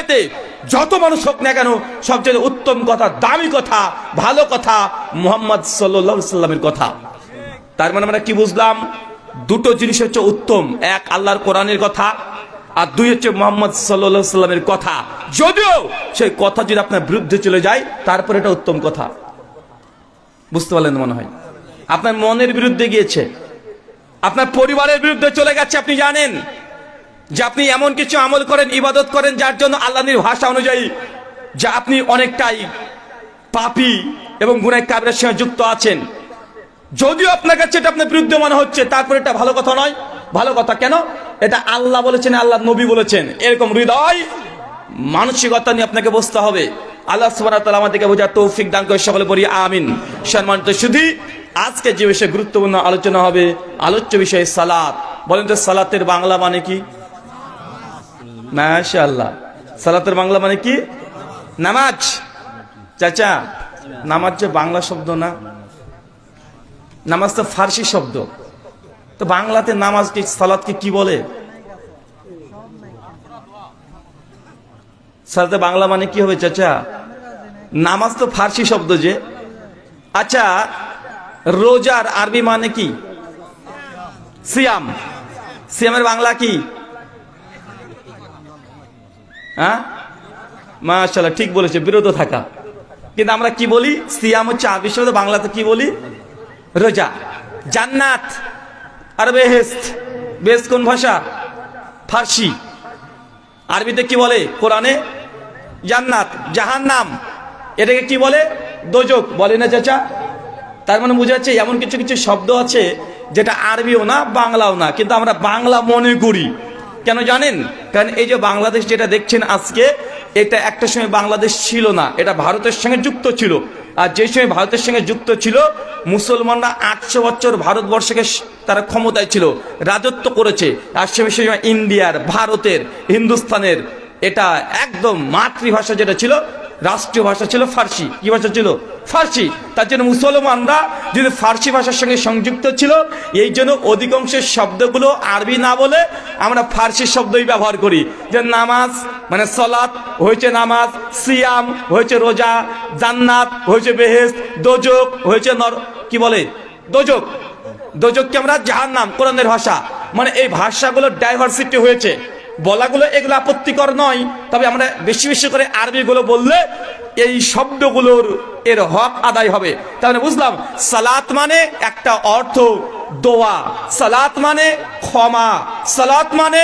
দুনিয়াতে যত মানুষ হোক না কেন, সবচেয়ে উত্তম কথা, দামি কথা, ভালো কথা মুহাম্মদ সাল্লাল্লাহু আলাইহি সাল্লামের কথা। তার মানে আমরা কি বুঝলাম? দুটো জিনিস হচ্ছে উত্তম, এক আল্লাহর কোরআনের কথা, আর দুই হচ্ছে মুহাম্মদ সাল্লাল্লাহু আলাইহি সাল্লামের কথা। যদিও সেই কথা যদি আপনার বিরুদ্ধে চলে যায়, তারপর এটা উত্তম কথা। বুঝতে পারলেন মনে হয়? আপনার মনের বিরুদ্ধে গিয়েছে, আপনার পরিবারের বিরুদ্ধে চলে গেছে, আপনি জানেন যে আপনি এমন কিছু আমল করেন, ইবাদত করেন, যার জন্য আল্লাহর ভাষা অনুযায়ী যে আপনি অনেকটাই পাপী এবং গুনাহ কাবিরার সঙ্গে যুক্ত আছেন। যদিও আপনার কাছে এটা আপনার বিরুদ্ধে মনে হচ্ছে, তারপর এটা ভালো কথা নয়। ভালো কথা কেন? এটা আল্লাহ বলেছেন, আল্লাহ নবী বলেছেন। এরকম হৃদয় মানসিকতা নিয়ে আপনাকে বসতে হবে। আল্লাহ সুবহানাহু ওয়া তাআলা আমাদেরকে বোঝার তৌফিক দান করে, সকলে বলি আমিন। সম্মানিত শুধু আজকে যে বিষয়ে গুরুত্বপূর্ণ আলোচনা হবে, আলোচ্য বিষয় সালাত। বলেন তো সালাতের বাংলা মানে কি? মাশাআল্লাহ, সালাতের বাংলা মানে কি? নামাজ। চাচা, নামাজ যে বাংলা শব্দ না, নামাজ তো ফার্সি শব্দ। তো বাংলাতে নামাজ কি, সালাতকে কি বলে? সালাতে বাংলা মানে কি হবে চাচা? নামাজ তো ফার্সি শব্দ যে। আচ্ছা, রোজার আরবি মানে কি? সিয়াম। সিয়ামের বাংলা কি? হ্যাঁ, মাশাআল্লাহ, ঠিক বলেছে, বিরত থাকা। কিন্তু আমরা কি বলি? সিয়াম হচ্ছে আরবি শব্দ, বাংলাতে কি বলি? রোজা। জান্নাত আর বেহেশত। বেহেশত কোন ভাষা? ফার্সি। আরবিতে কি বলে? কোরআনে জান্নাত। জাহান্নাম এটাকে কি বলে? দোজক বলে না চাচা? তার মানে বোঝা যাচ্ছে এমন কিছু কিছু শব্দ আছে যেটা আরবিও না, বাংলাও না, কিন্তু আমরা বাংলা মনে করি। কেন জানেন? কারণ এই যে বাংলাদেশ যেটা দেখছেন আজকে, এটা একটা সময় বাংলাদেশ ছিল না, এটা ভারতের সঙ্গে যুক্ত ছিল। আর যে সময় ভারতের সঙ্গে যুক্ত ছিল, মুসলমানরা 800 বছর ভারতবর্ষকে তারা ক্ষমতায় ছিল, রাজত্ব করেছে। আর সে সময় ইন্ডিয়ার, ভারতের, হিন্দুস্তানের এটা একদম মাতৃভাষা যেটা ছিল, রাষ্ট্রীয় ভাষা ছিল ফার্সি। কি ভাষা ছিল? ফার্সি। তার জন্য মুসলমানরা যদি ফার্সি ভাষার সঙ্গে সংযুক্ত ছিল, এই জন্য অধিকাংশের শব্দগুলো আরবি না বলে আমরা ফার্সি শব্দই ব্যবহার করি। যে নামাজ মানে সলাত হয়েছে নামাজ, সিয়াম হয়েছে রোজা, জান্নাত হয়েছে বেহেশত, দোজক হয়েছে কি বলে? দোজক। দোজককে আমরা জাহান্নাম, কোরআনের ভাষা। মানে এই ভাষাগুলো ডাইভার্সিটি হয়েছে, বলাগুলো এগুলো আপত্তিকর নয়, তবে আমরা বেশি বেশি করে আরবিগুলো বললে এই শব্দগুলোর এর হক আদায় হবে। তাহলে বুঝলাম সালাত মানে একটা অর্থ দোয়া, সালাত মানে ক্ষমা, সালাত মানে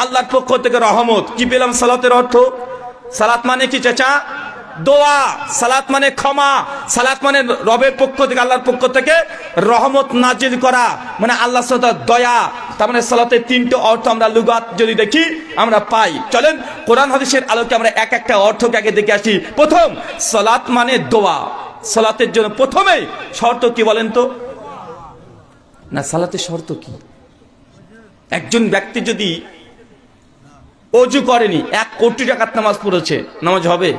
আল্লাহর পক্ষ থেকে রহমত। কি পেলাম সালাতের অর্থ? সালাত মানে কি চাচা? দোয়া। সালাত মানে ক্ষমা। সালাত মানে রবের পক্ষ থেকে, আল্লাহর পক্ষ থেকে রহমত নাজিল করা, মানে আল্লাহ তাআলার দয়া। তার মানে সালাতের তিনটে অর্থ আমরা লুগাত যদি দেখি আমরা পাই। চলেন কোরআন হাদিসের আলোকে আমরা এক একটা অর্থকে আগে দেখে আসি। প্রথম, সালাত মানে দোয়া। সালাতের জন্য প্রথমে শর্ত কি বলেন তো? না, সালাতের শর্ত কি? একজন ব্যক্তি যদি ওযু করেনি, 1 কোটি রাকাত নামাজ পড়েছে, নামাজ হবে?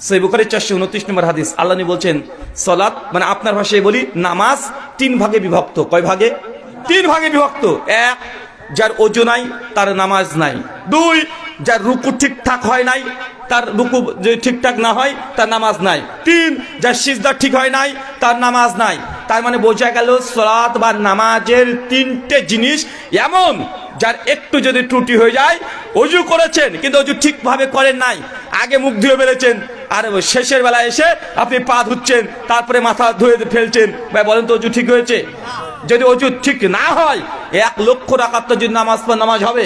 সহিহ বুখারী 429 নম্বর হাদিস, আল্লাহ নবী বলছেন সালাত মানে আপনার ভাষায় বলি নামাজ 3 ভাগে বিভক্ত। কয় ভাগে? 3 ভাগে বিভক্ত। 1, যার ওযু নাই তার নামাজ নাই। 2, যার রুকু ঠিকঠাক হয় নাই, তার রুকু যদি ঠিকঠাক না হয় তার নামাজ নাই। 3, যার সিজদা ঠিক হয় নাই তার নামাজ নাই। তার মানে বোঝা গেল সালাত বা নামাজের 3টে জিনিস এমন, যার একটু যদি ত্রুটি হয়ে যায়, ওযু করেছেন কিন্তু ওযু ঠিকভাবে করেন নাই, আগে মুখ ধুয়ে ফেলেছেন, আর শেষের বেলায় এসে আপনি পা ধুচ্ছেন, তারপরে মাথা ধুয়ে ফেলছেন, ভাই বলেন তো ওযু ঠিক হয়েছে? যদি ওযু ঠিক না হয়, 1 লক্ষ রাকাত যদি নামাজ পড়ে নামাজ হবে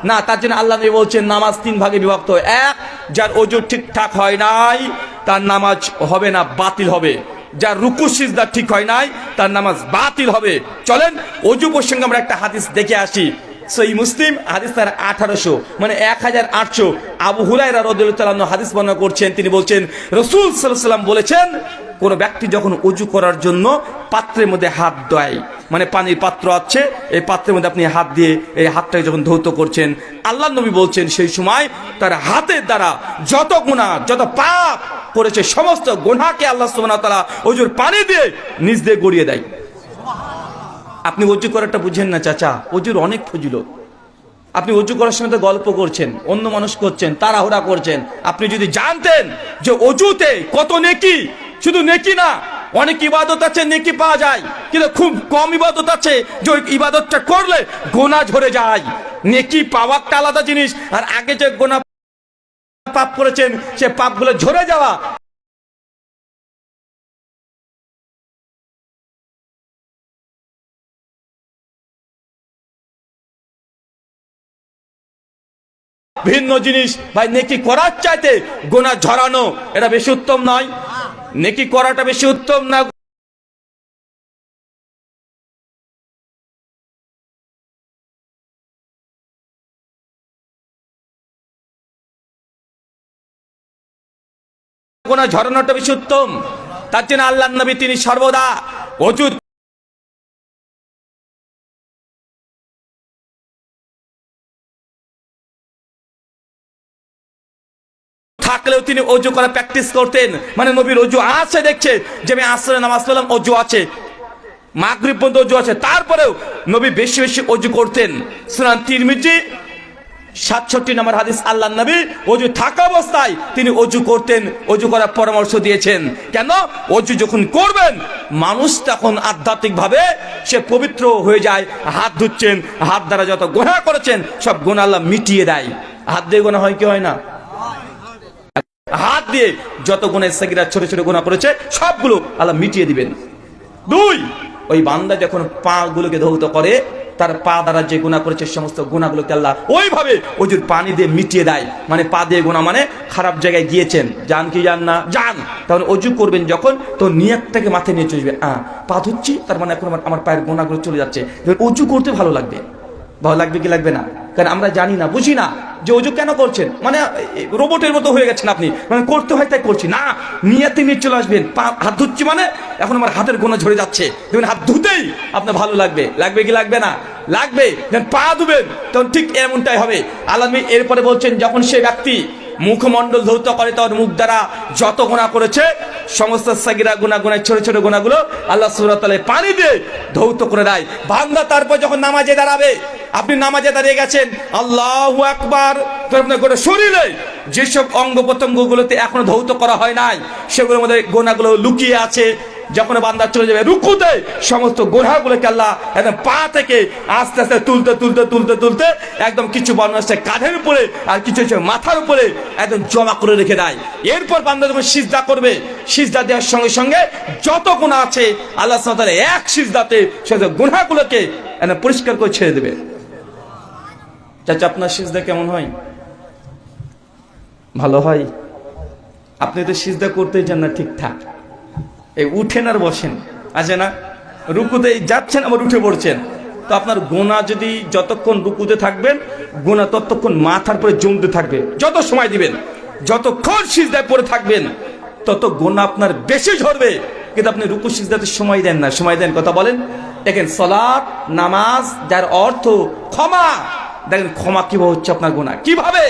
না। তার জন্য আল্লাহ নবী বলছেন নামাজ 3 ভাগে বিভক্ত। 1, যার ওযু ঠিকঠাক হয় নাই তার নামাজ হবে না, বাতিল হবে। যার রুকু সিজদা ঠিক হয় নাই তার নামাজ বাতিল হবে। চলেন ওযু প্রসঙ্গে আমরা একটা হাদিস দেখে আসি। সহিহ মুসলিম হাদিস তার 1800 মানে 1800। আবু হুরায়রা রাদিয়াল্লাহু তাআলা আনহু হাদিস বর্ণনা করছেন, তিনি বলছেন রাসূল সাল্লাল্লাহু আলাইহি ওয়াসাল্লাম বলেছেন, কোন ব্যক্তি যখন ওযু করার জন্য পাত্রের মধ্যে হাত দেয়, মানে পানির পাত্র আছে, এই পাত্রের মধ্যে আপনি হাত দিয়ে এই হাতটাকে যখন ধৌত করছেন, আল্লাহ নবী বলছেন সেই সময় তার হাতের দ্বারা যত গুনাহ, যত পাপ করেছে সমস্ত গুনাহকে আল্লাহ সুবহানাহু ওয়া তাআলা ওযুর পানি দিয়ে নিজ দিয়ে গড়িয়ে দেয়। আপনি ওযু করাটা বুঝেন না চাচা, ওযুর অনেক ফজিলত। আপনি অজু করার সময় তো গল্প করছেন, অন্য মানুষ করছেন, তাড়াহুড়া করছেন। আপনি যদি জানতেন যে অজুতে কত নেকি, শুধু নেকি না, অনেক ইবাদত আছে নেকি পাওয়া যায়, কিন্তু খুব কম ইবাদত আছে যে ওই ইবাদতটা করলে গোনা ঝরে যায়। নেকি পাওয়াটা আলাদা জিনিস, আর আগে যে গোনা পাপ করেছেন সে পাপগুলো ঝরে যাওয়া ভিন্ন জিনিস। ভাই নেকি করার চাইতে গোনা ঝরানো এটা বেশি উত্তম নয়? নেকি করাটা বেশি উত্তম না গোনা ঝরানোটা বেশি উত্তম? তার জন্য আল্লাহর নবী তিনি সর্বদা অজু থাকলেও তিনি অজু করা প্র্যাকটিস করতেন। মানে নবীর অজু আছে, দেখছে যে আমি আসরে নামাজ পড়লাম অজু আছে, মাগরিব পর্যন্ত অজু আছে, তারপরেও নবী বেশি বেশি অজু করতেন। সুনান তিরমিজি 67 নম্বর হাদিস, আল্লাহর নবী অজু থাকা অবস্থায় তিনি অজু করতেন, অজু করার পরামর্শ দিয়েছেন। কেন? অজু যখন করবেন মানুষ তখন আধ্যাত্মিকভাবে সে পবিত্র হয়ে যায়। হাত ধুচ্ছেন, হাত দ্বারা যত গুনাহ করেছেন সব গুনাহ আল্লাহ মিটিয়ে দেয়। হাত দিয়ে গুনাহ হয় কি হয় না? হাত দিয়ে যত গুনাহ সাগীরা ছোট ছোট গুনাহ করেছে সবগুলো আল্লাহ মিটিয়ে দিবেন। দুই, ওই বান্দা যখন পা গুলোকে ধৌত করে, তার পা দ্বারা যে গুনাহ করেছে সমস্ত গুনাহগুলোকে আল্লাহ ওইভাবে অজুর পানি দিয়ে মিটিয়ে দেয়। মানে পা দিয়ে গুনাহ মানে খারাপ জায়গায় গিয়েছেন, জান কি জান না? জান। তখন অজু করবেন যখন, তো নিয়তটাকে মাথায় নিয়ে চলবে, পা ধুচ্ছি তার মানে এখন আমার পায়ের গুনাহগুলো চলে যাচ্ছে। অজু করতে ভালো লাগবে, ভালো লাগবে কি লাগবে না? কারণ আমরা জানি না, বুঝি না যে অজু কেন করছেন, মানে রোবটের মতো হয়ে গেছেন আপনি, মানে করতে হয় তাই করছি না। নিয়তে নিয়ে চলে আসবেন, হাত ধুচ্ছি মানে এখন আমার হাতের গোনা ঝরে যাচ্ছে, দেখবেন হাত ধুতেই আপনার ভালো লাগবে। লাগবে কি লাগবে না? লাগবে। যখন পা ধুবেন তখন ঠিক এমনটাই হবে। আল্লাহ এরপরে বলছেন, যখন সে ব্যক্তি মুখমণ্ডল ধৌত করে তখন মুখ দ্বারা যত গুনাহ করেছে সমস্ত সাগীরা গুনাহ, ছোট ছোট গুনাহগুলো আল্লাহ সুবহানাহু ওয়া তাআলা পানি দিয়ে ধৌত করে দেয়। বান্দা তারপর যখন নামাজে দাঁড়াবে, আপনি নামাজে দাঁড়িয়ে গেছেন, আল্লাহু আকবার, আপনার গোটা শরীরে যেসব অঙ্গ প্রত্যঙ্গগুলোতে এখনো ধৌত করা হয় নাই সেগুলোর মধ্যে গুনাহগুলো লুকিয়ে আছে। যখন বান্দা চলে যাবে রুকুতে, সমস্ত গুনাহগুলোকে আল্লাহ একদম পা থেকে আস্তে আস্তে তুলতে তুলতে তুলতে তুলতে একদম কিছু বর্ণনা আছে কাঁধের উপরে আর কিছু মাথার উপরে একদম জমা করে রেখে দেয়। এরপর বান্দা যখন সিজদা করবে, সিজদা দেওয়ার সঙ্গে সঙ্গে যত গুনাহ আছে আল্লাহ সুবহানাহু ওয়া তাআলা এক সিজদাতে সেই গুনাহগুলোকে একদম পরিষ্কার করে ছেড়ে দেবে। চাচা, আপনার সিজদা কেমন হয়? ভালো হয়? আপনি তো সিজদা করতেই চান না ঠিকঠাক, এই উঠেন আর বসেন, আছে না? রুকুতে যাচ্ছেন আবার উঠে পড়ছেন, তো আপনার গোনা যদি যতক্ষণ রুকুতে থাকবেন গোনা ততক্ষণ মাথার পরে জমতে থাকবে। যত সময় দিবেন, যতক্ষণ সিজদায় পড়ে থাকবেন তত গোনা আপনার বেশি ঝরবে। কিন্তু আপনি রুকু সিজদাতে সময় দেন না। সময় দেন, কথা বলেন। দেখেন সালাত নামাজ যার অর্থ ক্ষমা, দেখেন ক্ষমা কিভাবে হচ্ছে আপনার গোনা, কিভাবে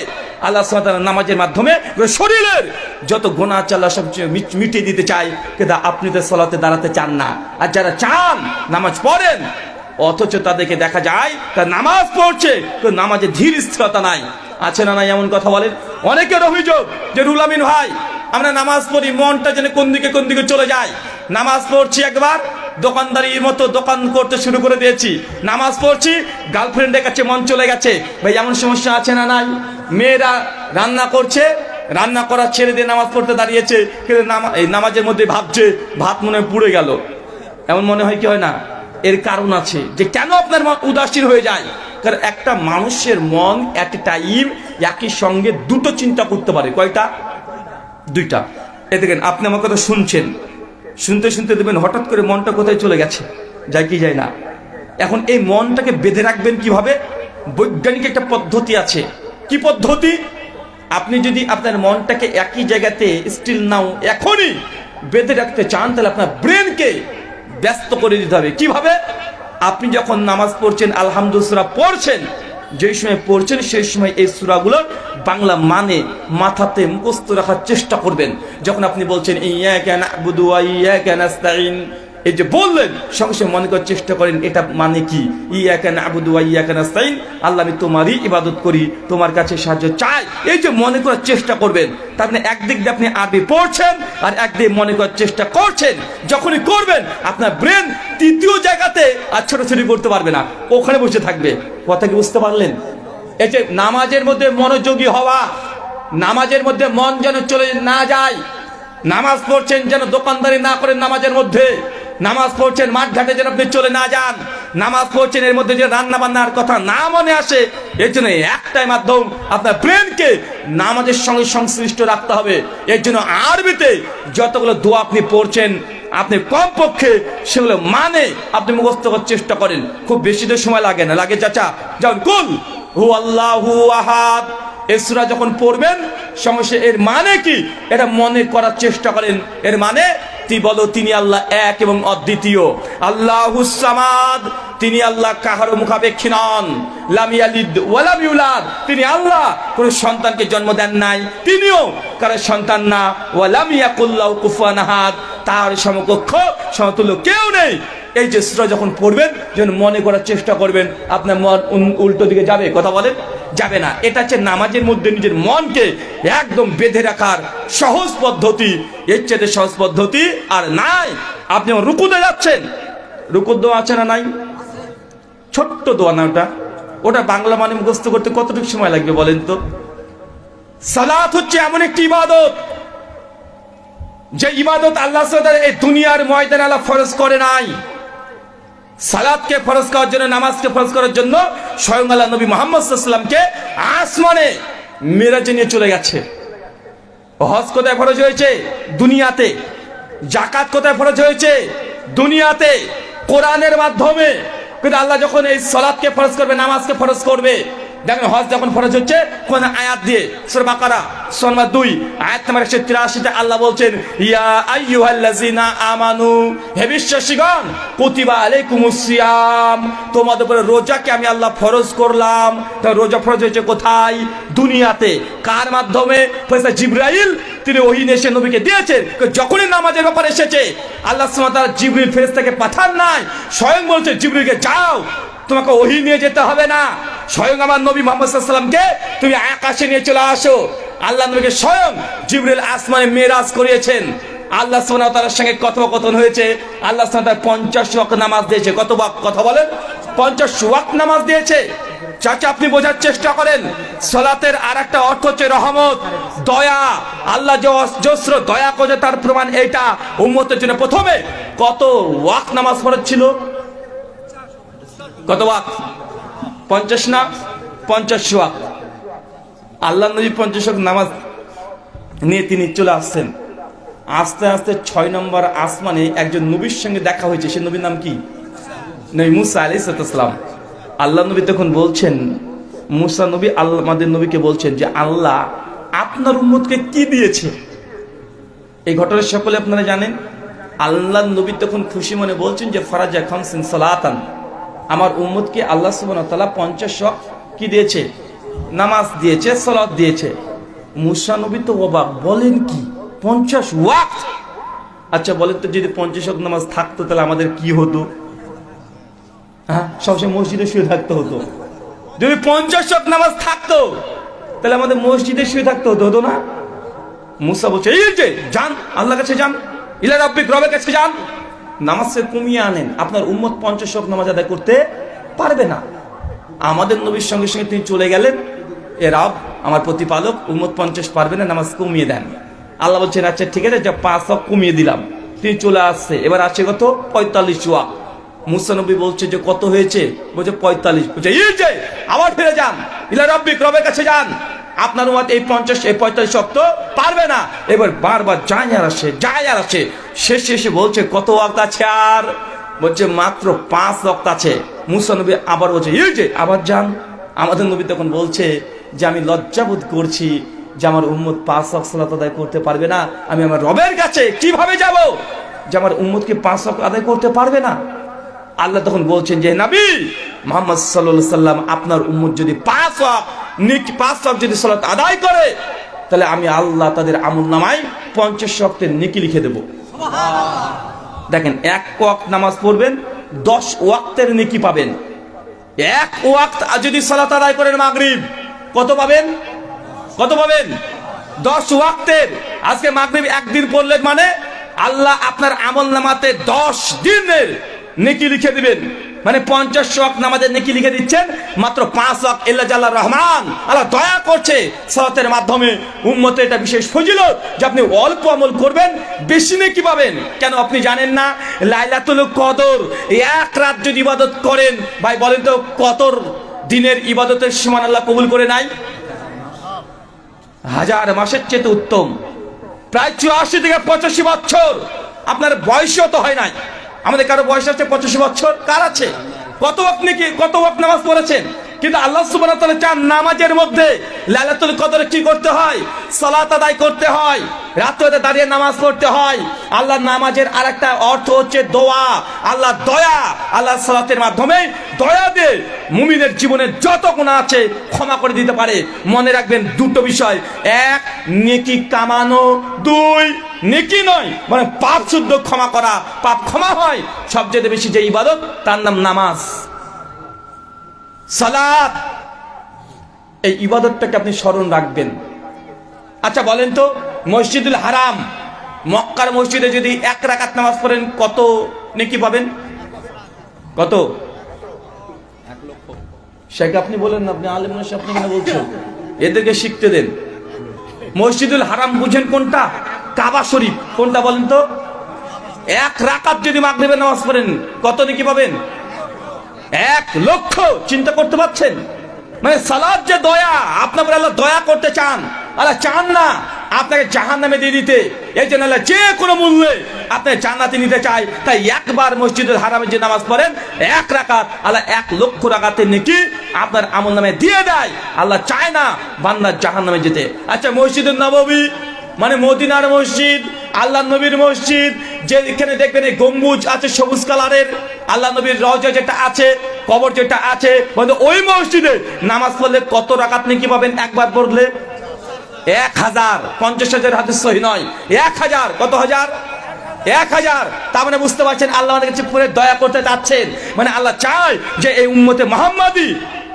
আল্লাহ সুবহানাহু ওয়া তাআলা নামাজের মাধ্যমে শরীরের যত গোনা আছে আল্লাহ সব মিটিয়ে দিতে চায়। কিন্তু আপনি তো সালাতে দাঁড়াতে চান না। আর যারা চান নামাজ পড়েন, অথচ তাদেরকে দেখা যায় তার নামাজ পড়ছে তো নামাজে ধীর স্থিরতা নাই, আছে না নাই? এমন কথা বলেন। অনেকের অভিযোগ যে রুহুল আমিন ভাই, আমরা নামাজ পড়ি মনটা যেন কোন দিকে চলে যায়। নামাজ পড়ছি একবার দোকানদারির মতো দোকান করতে শুরু করে দিয়েছি, নামাজ পড়ছি গার্লফ্রেন্ডের কাছে মন চলে গেছে। ভাই এমন সমস্যা আছে না নাই? মেয়েরা রান্না করছে, রান্না করা ছেড়ে দিয়ে নামাজ পড়তে দাঁড়িয়েছে, কিন্তু নামাজের মধ্যে ভাবছে ভাত মনে হয় পুড়ে গেল। এমন মনে হয় কি হয় না? এর কারণ আছে যে কেন আপনার মন উদাসীন হয়ে যায়। কারণ একটা মানুষের মন এট এ টাইম একই সঙ্গে দুটো চিন্তা করতে পারে। কয়টা? দুইটা। এ দেখেন, আপনি আমার কথা শুনছেন, শুনতে শুনতে দেখবেন হঠাৎ করে মনটা কোথায় চলে গেছে, যায় কি যায় না। এখন এই মনটাকে বেঁধে রাখবেন কিভাবে? বৈজ্ঞানিক একটা পদ্ধতি আছে। কি পদ্ধতি? আপনি যদি আপনার মনটাকে একই জায়গাতে স্টিল নাও এখনই বেঁধে রাখতে চান, তাহলে আপনার ব্রেনকে ব্যস্ত করে দিতে হবে। কিভাবে? আপনি যখন নামাজ পড়ছেন, আলহামদুলিল্লাহ সূরা পড়ছেন, যেই সময় পড়ছেন সেই সময় এই সূরাগুলোর বাংলা মানে মাথাতে মুখস্থ রাখার চেষ্টা করবেন। যখন আপনি বলছেন ইয়্যাকা না'বুদু ওয়া ইয়্যাকা নাস্তাঈন, এই যে বললেন সঙ্গে সঙ্গে মনে করার চেষ্টা করেন এটা মানে কি, ইয়াকা না'বুদু ওয়া ইয়াকা নাস্তাইন, আল্লাহ আমি তোমারই ইবাদত করি, তোমার কাছে সাহায্য চাই। এই যে মনে করার চেষ্টা করবেন, তার মানে একদিক দিয়ে আপনি আরবি পড়ছেন আর একদিকে মনে করার চেষ্টা করছেন। যখনই করবেন আপনার ব্রেন তৃতীয় জায়গাতে আর ছোটাছুটি করতে পারবে না, ওখানে বসে থাকবে। কথা কি বুঝতে পারলেন? এই যে নামাজের মধ্যে মনোযোগী হওয়া, নামাজের মধ্যে মন যেন চলে না যায়। নামাজ পড়ছেন যেন দোকানদারি না করেন নামাজের মধ্যে, নামাজ পড়ছেন মাঠ ঘাটে যেন আপনি চলে না যান, নামাজ পড়ছেন এর মধ্যে যে রান্না বান্নার কথা না মনে আসে। এর জন্য একটাই মাধ্যম, আপনার ব্রেনকে নামাজের সঙ্গে সংশ্লিষ্ট রাখতে হবে। এর জন্য আরবিতে যতগুলো দোয়া আপনি পড়ছেন আপনি কমপক্ষে সেগুলো মানে আপনি মুখস্থ করার চেষ্টা করেন। খুব বেশি তো সময় লাগে না, লাগে চাচা যেমন কুল হু আল্লাহু আহাদ, এই সূরা যখন পড়বেন সমস্যা এর মানে কি এটা মনে করার চেষ্টা করেন। এর মানে তুই বলো তিনি আল্লাহ এক এবং অদ্বিতীয়, আল্লাহুস সামাদ, তিনি আল্লাহ কাহারও মুখাপেক্ষী নন, লাম ইয়ালিদ ওয়া লাম ইউলাদ, তিনি আল্লাহ কোন সন্তানকে জন্ম দেন নাই, তিনিও কারো সন্তান না, ওয়া লাম ইয়াকুল লাহু কুফুয়ান আহাদ, তার সমকক্ষ সমতুল্য কেউ নেই। এই যে সূরা যখন পড়বেন যেন মনে করার চেষ্টা করবেন, আপনার মন উল্টো দিকে যাবে? কথা বলেন, যাবে না। এটা হচ্ছে নামাজের মধ্যে নিজের মনকে একদম বেঁধে রাখার সহজ পদ্ধতি। এর চেয়ে সহজ পদ্ধতি আর নাই। আপনি রুকুতে যাচ্ছেন, রুকুর দোয়া আছে না নাই? ছোট্ট দোয়া না ওটা, ওটা বাংলা মানে মুখস্থ করতে কতটুকু সময় লাগবে বলেন তো? সালাত হচ্ছে এমন একটি ইবাদত, যে ইবাদত আল্লাহ সুবহানাহু এই দুনিয়ার ময়দানে আল্লাহ ফরজ করে নাই। সালাতকে ফরজ করার জন্য, নামাজকে ফরজ করার জন্য স্বয়ং আল্লাহ নবী মুহাম্মদ সাল্লাল্লাহু আলাইহি ওয়াসাল্লামকে আসমানে মেরাজে নিয়ে চলে গেছে। হজ কোথায় ফরজ হয়েছে? দুনিয়াতে। যাকাত কোথায় ফরজ হয়েছে? দুনিয়াতে, কোরআনের মাধ্যমে। কিন্তু আল্লাহ যখন এই সালাতকে ফরজ করবে, নামাজকে ফরজ করবে, দেখেন হজ যখন ফরজ হচ্ছে কোন আয়াত দিয়ে? সূরা বাকারা সূরা নম্বর 2 আয়াত নম্বর 183 আল্লাহ বলছেন, ইয়া আইয়ুহাল্লাযিনা আমানু, হে বিশ্বাসীগণ, কুতিবা আলাইকুমুস সিয়াম, তোমাদের উপরে রোজাকে আমি আল্লাহ ফরজ করলাম। তো রোজা ফরজ হয়েছে কোথায়? দুনিয়াতে। কার মাধ্যমে? ফেরেশতা জিবরাইল, তিনি ওহী এসে নবীকে দিয়েছেন। যখনই নামাজের ব্যাপারে এসেছে আল্লাহ সুবহানাহু ওয়া তাআলা জিবরিল ফেরেশতাকে পাঠান নাই, স্বয়ং বলছে জিবরিলকে যাও, তোমাকে ওহী নিয়ে যেতে হবে না, স্বয়ং আমার নবী মুহাম্মদ সাল্লাল্লাহু আলাইহি ওয়াসাল্লামকে তুমি আকাশে নিয়ে চলে আসো। আল্লাহ নবীকে স্বয়ং জিবরিল আসমানে মেরাজ করিয়েছেন। আল্লাহ সুবহানাহু ওয়া তাআলার সঙ্গে কথোপকথন হয়েছে। আল্লাহ সুবহানাহু ওয়া তাআলা 50 ওয়াক্ত নামাজ দিয়েছে। কত ওয়াক্ত? কথা বলেন, 50 ওয়াক্ত নামাজ দিয়েছে। চাচা আপনি বোঝার চেষ্টা করেন, সালাতের আরেকটা অর্থ হচ্ছে রহমত, দয়া। আল্লাহ যে অজস্র দয়া করে তার প্রমাণ এইটা। উম্মতের জন্য প্রথমে কত ওয়াক্ত নামাজ ফরজ ছিল? কত ওয়াক্ত? 50 না? 50 ওয়াক্ত। আল্লাহ নবী 50 ওয়াক্ত নামাজ নিয়ে তিনি চলে আসছেন। আস্তে আস্তে 6 নম্বর আসমানে একজন নবীর সঙ্গে দেখা হয়েছে। সে নবীর নাম কি? নবী মুসা আলাইহিস সালাম। আল্লাহ নবী তখন বলছেন, মুসা নবী আল্লাহ আমাদের নবীকে বলছেন যে আল্লাহ আপনার উম্মতকে কি দিয়েছে? এই ঘটনা সকলে আপনারা জানেন। আল্লাহ নবী তখন খুশি মনে বলছেন যে ফারাজা খামসিন সালাতান, আমার উম্মতকে আল্লাহ সুবহানাহু ওয়া তাআলা 50 ওয়াক্ত কি দিয়েছে? নামাজ দিয়েছে, সালাত দিয়েছে। মুসা নবী তো অবাক, বলেন কি 50 ওয়াক্ত? আচ্ছা বলেন তো, যদি 50 ওয়াক্ত নামাজ থাকতো তাহলে আমাদের কি হতো? হ্যাঁ, সবসময় মসজিদে শুয়ে থাকতে হতো। যদি 50 ওয়াক্ত নামাজ থাকতো তাহলে আমাদের মসজিদে শুয়ে থাকতে হতো না? মুসা বলছে, এই যে যান, আল্লাহর কাছে যান, ইলা রাব্বিক, রবের কাছে যান, নামাজকে কমিয়ে আনেন। আপনার উম্মত 50 ওয়াক্ত নামাজ আদায় করতে পারবে না। আমাদের নবীর সঙ্গে সঙ্গে তিনি চলে গেলেন, এ রব আমার প্রতিপালক, উম্মত 50 পারবে না, নামাজ কমিয়ে দেন। আল্লাহ বলছেন আচ্ছা ঠিক আছে, যা 5 ওয়াক্ত কমিয়ে দিলাম। তিনি চলে আসছে, এবার আছে কত? 45 ওয়াক্ত। মুসা নবী বলছে যে কত হয়েছে? বলছে 45। বলছে এই যে আবার ফিরে যান, ইলা রাব্বিক, রবের কাছে যান, আপনার উম্মত এই 45 ওয়াক্ত পারবে না। এবার বারবার যায় আর আসে, শেষে এসে বলছে কত ওয়াক্ত আছে? আর বলছে মাত্র 5 ওয়াক্ত আছে। মুসা নবী আবার বলছে এই যে আবার যান। আমাদের নবী তখন বলছে যে আমি লজ্জাবোধ করছি যে আমার উম্মত 5 ওয়াক্ত সালাত আদায় করতে পারবে না। আমি আমার রবের কাছে কিভাবে যাব যে আমার উম্মতকে 5 ওয়াক্ত আদায় করতে পারবে না? আল্লাহ তখন বলছেন যে নবী মুহাম্মদ সাল্লাল্লাহু আলাইহি সাল্লাম, আপনার উম্মত যদি 5 ওয়াক্ত যদি সালাত আদায় করে তাহলে আমি আল্লাহ তাদের আমলনামায় 50 ওয়াক্তের নেকি লিখে দেব। দেখেন, 1 ওয়াক্ত নামাজ পড়বেন 10 ওয়াক্তের নেকি পাবেন। 1 ওয়াক্ত যদি সালাত আদায় করেন মাগরিব, কত পাবেন? কত পাবেন? 10 ওয়াক্তের। আজকে মাগরিব একদিন পড়লেন মানে আল্লাহ আপনার আমল নামাতে 10 দিনের নেকি লিখে দিবেন। মানে 50 ওয়াক্ত নামাজের নেকি লিখে দিচ্ছেন, মাত্র 5 ওয়াক্ত ইল্লা জাল্লাহ রহমান আল্লাহ দয়া করছে সালাতের মাধ্যমে। উম্মতের এটা বিশেষ ফজিলত যে আপনি অল্প আমল করবেন, বেশি নেকি পাবেন। কেন আপনি জানেন না? লাইলাতুল কদর 1 রাত যদি ইবাদত করেন, ভাই বলেন তো কত দিনের ইবাদতের সমান আল্লাহ কবুল করে নাই? 1000 মাসের চেয়ে উত্তম। প্রায় 84 থেকে 85 বছর। আপনার বয়সও তো হয় নাই। আমাদের কারো বয়স আছে 85 বছর? কার আছে? কত আপনি কি কত ওয়াক্ত নামাজ পড়েছেন? কিন্তু আল্লাহ সুবহানাহু ওয়া তাআলা চান নামাজের মধ্যে লাইলাতুল কদরে কি করতে হয়? সালাত আদায় করতে হয়, রাতে দাঁড়িয়ে নামাজ পড়তে হয়। আল্লাহ নামাজের আরেকটা অর্থ হচ্ছে দোয়া। আল্লাহ দয়া, আল্লাহ সালাতের মাধ্যমে দয়া দিয়ে মুমিনের জীবনে যত গুনাহ আছে ক্ষমা করে দিতে পারে। মনে রাখবেন দুটো বিষয়, 1 নেকি কামানো, 2 নেকি নয় মানে পাপ শুদ্ধ ক্ষমা করা। পাপ ক্ষমা হয় সবচেয়ে বেশি যে ইবাদত, তার নাম নামাজ, সালাত। এই ইবাদতটাকে আপনি স্মরণ রাখবেন। আচ্ছা বলেন তো, মসজিদুল হারাম মক্কার মসজিদে যদি 1 রাকাত নামাজ পড়েন কত নেকি পাবেন? কত? 1 লক্ষ। শেখ আপনি বলেন না, আপনি আলেম নয়, আপনি কেন বলছেন? এদেরকে শিখতে দেন। মসজিদুল হারাম বুঝেন কোনটা? কাবা শরীফ। কোনটা বলেন তো? 1 রাকাত যদি মাগরিবের নামাজ পড়েন কত নেকি পাবেন? 1 লক্ষ। চিন্তা করতে পারছেন? মানে সালাত যে দয়া, আপনার উপর আল্লাহ দয়া করতে চান। আল্লাহ চান না আপনাকে জাহান্নামে দিয়ে দিতে। এই জন্য আল্লাহ যে কোনো মূল্যে আপনাকে জান্নাতে নিতে চায়। তাই একবার মসজিদুল হারামে যে নামাজ পড়েন 1 রাকাত, আল্লাহ 1 লক্ষ রাকাতের নেকি আপনার আমল নামে দিয়ে দেয়। আল্লাহ চায় না বান্দা জাহান্নামে যেতে। আচ্ছা, মসজিদুল নববী মানে মদিনার মসজিদ, আল্লাহ নবীর মসজিদ, যে এখানে দেখবেন এই গম্বুজ আছে সবুজ কালারের, আল্লাহ নবীর রওজা যেটা আছে, কবর যেটা আছে, ওই মসজিদে নামাজ পড়লে কত রাকাত নেকি পাবেন একবার পড়লে? 1000। 50,000 হাদিস সহিহ নয়, 1000। কত হাজার? 1000। তার মানে বুঝতে পারছেন আল্লাহ আমাদের কাছে পুরো দয়া করতে যাচ্ছেন। মানে আল্লাহ চায় যে এই উম্মতে মুহাম্মাদি,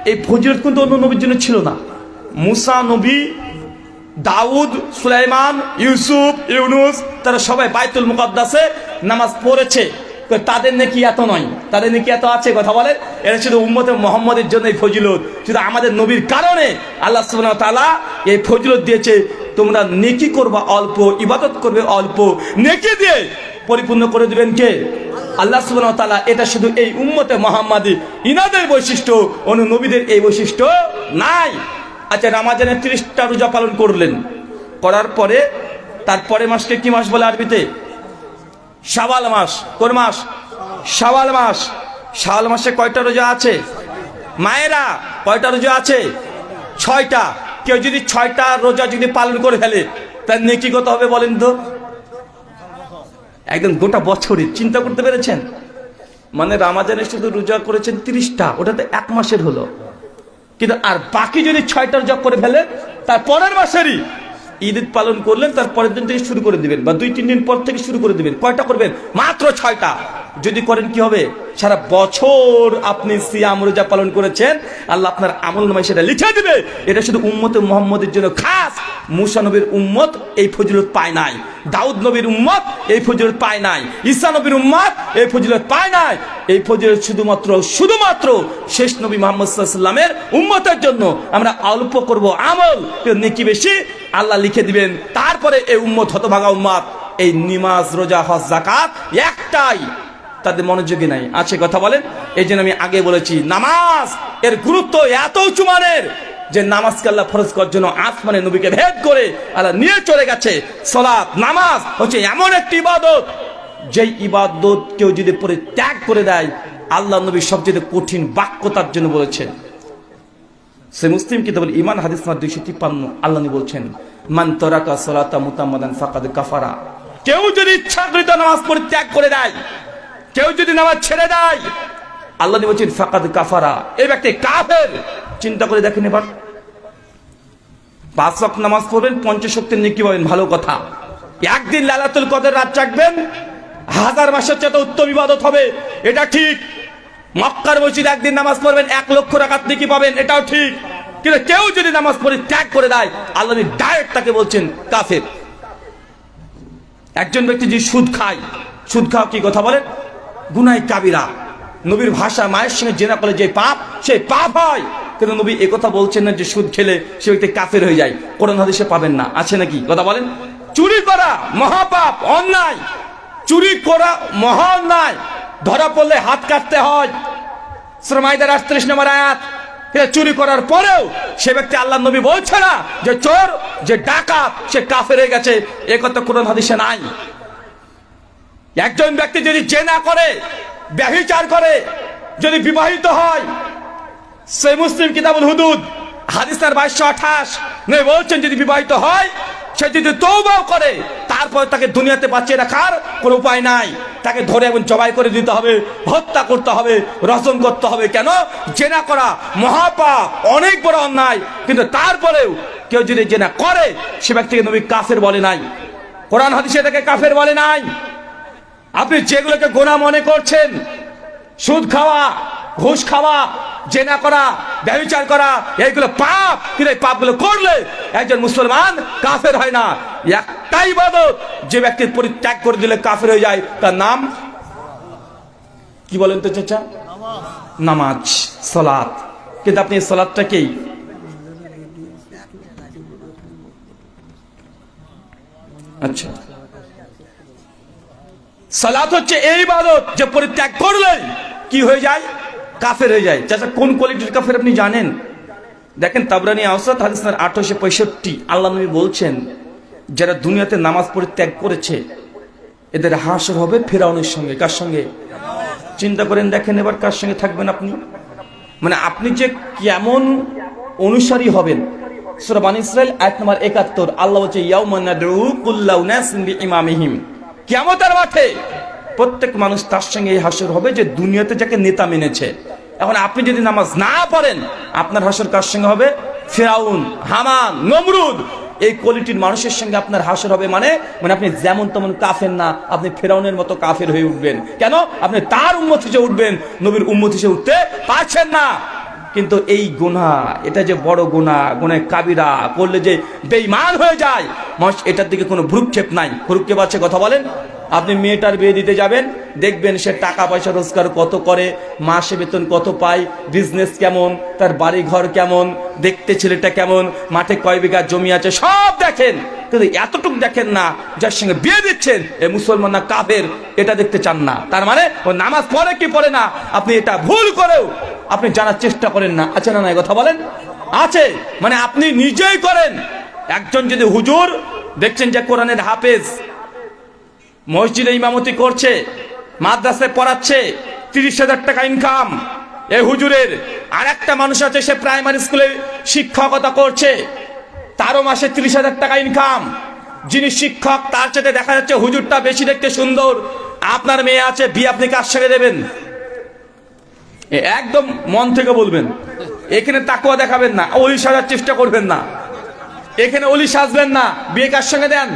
এই ফজিলত কিন্তু অন্য নবীর জন্য ছিল না। মুসা নবী, দাউদ, সুলাইমান, ইউসুফ, ইউনুস, তারা সবাই বাইতুল মুকাদ্দাসে নামাজ পড়েছে। তাদের নাকি এত নয়, তাদের নাকি এত আছে? কথা বলেন। এটা শুধু উম্মতে মুহাম্মাদের জন্য এই ফজিলত, শুধু আমাদের নবীর কারণে আল্লাহ সুবহানাহু ওয়া তাআলা এই ফজিলত দিয়েছে। তোমরা নেকি করবা অল্প, ইবাদত করবে অল্প, নেকি দিয়ে পরিপূর্ণ করে দিবেন কে? আল্লাহ সুবহানাহু ওয়া তাআলা। এটা শুধু এই উম্মতে মুহাম্মাদি ইনাদের বৈশিষ্ট্য, অন্য নবীদের এই বৈশিষ্ট্য নাই। আচ্ছা, রমজানের 30টা রোজা পালন করলেন, করার পরে তারপরে মাসকে কি মাস বলে আরবিতে? শাওয়াল মাস। কোন মাস? শাওয়াল মাস। শাওয়াল মাসে কয়টা রোজা আছে মায়েরা? কয়টা রোজা আছে? 6টা। কেউ যদি 6টা রোজা যদি পালন করে ফেলে তার নেকি কত হবে বলেন তো? একদম গোটা বছরে। চিন্তা করতে পেরেছেন? মানে রমজানে শুধু রোজা করেছেন 30টা, ওটা তো 1 মাসের হলো। কিন্তু আর বাকি যদি 6টা রোজা করে ফেলেন, তার পরের মাসেরই ঈদ পালন করলেন, তার পরের দিন থেকে শুরু করে দিবেন, বা 2-3 দিন পর থেকে শুরু করে দিবেন। কয়টা করবেন? মাত্র 6টা। যদি করেন কি হবে? সারা বছর আপনি সিয়াম রোজা পালন করেছেন, আল্লাহ আপনার আমলনামায় সেটা লিখে দিবে। এটা শুধু উম্মতে মুহাম্মাদের জন্য খাস। মুসা নবীর উম্মত এই ফজিলত পায় নাই, দাউদ নবীর উম্মত এই ফজিলত পায় নাই, ঈসা নবীর উম্মত এই ফজিলত পায় নাই। এই ফজিলত শুধুমাত্র শেষ নবী মুহাম্মদ সাল্লাল্লাহু আলাইহি ওয়াসাল্লামের উম্মতের জন্য। আমরা অল্প করব আমল, নেকি বেশি আল্লাহ লিখে দিবেন। তারপরে এই উম্মত হতভাগা উম্মত, এই নামাজ, রোজা, হজ, যাকাত একটাই, তাদের মনোযোগী নাই। আছে কথা বলেন। এই জন্য আমি আগে বলেছি নামাজ এর গুরুত্ব এত উঁচু মানের যে নামাজকে আল্লাহ ফরজ করার জন্য আসমানে নবীকে ভেদ করে আল্লাহ নিয়ে চলে গেছে। সালাত, নামাজ হচ্ছে এমন একটি ইবাদত, যেই ইবাদত কেউ যদি পরিত্যাগ করে দেয়, আল্লাহ নবী সবচেয়ে কঠিন বাক্য তার জন্য বলেছেন। সে মুসলিম কিতাবুল ঈমান হাদিস নাম্বার 253 আল্লাহ নবী বলছেন, মান তারাকা সালাতা মুতাম্মাদান ফাকাদ কাফারা। কেউ যদি ইচ্ছাকৃত নামাজ পরিত্যাগ করে দেয়, কেউ যদি নামাজ ছেড়ে দেয়, আল্লাহ নবী বলছেন ফাকাদ কাফারা, এই ব্যক্তি কাফের। চিন্তা করে দেখেন এবার, 5 ওয়াক্ত নামাজ পড়বেন, 50 ওয়াক্তের নেকি পাবেন, ভালো কথা। একদিন লাইলাতুল কদর রাত জাগবেন, হাজার মাসের চেয়ে উত্তম ইবাদত হবে, এটা ঠিক। মক্কার মসজিদে একদিন নামাজ পড়বেন 1 লক্ষ রাকাত নেকি পাবেন, এটাও ঠিক। কিন্তু কেউ যদি নামাজ পড়ে ত্যাগ করে দেয়, আল্লাহ ডাইরেক্ট তাকে বলছেন কাফের। একজন ব্যক্তি যে সুদ খায়, সুদ খাওয়া কি কথা বলেন? গুনাহ কাবিরা। নবীর ভাষা মায়ের সঙ্গে জেনা করলে যে পাপ, সেই পাপ হয়। কিন্তু নবী একথা বলছেন না যে সুদ খেলে সে ব্যক্তি কাফের হয়ে যায়। কোরআন হাদিসে পাবেন না, আছে নাকি? কথা বলেন। চুরি করা মহাপাপ, অন্যায়। চুরি করা মহা অন্যায়, ধরা পড়লে হাত কাটতে হয়। সূরা মাইদার 38 নম্বর আয়াত। চুরি করার পরেও সে ব্যক্তি, আল্লাহ নবী বলছে না যে চোর, যে ডাকাত সে কাফের হয়ে গেছে, এ কথা কোরআন হাদিসে নাই। একজন ব্যক্তি যদি জেনা করে, ব্যভিচার করে, যদি বিবাহিত হয়, সে মুসলিম কিতাবুল হুদুদ হাদিস নাম্বার 2228 নবী বলছেন যদি বিবাহিত হয়, সে যদি তওবা করে, তারপর তাকে দুনিয়াতে বাঁচিয়ে রাখার কোনো উপায় নাই। তাকে ধরে এবং জবাই করে দিতে হবে, হত্যা করতে হবে, রজম করতে হবে। কেন? জেনা করা মহাপাপ, অনেক বড় অন্যায়। কিন্তু তারপরেও কেউ যদি জেনা করে, সে ব্যক্তিকে নবী কাফের বলে নাই, কোরআন হাদিসে তাকে কাফের বলে নাই। আপনি যেগুলোকে গুনাহ মনে করছেন, সুদ খাওয়া, ঘুষ খাওয়া, জেনা করা, ব্যভিচার করা, এইগুলো পাপ। কিন্তু এই পাপগুলো করলে একজন মুসলমান কাফের হয় না। একটাই ইবাদত যে ব্যক্তি পরিত্যাগ করে দিলে কাফের হয়ে যায়, তার নাম কি বলেন তো চাচা? নামাজ, সালাত। কিন্তু আপনি এই সালাতটাকেই আচ্ছা, সালাত হচ্ছে এই ইবাদত যে পরিত্যাগ করলে কি হয়ে যায়? কাফের হয়ে যায়। চাচা কোন কোয়ালিটির কাফের আপনি জানেন? দেখেন তাবরানী আওসাত হাদিস নাম্বার 865, আল্লাহ নবী বলছেন যারা দুনিয়াতে নামাজ পরিত্যাগ করেছে, এদের হাসর হবে ফিরআউনের সঙ্গে। কার সঙ্গে? চিন্তা করেন, দেখেন এবার কার সঙ্গে থাকবেন আপনি। মানে আপনি যে কেমন অনুসারী হবেন। সূরা বানী ইসরাঈল আয়াত নাম্বার 71, আল্লাহ বলছে ইয়াউমা নাদউ কুল্লা উনাসিন বিইমামিহিম। কিয়ামতের মাঠে প্রত্যেক মানুষ তার সঙ্গে এই হাসর হবে যে দুনিয়াতে যাকে নেতা মেনেছে। এখন আপনি যদি নামাজ না পড়েন, আপনার হাসর কার সঙ্গে হবে? ফিরআউন, হামান, নমরুদ, এই কোয়ালিটির মানুষের সঙ্গে আপনার হাসর হবে। মানে আপনি যেমন তেমন কাফের না, আপনি ফিরআউনের মতো কাফের হয়ে উঠবেন। কেন? আপনি তার উম্মত হিসেবে উঠবেন, নবীর উম্মত হিসেবে উঠতে পারছেন না। কিন্তু এই গুনাহ, এটা যে বড় গুনাহ, গুনাহ কাবিরা করলে যে বেঈমান হয়ে যায় মানুষ, এটার দিকে কোনো ভ্রুক্ষেপ নাই। ভ্রুক্ষেপ আছে? কথা বলেন। আপনি মেয়েটার বিয়ে দিতে যাবেন, দেখবেন সে টাকা পয়সা রোজগার কত করে, মাসে বেতন কত পায়, বিজনেস কেমন, তার বাড়ি ঘর কেমন, দেখতে ছেলেটা কেমন, মাঠে কয় বিঘা জমি আছে, সব দেখেন। কিন্তু এতটুকু দেখেন না যার সঙ্গে বিয়ে দিচ্ছেন এ মুসলমান না কাফের, এটা দেখতে চান না। তার মানে ও নামাজ পড়ে কি পড়ে না, আপনি এটা ভুল করেও আপনি জানার চেষ্টা করেন না। আছে না নাই? কথা বলেন। আছে, মানে আপনি নিজেই করেন। একজন যদি হুজুর দেখছেন যে কোরআনের হাফেজ, মসজিদে ইমামতি করছে, মাদ্রাসায় পড়াচ্ছে, 30,000 টাকা ইনকাম এই হুজুরের। আর একটা মানুষ আছে, সে প্রাইমারি স্কুলে শিক্ষকতা করছে, তারও মাসে 30,000 টাকা ইনকাম। যিনি শিক্ষক তার সাথে দেখা যাচ্ছে হুজুরটা বেশি দেখতে সুন্দর। আপনার মেয়ে আছে, বিয়ে আপনি কার সঙ্গে দেবেন? একদম মন থেকে বলবেন। এখানে তাকওয়া দেখাবেন না, ওলি সাজার চেষ্টা করবেন না, এখানে ওলি সাজবেন না। বিয়ে কার সঙ্গে দেন?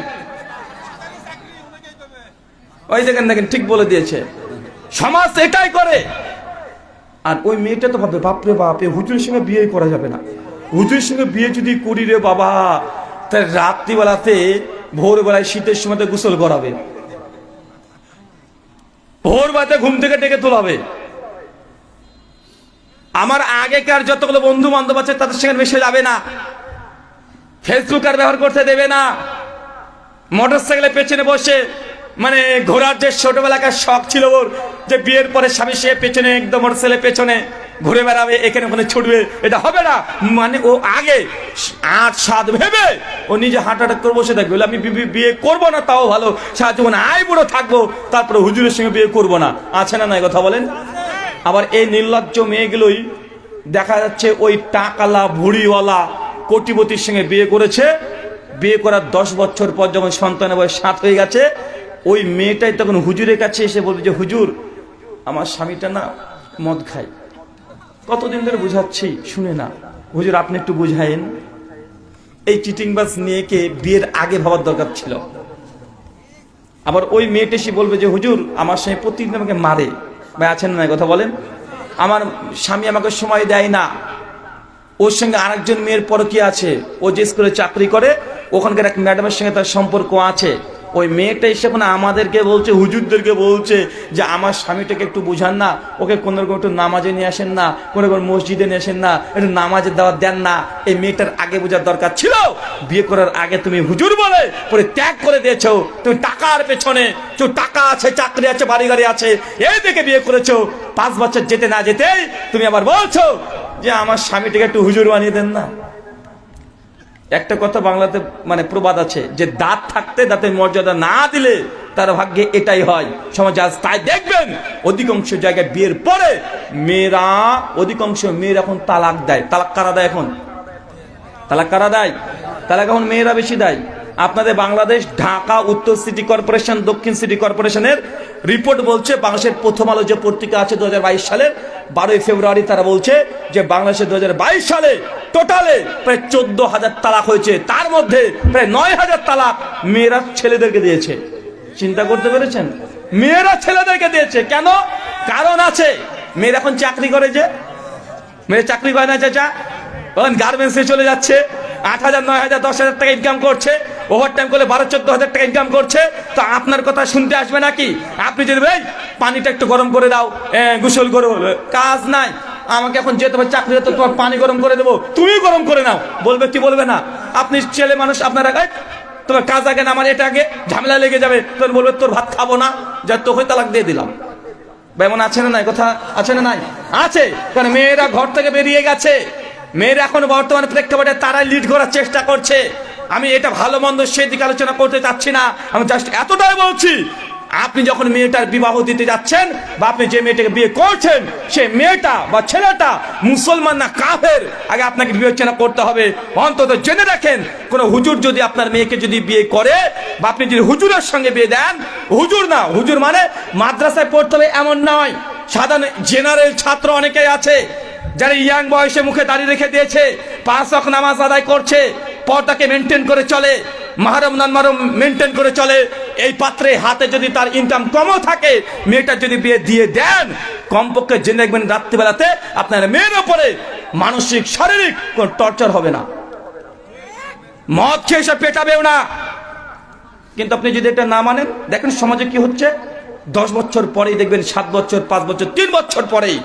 ওই দেখেন, দেখেন ঠিক বলে দিয়েছে। সমাজ এটাই করে। আর ওই মেয়েটা তো ভাববে, বাপরে বাপ, এই হুজুরের সঙ্গে বিয়ে করা যাবে না। হুজুরের সঙ্গে বিয়ে যদি করি রে বাবা, তাই রাত্রিবেলাতে ভোরবেলায় শীতের সময় গোসল করাবে, ভোরবেলাতে ঘুম থেকে ডেকে তোলাবে। আমার আগেকার যতগুলো বন্ধু বান্ধব আছে তাদের সঙ্গে মিশে যাবে না, ফেসবুক আর ব্যবহার করতে দেবে না। মোটরসাইকেলের পেছনে বসে, মানে ঘোরার যে ছোটবেলাকার শখ ছিল ওর, যে বিয়ের পরে স্বামী সে পেছনে একদম মোটরসাইকেলের পেছনে ঘুরে বেড়াবে, এখানে ওখানে ছুটবে, এটা হবে না। মানে ও আগে 8-7 ভেবে ও নিজে হাঁটাহাট করে বসে থাকবে, আমি বিয়ে করবো না, তাও ভালো, সারা জীবন আয় বুড়ো থাকবো, তারপরে হুজুরের সঙ্গে বিয়ে করবো না। আছে না নাই? কথা বলেন। আবার এই নির্লজ্জ মেয়েগুলোই দেখা যাচ্ছে ওই টাকালা ভুড়িওয়ালা কোটিপতির সঙ্গে বিয়ে করেছে। বিয়ে করার 10 বছর পর যখন সন্তানের বয়স 7 হয়ে গেছে, ওই মেয়েটাই তখন হুজুরের কাছে এসে বলবে যে হুজুর, আমার স্বামীটা না মদ খায়, কতদিন ধরে বুঝাচ্ছি শুনে না, হুজুর আপনি একটু বুঝায়েন। এই চিটিংবাজ মেয়েকে বিয়ের আগে ভাবার দরকার ছিল। আবার ওই মেয়েটা এসে বলবে যে হুজুর আমার স্বামী প্রতিদিন আমাকে মারে। ভাই আছেন না, কথা বলেন। আমার স্বামী আমাকে সময় দেয় না, ওর সঙ্গে আরেকজন মেয়ের পরকীয়া আছে, ও যে স্কুলে চাকরি করে ওখানকার এক ম্যাডামের সঙ্গে তার সম্পর্ক আছে। ওই মেয়েটা এসে এখন আমাদেরকে বলছে, হুজুরদেরকে বলছে যে আমার স্বামীটাকে একটু বুঝান না, ওকে কোনো রকম একটু নামাজে নিয়ে আসেন না, কোনো রকম মসজিদে নিয়ে আসেন না, একটু নামাজের দাওয়াত দেন না। এই মেয়েটার আগে বোঝার দরকার ছিল। বিয়ে করার আগে তুমি হুজুর বলে পরে ত্যাগ করে দিয়েছো। তুমি টাকার পেছনে, তো টাকা আছে, চাকরি আছে, বাড়ি গাড়ি আছে, এই দেখে বিয়ে করেছো। 5 বছর যেতে না যেতেই তুমি আবার বলছো যে আমার স্বামীটাকে একটু হুজুর বানিয়ে দেন না। একটা কথা বাংলাতে মানে প্রবাদ আছে যে দাঁত থাকতে দাঁতের মর্যাদা না দিলে তার ভাগ্যে এটাই হয়। সমাজ আজ তাই দেখবেন অধিকাংশ জায়গায় বিয়ের পরে অধিকাংশ মেয়েরা এখন তালাক দেয়। তালাক কারা দেয় এখন? তালাক কারা দেয়? তালাক এখন মেয়েরা বেশি দেয়। আপনাদের বাংলাদেশ ঢাকা উত্তর সিটি কর্পোরেশন, দক্ষিণ সিটি কর্পোরেশনের রিপোর্ট বলছে, বাংলাদেশের প্রথম আলো যে পত্রিকা আছে 2022 সালের 12 ফেব্রুয়ারি, তারা বলছে যে বাংলাদেশে 2022 সালে টোটালে প্রায় 14,000 তালাক হয়েছে। তার মধ্যে প্রায় 9,000 তালাক মেয়েরা ছেলেদেরকে দিয়েছে। চিন্তা করতে পেরেছেন? মেয়েরা ছেলেদেরকে দিয়েছে। কেন? কারণ আছে। মেয়েরা এখন চাকরি করে, যে মেয়েরা চাকরি করে না চাচা, এখন গার্মেন্টসে চলে যাচ্ছে, 8,000, 9,000, 10,000 টাকা ইনকাম করছে, ওভার টাইম করলে 12-14,000 টাকা ইনকাম করছে। তো আপনার কথা শুনতে আসবে নাকি? আপনি যদি ভাই পানিটা একটু গরম করে দাও, গোসল করো, কাজ নাই, আমাকে এখন যেতে হবে চাকরি, তো তোমার পানি গরম করে দেবো, তুমি গরম করে নাও, বলবে কি বলবে না? আপনি ছেলে মানুষ, আপনার আগে তোমার কাজ আগে না, আমার এটা আগে, ঝামেলা লেগে যাবে, তোর বলবে তোর ভাত খাবো না, যা তোকে তালাক দিয়ে দিলাম। ভাই এমন আছে না নাই? কথা আছে না নাই? আছে। কারণ মেয়েরা ঘর থেকে বেরিয়ে গেছে। মেয়েরা এখন বর্তমানে প্রেক্ষাপটে তারাই লিড করার চেষ্টা করছে। আমি এটা ভালো মন্দ সেদিকে আলোচনা করতে চাচ্ছি না, আমি জাস্ট এতটাই বলছি, আপনি যখন মেয়েটার বিবাহ দিতে যাচ্ছেন বা আপনি যে মেয়েটাকে বিয়ে করছেন সে মেয়েটা বা ছেলেটা মুসলমান না কাফের, আগে আপনাকে বিবেচনা করতে হবে। অন্তত জেনে রাখেন, কোন হুজুর যদি আপনার মেয়েকে যদি বিয়ে করে বা আপনি যদি হুজুরের সঙ্গে বিয়ে দেন, হুজুর না, হুজুর মানে মাদ্রাসায় পড়তে হবে এমন নয়। সাধারণ জেনারেল ছাত্র অনেকেই আছে যারা ইয়াং বয়সে মুখে দাড়ি রেখে দিয়েছে, 5 ওয়াক্ত নামাজ আদায় করছে, পর্দাকে মেনটেন করে চলে, মাহরম নন মাহরম মেনটেন করে চলে। এই পাত্রে হাতে যদি তার ইনকাম কমও থাকে, মেয়েটা যদি বিয়ে দিয়ে দেন, কমপক্ষে জেনে রাখবেন রাত্রিবেলাতে আপনার মেয়ের উপরে মানসিক শারীরিক কোন টর্চার হবে না। মদ খেয়ে এসে পেটাবেও না। কিন্তু আপনি যদি এটা না মানেন, দেখেন সমাজে কি হচ্ছে। 10 বছর পরেই দেখবেন, 7 বছর, 5 বছর, 3 বছর পরেই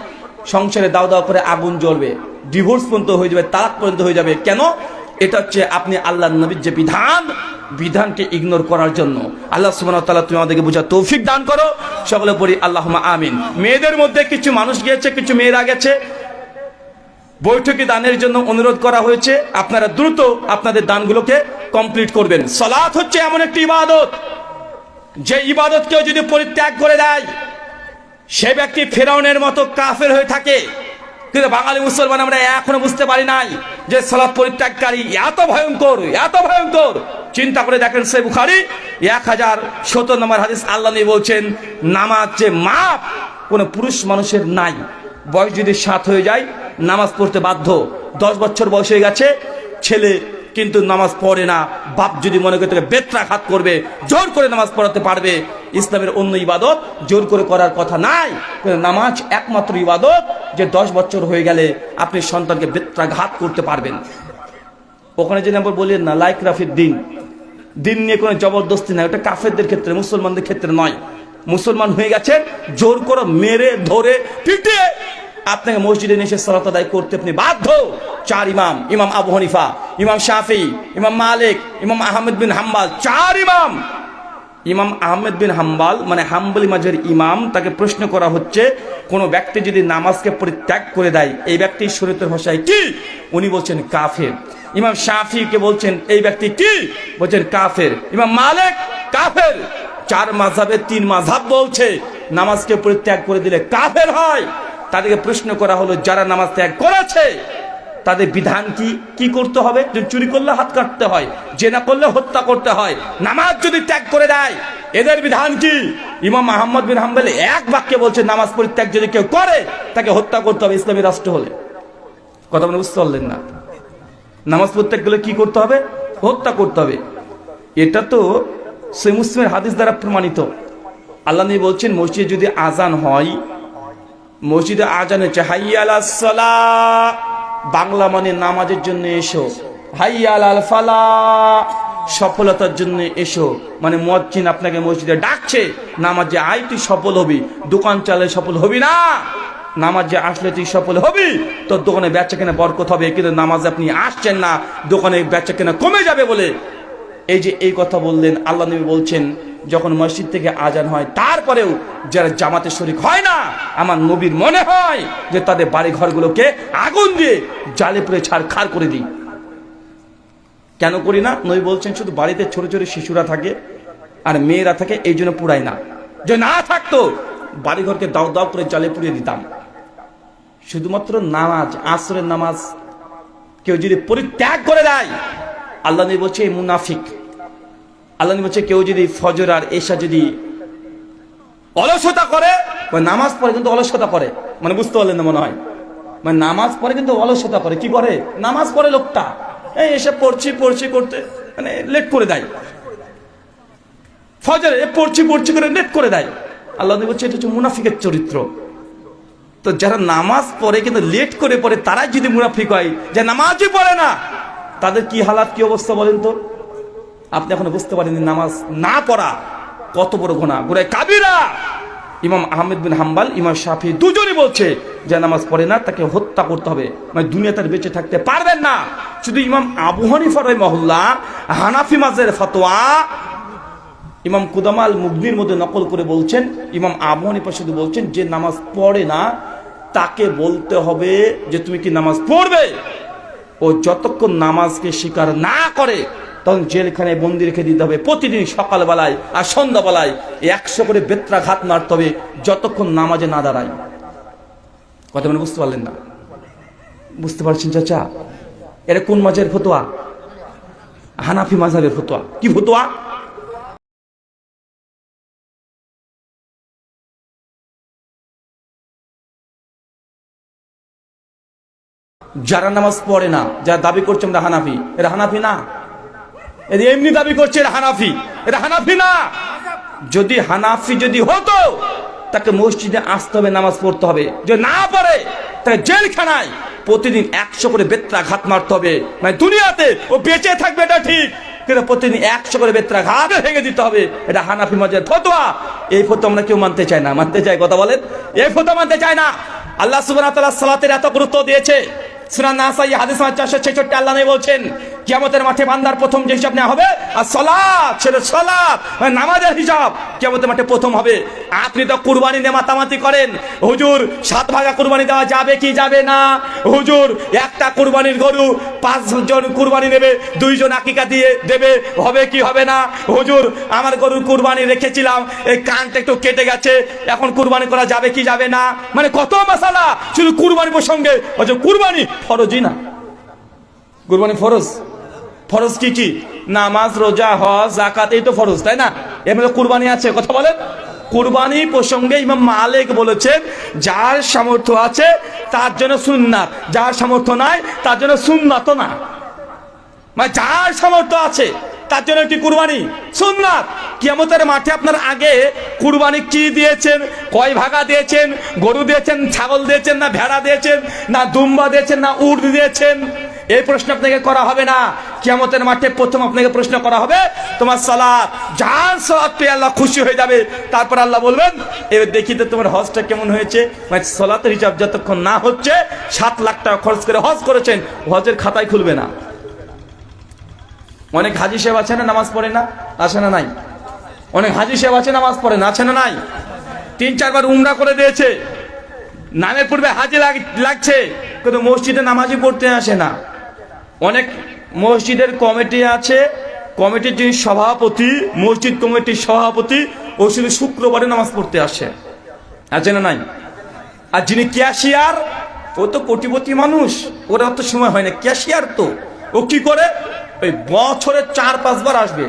সংসারে দাও দাও করে আগুন জ্বলবে, ডিভোর্স পর্যন্ত হয়ে যাবে, তালাক পর্যন্ত হয়ে যাবে। কেন? এটা হচ্ছে আপনি আল্লাহর নবীর যে বিধানকে ইগনোর করার জন্য। আল্লাহ সুবহানাহু ওয়া তাআলা তুমি আমাদেরকে বোঝার তৌফিক দান করো, সকলে পড়ি আল্লাহুম্মা আমিন। মেয়েদের মধ্যে কিছু মানুষ গিয়েছে, কিছু মেয়েরা গেছে, বৈঠকে দানের জন্য অনুরোধ করা হয়েছে। আপনারা দ্রুত আপনাদের দানগুলোকে কমপ্লিট করবেন। সালাত হচ্ছে এমন একটি ইবাদত, যে ইবাদত কেউ যদি পরিত্যাগ করে দেয় সে ব্যক্তি ফেরাউনের মতো কাফের হয়ে থাকে। কিন্তু বাঙালি মুসলমান আমরা এখনো বুঝতে পারি নাই যে সালাত পরিত্যাগকারী এত ভয়ঙ্কর, এত ভয়ঙ্কর। চিন্তা করে দেখেন, সহিহ বুখারী 1017 নম্বর হাদিস, আল্লাহ নবী বলছেন, নামাজ যে মাপ কোনো পুরুষ মানুষের নাই। বয়স যদি 7 হয়ে যায় নামাজ পড়তে বাধ্য। 10 বছর বয়স হয়ে গেছে ছেলে কিন্তু নামাজ পড়ে না, বাপ যদি মনে করে তাকে বেত্রাঘাত করবে, জোর করে নামাজ পড়াতে পারবে। ইসলামের অন্য ইবাদত জোর করে করার কথা নাই। নামাজ একমাত্র ইবাদত যে 10 বছর হয়ে গেলে আপনি সন্তানকে বেত্রাঘাত করতে পারবেন। ওখানে যদি আমরা বলি না লাইক রাফির দিন, দিন নিয়ে কোনো জবরদস্তি নাই, ওটা কাফেরদের ক্ষেত্রে, মুসলমানদের ক্ষেত্রে নয়। মুসলমান হয়ে গেছেন, জোর করে মেরে ধরে পিটিয়ে আপনাকে মসজিদে এসে সালাত আদায় করতে আপনি বাধ্য। 4 ইমাম, ইমাম আবু হানিফা, ইমাম শাফি, ইমাম মালিক, ইমাম আহমেদ বিন হাম্বাল, 4 ইমাম। ইমাম আহমেদ বিন হাম্বাল মানে হাম্বলি মাযহাবের ইমাম, তাকে প্রশ্ন করা হচ্ছে কোন ব্যক্তি যদি নামাজকে পরিত্যাগ করে দেয় এই ব্যক্তি শরীয়তের ভাষায় কি? উনি বলছেন কাফের। ইমাম শাফিকে বলছেন এই ব্যক্তি কি? বলছেন কাফের। ইমাম মালিক কাফের। 4 মাযহাবে 3 মাযহাব বলছে নামাজকে পরিত্যাগ করে দিলে কাফের হয়। তাদেরকে প্রশ্ন করা হলো, যারা নামাজ ত্যাগ করেছে তাদের বিধান কি? কি করতে হবে? চুরি করলে হাত কাটতে হয়, জেনা করলে হত্যা করতে হয়। নামাজ যদি ত্যাগ করে দেয় এদের বিধান কি? ইমাম আহমদ বিন হাম্বল এক বাক্যে বলছে, নামাজ পরিত্যাগ যদি কেউ করে তাকে হত্যা করতে হবে ইসলামী রাষ্ট্র হলে। কথা বলে বুঝতে পারলেন না? নামাজ পরিত্যাগ করলে কি করতে হবে? হত্যা করতে হবে। এটা তো সহিহ মুসলিমের হাদিস দ্বারা প্রমাণিত। আল্লাহ নবী বলছেন, মসজিদে যদি আজান হয়, মসজিদে আজান হচ্ছে হাইয়া আলাস সালাহ, বাংলা মানে নামাজের জন্য এসো, হাইয়া আলাল ফালাহ, সফলতার জন্য এসো, মানে মুয়াজ্জিন আপনাকে মসজিদে ডাকছে, নামাজে আয় তুই সফল হবি, দোকান চালে সফল হবি না, নামাজে আসলে তুই সফল হবি, তোর দোকানে বেচা কেনা বরকত হবে। কিন্তু নামাজে আপনি আসছেন না, দোকানে বেচা কেনা কমে যাবে বলে এই যে এই কথা বললেন। আল্লাহ নবী বলছেন, যখন মসজিদ থেকে আজান হয় তারপরেও যারা জামাতে শরীক হয় না, আমার নবীর মনে হয় যে তাদের বাড়ি ঘরগুলোকে আগুন দিয়ে জ্বালে পুড়ে ছারখার করে দিই। কেন করি না? নবী বলছেন, শুধু বাড়িতে ছোট ছোট শিশুরা থাকে আর মেয়েরা থাকে, এই জন্য পুড়াই না। যে না থাকতো বাড়িঘরকে দাও দাও করে জ্বালে পুড়িয়ে দিতাম। শুধুমাত্র নামাজ, আসরের নামাজ কেউ যদি পরিত্যাগ করে দেয়, আল্লাহ নবী বলছে এই মুনাফিক। আল্লাহ নবী বলছে, কেউ যদি ফজর আর এশা যদি অলসতা করে, নামাজ পড়ে কিন্তু অলসতা করে, মানে বুঝতে পারলেন না মনে হয়, মানে নামাজ পড়ে কিন্তু অলসতা করে। কি করে? নামাজ পড়ে লোকটা এই এসে পড়ছি করতে মানে লেট করে দেয়, ফজরে পড়ছি করে লেট করে দেয়। আল্লাহ নবী বলছে এটা হচ্ছে মুনাফিকের চরিত্র। তো যারা নামাজ পড়ে কিন্তু লেট করে পড়ে, তারাই যদি মুনাফিক হয়, যে নামাজই পড়ে না, তাদের কি হালাত, কি অবস্থা বলেন তো? আপনি এখনো বুঝতে পারেননি নামাজ না পড়া কত বড় গুনাহ, গুনাহে কাবিরা। ইমাম আহমেদ বিন হাম্বল, ইমাম শাফি দুজনই বলছে যে নামাজ পড়ে না তাকে হত্যা করতে হবে, মানে দুনিয়াতে আর বেঁচে থাকতে পারবেন না। শুধু ইমাম আবু হানিফা রাহিমাহুল্লাহ হানাফি মাযহাবের ফতোয়া ইমাম কুদামাল মুগনির মধ্যে নকল করে বলছেন, ইমাম আবু হানিফা শুধু বলছেন যে নামাজ পড়ে না তাকে বলতে হবে যে তুমি কি নামাজ পড়বে। ও যতক্ষণ নামাজকে স্বীকার না করে তখন জেলখানায় বন্দি রেখে দিতে হবে। প্রতিদিন সকালবেলায় আর সন্ধ্যাবেলায় 100 করে বেত্রাঘাত মারতে হবে, যতক্ষণ নামাজে না দাঁড়ায়। কথা মানে বুঝতে পারলেন না? বুঝতে পারছেন চাচা? এটা কোন মাযহাবের ফতোয়া? হানাফি মাযহাবের ফতোয়া। কি ফতোয়া? যারা নামাজ পড়ে না, যারা দাবি করছে আমরা হানাফি, এরা হানাফি না। এরা এমনি দাবি করছে এরা হানাফি, এরা হানাফি না। যদি হানাফি যদি হতো তাকে মসজিদে আসতে হবে, নামাজ পড়তে হবে। যে না পড়ে তাকে জেলখানায় প্রতিদিন 100 করে বেত্রাঘাত মারতে হবে। মানে দুনিয়াতে ও বেঁচে থাকবে এটা ঠিক, কিন্তু প্রতিদিন 100 করে বেত্রাঘাত ভেঙে দিতে হবে। এটা হানাফি মাযহাবের ফতোয়া। এই ফতোয়া আমরা কেউ মানতে চাই না। মানতে চাই? কথা বলেন। এই ফতোয়া মানতে চায় না। আল্লাহ সুবহানাহু ওয়া তাআলা সালাতের এত গুরুত্ব দিয়েছে। সূরা নাসাই হাদিস 466 আল্লাহ নবী বলছেন, কিয়ামতের মাঠে বান্দার প্রথম যে হিসাব নেওয়া হবে আর সালাত, সেটা সালাত মানে নামাজের হিসাব কিয়ামতের মাঠে প্রথম হবে। আপনি তো কুরবানি নিয়ে মাতামাতি করেন, হুজুর 7 ভাগা কুরবানি দেওয়া যাবে কি যাবে না? হুজুর একটা কুরবানির গরু 5 জন কুরবানি নেবে, 2 জন আকিকা দিয়ে দেবে, হবে কি হবে না? হুজুর আমার গরুর কুরবানি রেখেছিলাম, এই কানটা একটু কেটে গেছে, এখন কুরবানি করা যাবে কি যাবে না? মানে কত মাসালা শুধু কুরবানি প্রসঙ্গে। কুরবানি ফরজই না। কুরবানি ফরজ। ফরজ কি কি? নামাজ, রোজা, হজ, যাকাত, এই তো ফরজ, তাই না? এর মধ্যে কুরবানি আছে। কথা বলেন। কুরবানি প্রসঙ্গে ইমাম মালিক বলেছেন, যার সামর্থ্য আছে তার জন্য সুন্নাত, যার সামর্থ্য নাই তার জন্য সুন্নাত না। মানে যার সামর্থ্য আছে তার জন্য কি কুরবানি সুন্নাত। কিয়ামতের মাঠে আপনার আগে কুরবানি কি দিয়েছেন, কয় ভাগা দিয়েছেন? গরু দিয়েছেন, ছাগল দিয়েছেন, না ভেড়া দিয়েছেন, না দুম্বা দিয়েছেন, না উট দিয়েছেন? এই প্রশ্ন আপনাকে করা হবে না। কিয়ামতের মাঠে প্রথম আপনাকে প্রশ্ন করা হবে তোমার সালাত। যার সালাত পেয়ে আল্লাহ খুশি হয়ে যাবে, তারপর আল্লাহ বলবেন এবার দেখি তো তোমার হজটা কেমন হয়েছে। মানে সালাতের হিসাব যতক্ষণ না হচ্ছে, 7 লাখ টাকা খরচ করে হজ করেছেন, হজের খাতায় খুলবে না। অনেক হাজি সাহেব আছে না নামাজ পড়ে না, আছে না নাই? অনেক হাজি সাহেব আছে নামাজ পড়ে না, আছে না নাই? 3-4 বার উমরা করে দিয়েছে, নামের পূর্বে হাজি লাগছে, কিন্তু মসজিদে নামাজই পড়তে আসে না। অনেক মসজিদের কমিটি আছে, কমিটির যিনি সভাপতি, মসজিদ কমিটির সভাপতি, ও শুধু শুক্রবারে নামাজ পড়তে আসে, আছে না নাই? আর যিনি ক্যাশিয়ার, ও তো কোটিপতি মানুষ, ওরা অত সময় হয় না। ক্যাশিয়ার তো ও কি করে, ওই বছরে 4-5 বার আসবে।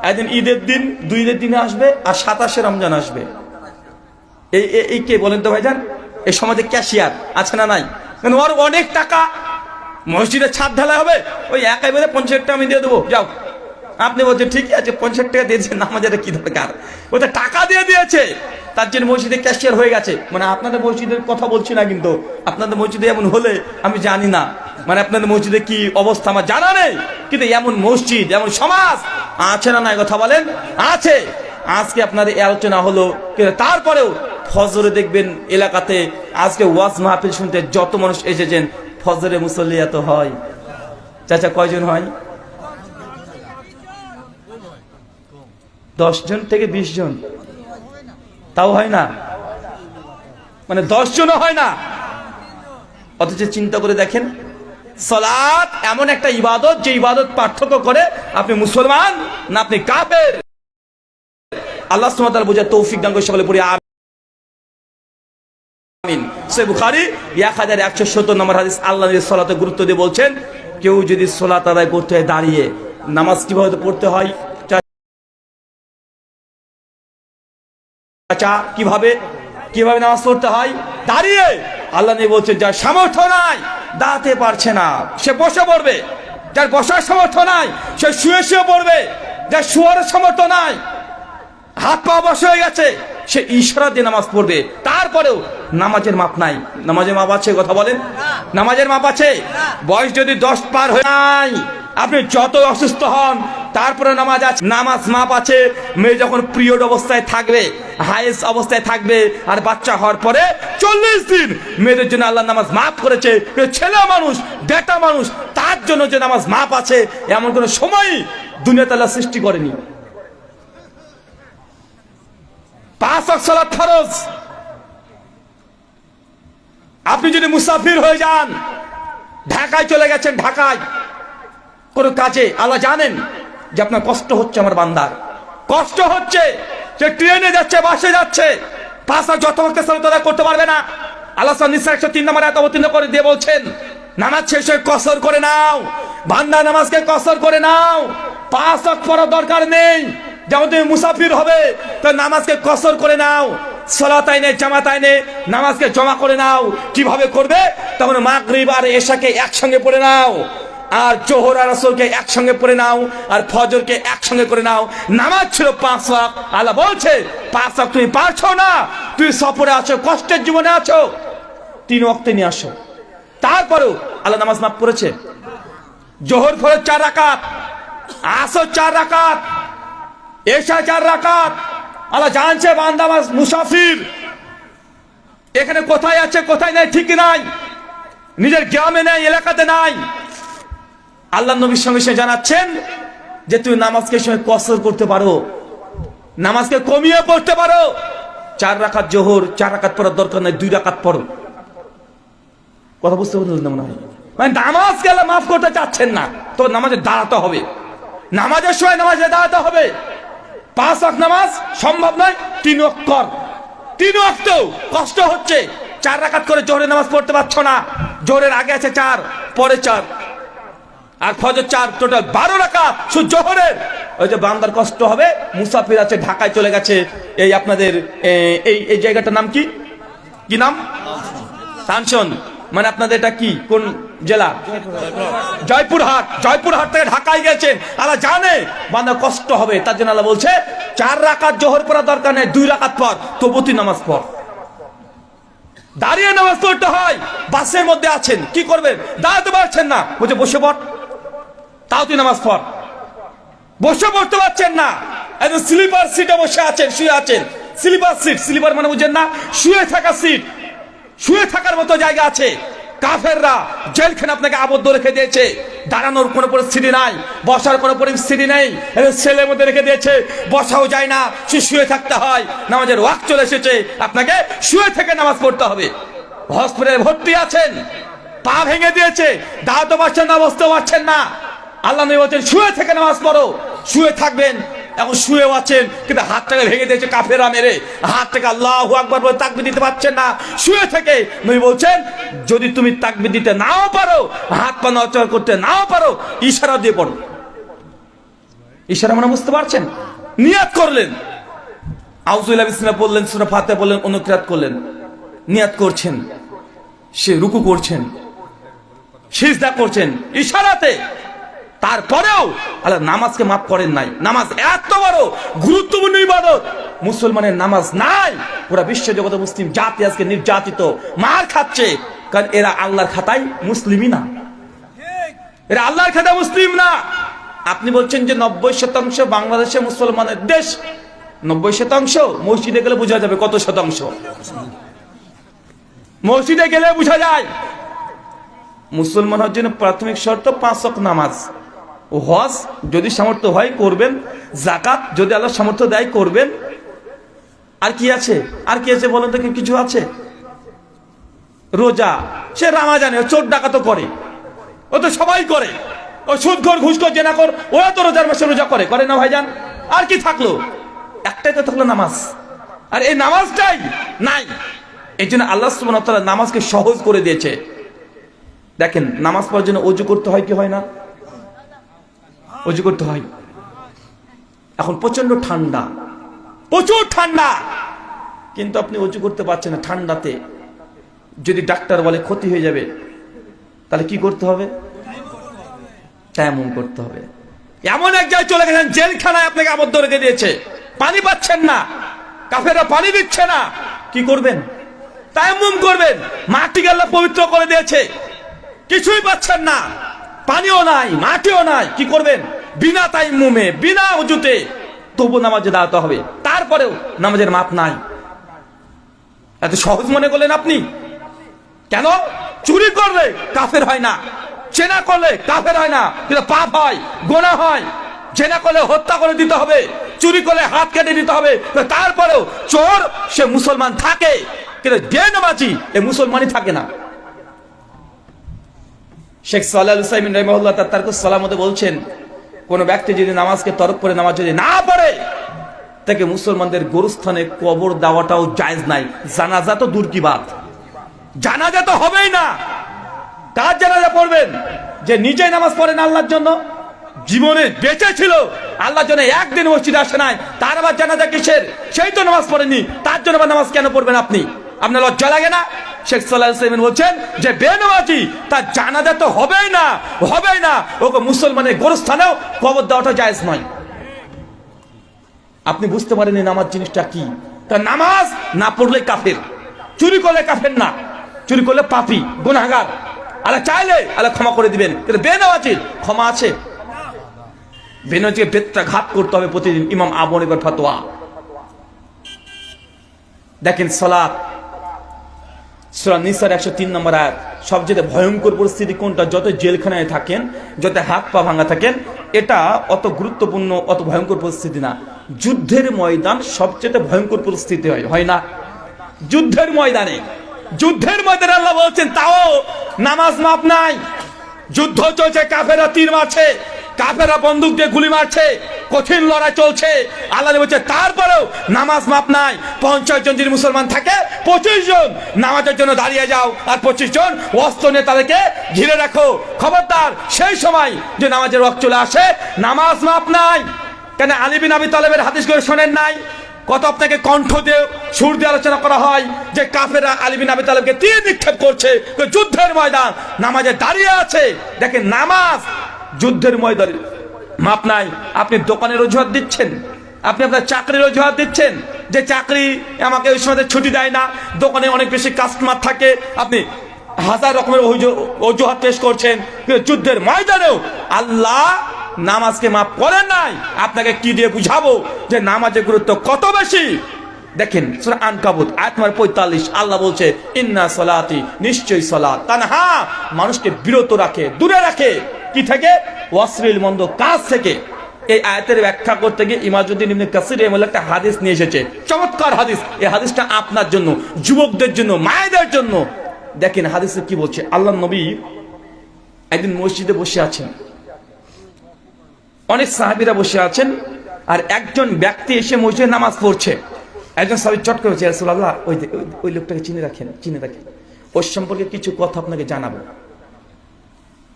একদিন ঈদের দিন, 2 ঈদের দিনে আসবে, আর 27শে রমজান আসবে। এই কে বলেন তো ভাইজান? এই সমাজে ক্যাশিয়ার আছে না নাই? কারণ ওর অনেক টাকা, মসজিদে ছাদ ঢালা হবে, ওই একাই বলে 50 টাকা আমি দিয়ে দেবো, যাও আপনি বলছেন ঠিকই আছে, 50 টাকা দিয়েছে, নামাজের কি দরকার, ও তো টাকা দিয়ে দিয়েছে, তার জন্য মসজিদে ক্যাশিয়ার হয়ে গেছে। মানে আপনাদের মসজিদের কথা বলছি না, কিন্তু আপনাদের মসজিদে এমন হলে আমি জানি না, মানে আপনাদের মসজিদে কি অবস্থা আমার জানা নেই, কিন্তু এমন মসজিদ এমন সমাজ আছে না, নাই কথা বলেন, আছে। আজকে আপনার এই আলোচনা হলো, কিন্তু তারপরেও ফজরে দেখবেন এলাকাতে আজকে ওয়াজ মাহফিল শুনতে যত মানুষ এসেছেন, ফজরে মুসল্লি এত হয়। চাচা কয়জন হয়? 10 জন থেকে 20 জন, তাও হয় না, মানে 10 জনও হয় না। অথচ চিন্তা করে দেখেন, সালাত এমন একটা ইবাদত, যে ইবাদত পার্থক্য করে আপনি মুসলমান না আপনি কাফের। আল্লাহ সুবহানাহু ওয়া তাআলা বোঝার তৌফিক দান করে, সকলে পড়ি আমিন। সহিহ বুখারী 1170 নম্বর হাদিস, আল্লাহ নবী সালাতে গুরুত্ব দিয়ে বলছেন, কেউ যদি সালাত আদায় করতে হয় দাঁড়িয়ে, নামাজ কিভাবে পড়তে হয় কিভাবে কিভাবে নামাজ পড়তে হয়? দাঁড়িয়ে। আল্লাহ নবী বলছেন, যার সামর্থ্য নাই, দাঁড়াতে পারছে না, সে বসে পড়বে। যার বসার সামর্থ্য নাই, সে শুয়ে শুয়ে পড়বে। যার শোয়ার সামর্থ্য নাই, হাত পা বসে হয়ে গেছে, সে ইশারা দিয়ে নামাজ পড়বে। তারপরেও নামাজের মাপ নাই। নামাজের মাপ আছে? কথা বলেন, নামাজের মাপ আছে? বয়স যদি 10 পার হয়ে নাই, আপনি যত অসুস্থ হন, তারপরে নামাজ আছে, নামাজ মাপ আছে। মেয়ে যখন পিরিয়ড অবস্থায় থাকবে, হাইস অবস্থায় থাকবে, আর বাচ্চা হওয়ার পরে 40 দিন মেয়েদের জন্য আল্লাহ নামাজ মাফ করেছে। ছেলে মানুষ, বেটা মানুষ, তার জন্য যে নামাজ মাপ আছে, এমন কোন সময় দুনিয়াতে আল্লাহ সৃষ্টি করেনি। 5 ওয়াক্ত সালাত ফরজ। আপনি যদি মুসাফির হয়ে যান, ঢাকায় চলে গেছেন, ঢাকায় কোন কাজে, আল্লাহ জানেন যে আপনার কষ্ট হচ্ছে, আমার বান্দার কষ্ট হচ্ছে, সে ট্রেনে যাচ্ছে, বাসে যাচ্ছে, 5 ওয়াক্ত যত ওয়াক্ত সালাত আদায় করতে পারবে না। আল্লাহ সূরা নিসা 103 নম্বর আয়াত অবতীর্ণ করে দিয়ে বলছেন, নামাজ শেষে কসর করে নাও, বান্দা নামাজকে কসর করে নাও। 5 ওয়াক্ত পড়ার দরকার নেই। যেমন তুমি মুসাফির হবে, তো নামাজকে কসর করে নাও। সালাত আইনে, জামাত আইনে নামাজকে জমা করে নাও। কিভাবে করবে? তখন মাগরিব আর এশাকে একসঙ্গে পড়ে নাও, আর জোহর আর আসরকে একসঙ্গে পড়ে নাও, আর ফজরকে একসঙ্গে করে নাও। নামাজ ছিল 5 ওয়াক্ত। আল্লাহ বলছে 5 ওয়াক্ত তুমি পারছো না, তুই সফরে আছো, কষ্টের জীবনে আছো, 3 ওয়াক্তে নিয়ে আসো। তারপরেও আল্লাহ নামাজ মাফ করেছে। জোহর ফজর 4 রাকাত, আসর 4 রাকাত, এশা 4 রাকাত। আল্লাহ জানছে বান্দা মুসাফির, এখানে কোথায় আছে কোথায় নাই ঠিক নাই, নিজের গ্রামে নাই, এলাকাতে নাই। আল্লাহ নবীর সঙ্গে সে জানাচ্ছেন যে তুই নামাজকে সময় কসর করতে পারো, নামাজকে কমিয়ে পড়তে পারো। 4 রাকাত জোহর, 4 রাকাত পড়ার দরকার নাই, 2 রাকাত পড়ো। কথা বুঝতে পারছেন না মনে হয়? মানে নামাজকে আল্লাহ মাফ করতে চাচ্ছেন না, তো নামাজে দাঁড়াতে হবে, নামাজের সময় নামাজে দাঁড়াতে হবে। 5 ওয়াক্ত নামাজ সম্ভব নয়, 3 ওয়াক্ত কর। 3 ওয়াক্ত কষ্ট হচ্ছে, 4 রাকাত করে জোহরের নামাজ পড়তে পারছো না, জোহরের আগে আছে 4, পরে 4, আর ফজর 4, টোটাল 12 রাকাত শুধু জোহরের। ওই যে বান্দার কষ্ট হবে, মুসাফির আছে, ঢাকায় চলে গেছে, এই আপনাদের এই জায়গাটার নাম কি, কি নাম? টানসন। মানে আপনাদের এটা কি, কোন জেলা? জয়পুরহাট। জয়পুরহাট থেকে ঢাকায় গেছেন, আল্লাহ জানে বান্দা কষ্ট হবে, তার জন্য আল্লাহ বলছে 4 রাকাত জোহর পড়া দরকার নেই, 2 রাকাত পর, তবু তুই নামাজ পড়। দাঁড়িয়ে নামাজ পড়তে হয়। বাসের মধ্যে আছেন, কি করবেন? দাঁড়াতে পারছেন না, বলছে বসে পড়, তাও তুই নামাজ পড়। বসে পড়তে পারছেন না, একদম স্লিপার সিটে বসে আছেন, শুয়ে আছেন। স্লিপার সিট, স্লিপার মানে বুঝেন না, শুয়ে থাকা সিট, শুয়ে থাকার মতো জায়গা আছে। কাফেররা জেলখানে আপনাকে আবদ্ধ রেখে দিয়েছে, দাঁড়ানোর কোনো পরিস্থিতি নাই, বসার কোনো পরিস্থিতি নেই, সেলের মধ্যে রেখে দিয়েছে, বসাও যায় না, শুয়ে থাকতে হয়। নামাজের ওয়াক্ত চলে এসেছে, আপনাকে শুয়ে থেকে নামাজ পড়তে হবে। হসপিটালে ভর্তি আছেন, পা ভেঙে দিয়েছে, দাঁড়াতে পারছেন না, বসতে পারছেন না। আল্লাহ নবী বলছেন শুয়ে থেকে নামাজ পড়ো। শুয়ে থাকবেন, এখন শুয়েও আছেন, কিন্তু হাতটাকে ভেঙে দিয়েছে কাফেররা মেরে, হাতটাকে আল্লাহু আকবার বলে তাকবীর দিতে পারছেন না। শুয়ে থেকে নবী বলছেন যদি তুমি তাকবীর দিতে নাও পারো, হাত পা নড়াচড়া করতে নাও পারো, ইশারা দিয়ে পড়ো। ইশারা মানে বুঝতে পারছেন? নিয়াত করলেন, আউযুবিল্লাহি বিসমিল্লাহ বললেন, সূরা ফাতিহা বললেন, অনুকিরাত করলেন, নিয়াত করছেন, সে রুকু করছেন, সিজদা করছেন ইশারাতে। তারপরেও আল্লাহ নামাজকে মাফ করেন নাই। নামাজ এত বড় গুরুত্বপূর্ণ ইবাদত, মুসলমানের নামাজ নাই। পুরা বিশ্ব জগতে মুসলিম জাতি আজকে নির্যাতিত, মার খাচ্ছে, কারণ এরা আল্লাহর খাতায় মুসলিমই না, এরা আল্লাহর খাতায় মুসলিম না। আপনি বলছেন যে 90% বাংলাদেশে মুসলমানের দেশ, 90% মসজিদে গেলে বোঝা যাবে কত শতাংশ। মসজিদে গেলে বোঝা যায়। মুসলমান হওয়ার জন্য প্রাথমিক শর্ত 5 ওয়াক্ত নামাজ ও হজ যদি সামর্থ্য হয় করবেন, যাকাত যদি আল্লাহ সামর্থ্য দেয় করবেন। আর কি আছে, আর কি আছে বলেন তো, কিছু আছে? রোজা, সে রামাজানে চোর ডাকাতও করে, ও তো সবাই করে। ও সুদখোর ঘুষখোর জেনাখোর, ওরা তো রোজার মাসে রোজা করে, করে না ভাইজান? আর কি থাকলো? একটাই তো থাকলো নামাজ। আর এই নামাজটাই নাই। এই জন্য আল্লাহ সুবহানাহু ওয়া তাআলা নামাজকে সহজ করে দিয়েছে। দেখেন, নামাজ পড়ার জন্য অজু করতে হয় কি হয় না? অজু করতে হয়। এখন প্রচন্ড ঠান্ডা, প্রচুর ঠান্ডা, কিন্তু আপনি অজু করতে পারছেন না ঠান্ডাতে। যদি ডাক্তার বলে ক্ষতি হয়ে যাবে, তাহলে কি করতে হবে? তায়াম্মুম করতে হবে। এমন এক জায়গায় চলে গেছেন, জেলখানায় আপনাকে আবদ্ধ রেখে দিয়েছে, পানি পাচ্ছেন না, কাফেররা পানি দিচ্ছে না, কি করবেন? তায়াম্মুম করবেন। মাটিকে আল্লাহ পবিত্র করে দিয়েছে, কিছুই পাচ্ছেন না, পানিও নাই, মাটিও নাই, কি করবেন? বিনা তায়াম্মুমে, বিনা ওযুতে তবু নামাজে দাঁড়াতে হবে। তারপরেও নামাজের মাপ নাই। এত সহজ মনে করলেন আপনি? কেন? চুরি করলে কাফের হয় না, জেনা করলে কাফের হয় না, কিন্তু পাপ হয়, গুনাহ হয়। জেনা করলে হত্যা করে দিতে হবে, চুরি করলে হাত কেটে দিতে হবে। তারপরেও চোর সে মুসলমান থাকে, কিন্তু বেনামাজি এ মুসলমানই থাকে না। শেখ সালেহ আল উসাইমিন রাহিমাহুল্লাহ তার তারকুস সালামতে বলছেন, কোন ব্যক্তি যদি নামাজকে তরক করে, নামাজ যদি না পড়ে, তাকে মুসলমানদের গোরস্থানে কবর দেওয়াটাও জায়েজ নাই। জানাজা তো দূর কি বাত, জানাজা তো হবেই না। কার জানাজা পড়বেন? যে নিজে নামাজ পড়েন আল্লাহর জন্য, জীবনে বেঁচে ছিল আল্লাহর জন্য, একদিন মসজিদে আসে নাই, তার আবার জানাজা কিসের? সেই তো নামাজ পড়েনি, তার জন্য আবার নামাজ কেন পড়বেন আপনি? আপনার লজ্জা লাগে না? শেখ সালেহ আল উসাইমিন বলছেন যে বেনামাজি তার জানাজা তো হবেই না, হবেই না। ওকে মুসলমানের গোরস্থানেও কবর দেওয়াটা জায়েজ নয়। আপনি বুঝতে পারেন নামাজ জিনিসটা কি? তা নামাজ না পড়লে কাফের, চুরি করলে কাফের না, চুরি করলে পাপী গুনাহগার। আল্লাহ চাইলে আল্লাহ ক্ষমা করে দিবেন, কিন্তু বেনামাজির ক্ষমা আছে? বেনামাজিকে বেত্রাঘাত করতে হবে প্রতিদিন। ইমাম আবু হানিফার ফতোয়া। দেখেন, সালাত সূরা নিসার 103 নম্বর আয়াত। সবচেয়ে ভয়ঙ্কর পরিস্থিতি কোনটা? যত জেলখানায় থাকেন, যত হাত পা ভাঙা থাকেন, এটা অত গুরুত্বপূর্ণ, অত ভয়ঙ্কর পরিস্থিতি না। যুদ্ধের ময়দান সবচেয়ে ভয়ঙ্কর পরিস্থিতি হয় না? যুদ্ধের ময়দানে, যুদ্ধের ময়দানে আল্লাহ বলছেন তাও নামাজ মাপ নাই। যুদ্ধ চলছে, কাফেররা তীর মারছে, কাফেররা বন্দুক দিয়ে গুলি মারছে, কঠিন লড়াই চলছে। আল্লাহ বলছে তারপরেও নামাজ মাপ নাই। 50 জন যদি মুসলমান থাকে, 25 জন নামাজের জন্য দাঁড়িয়ে যাও, আর 25 জন অস্ত্র নিয়ে তাদেরকে ঘিরে রাখো। খবরদার, সেই সময় যে নামাজের ওয়াক্ত চলে আসে, নামাজ মাপ নাই। কেন? আলী বিন আবি তালেবের হাদিসগুলো শোনেন নাই? কত আপনাকে কণ্ঠ দিয়ে, সুর দিয়ে আলোচনা করা হয় যে কাফেররা আলী বিন আবি তালেবকে তীর নিক্ষেপ করছে, যুদ্ধের ময়দান, নামাজে দাঁড়িয়ে আছে। দেখেন, নামাজ যুদ্ধের ময়দানে মাপ নাই। আপনি দোকানের অজুহাত দিচ্ছেন, আপনি আপনার চাকরির অজুহাত দিচ্ছেন, যে চাকরি আমাকে ওই সময় ছুটি দেয় না, দোকানে অনেক বেশি কাস্টমার থাকে, আপনি হাজার রকমের অজুহাত পেশ করছেন। যুদ্ধের ময়দানেও আল্লাহ নামাজকে মাফ করেন নাই। আপনাকে কি দিয়ে বুঝাবো যে নামাজের গুরুত্ব কত বেশি? দেখেন, সূরা আনকাবুত আয়াত নম্বর 45, আল্লাহ বলছে ইন্না সালাতি, নিশ্চয়ই সালাত, তানহা, মানুষকে বিরত রাখে, দূরে রাখে কি থেকে? অশ্লীল মন্দ কাজ থেকে। এই আয়াতের ব্যাখ্যা করতে গিয়ে ইমাজউদ্দিন ইবনে কাসির এমন একটা হাদিস নিয়ে এসেছে, চমৎকার হাদিস। এই হাদিসটা আপনার জন্য, যুবকদের জন্য, মায়েদের জন্য। দেখেন হাদিসে কি বলছে। আল্লাহর নবী একদিন মসজিদে বসে আছেন, অনেক সাহাবীরা বসে আছেন, আর একজন ব্যক্তি এসে মসজিদে নামাজ পড়ছে। একজন সাহাবী চট করে বলছে, রাসূলুল্লাহ, ওই লোকটাকে চিনে রাখেন, ওর সম্পর্কে কিছু কথা আপনাকে জানাবো।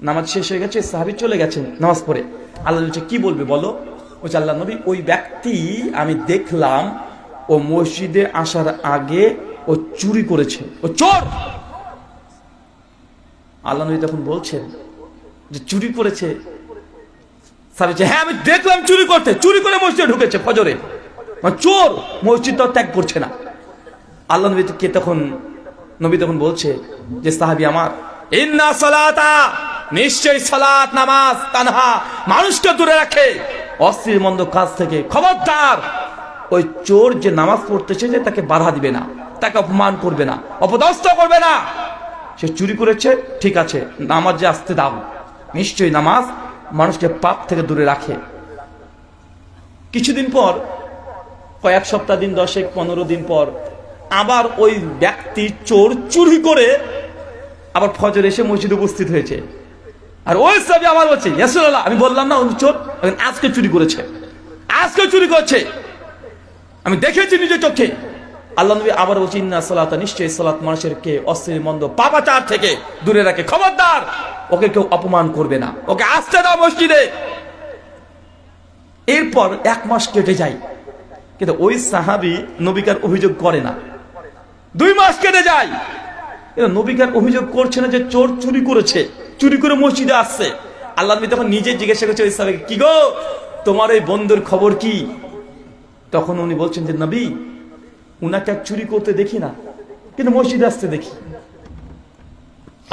নামাজ শেষ হয়ে গেছে, সাহাবী চলে গেছেন নামাজ পড়ে। আল্লাহ বলছে কি বলবে বলো? বলছে আল্লাহ নবী, ওই ব্যক্তি আমি দেখলাম ও মসজিদে আসার আগে ও চুরি করেছে, ও চোর। আল্লাহ নবী তখন বলছেন যে চুরি করেছে, সাহাবী বলছে, হ্যাঁ আমি দেখলাম চুরি করে মসজিদে ঢুকেছে ফজরে। চোর, মসজিদ তো ত্যাগ করছে না। আল্লাহ নবী তখন বলছে যে সাহাবী আমার, ইন্না সালাতা, নিশ্চয়ই সালাত নামাজ তানহা, মানুষকে দূরে রাখে অশ্লীল মন্দ কাজ থেকে। খবরদার, ওই চোর যে নামাজ পড়তেছে যে তাকে বাধা দিবে না, তাকে অপমান করবে না, অপদস্থ করবে না। সে চুরি করেছে, ঠিক আছে, নামাজে আসতে দাও। নিশ্চয়ই নামাজ মানুষকে পাপ থেকে দূরে রাখে। কিছুদিন পর, কয়েক সপ্তাহ দিন, 10-15 দিন পর আবার ওই ব্যক্তি চোর চুরি করে আবার ফজর এসে মসজিদে উপস্থিত হয়েছে। আর ওই সাহাবী আবার বলছে, ইয়া রাসূলুল্লাহ, আমি বললাম না উনি চোর, আজকে চুরি করেছে, আমি দেখেছি নিজের চোখে। আল্লাহ নবী আবার বলছেন, ইন্না সালাতা, নিশ্চয়ই সালাত মানুষেরকে অশ্লীল মন্দ পাপাচার থেকে দূরে রাখে। খবরদার, ওকে কেউ অপমান করবে না, ওকে আসতে দাও মসজিদে। এরপর 1 মাস কেটে যায়, কিন্তু ওই সাহাবী নবীকার অভিযোগ করে না। 2 মাস কেটে যায়, কিন্তু নবীকার অভিযোগ করছে না যে চোর চুরি করে মসজিদে আসছে। আল্লাহ নবী তখন নিজে জিজ্ঞাসা করছে ওই সাহাবীকে, কি গো, তোমার এই বন্ধুর খবর কি? তখন উনি বলছেন যে নবী, উনাকে চুরি করতে দেখি না, কিন্তু মসজিদে আসতে দেখি।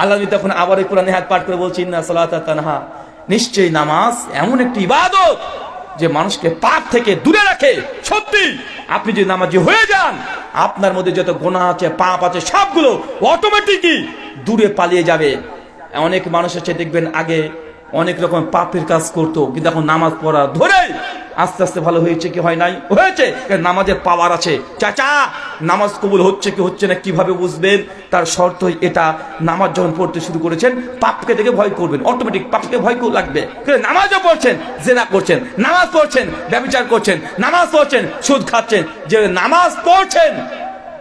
আল্লাহ নবী তখন আবার এই কোরআনে হাত পাঠ করে বলছেন, ইন্না সালাতা তানহা, নিশ্চয়ই নামাজ এমন একটি ইবাদত যে মানুষকে পাপ থেকে দূরে রাখে। সত্যি, আপনি যদি নামাজি হয়ে যান, আপনার মধ্যে যত গুনাহ আছে, পাপ আছে, সবগুলো অটোমেটিকই দূরে পালিয়ে যাবে। অনেক মানুষ আছে দেখবেন, আগে অনেক রকম পাপের কাজ করতো, কিন্তু এখন নামাজ পড়া ধরে আস্তে আস্তে ভালো হয়েছে কি হয় নাই? হয়েছে। নামাজের পাওয়ার আছে। চাচা, নামাজ কবুল হচ্ছে কি হচ্ছে না কিভাবে বুঝবেন? তার শর্ত এটা, নামাজ যখন পড়তে শুরু করেছেন, পাপকে দেখে ভয় করবেন, অটোমেটিক পাপকে ভয় লাগবে। নামাজও পড়ছেন, জেনা করছেন, নামাজ পড়ছেন, ব্যভিচার করছেন, নামাজ পড়ছেন, সুদ খাচ্ছেন, যে নামাজ পড়ছেন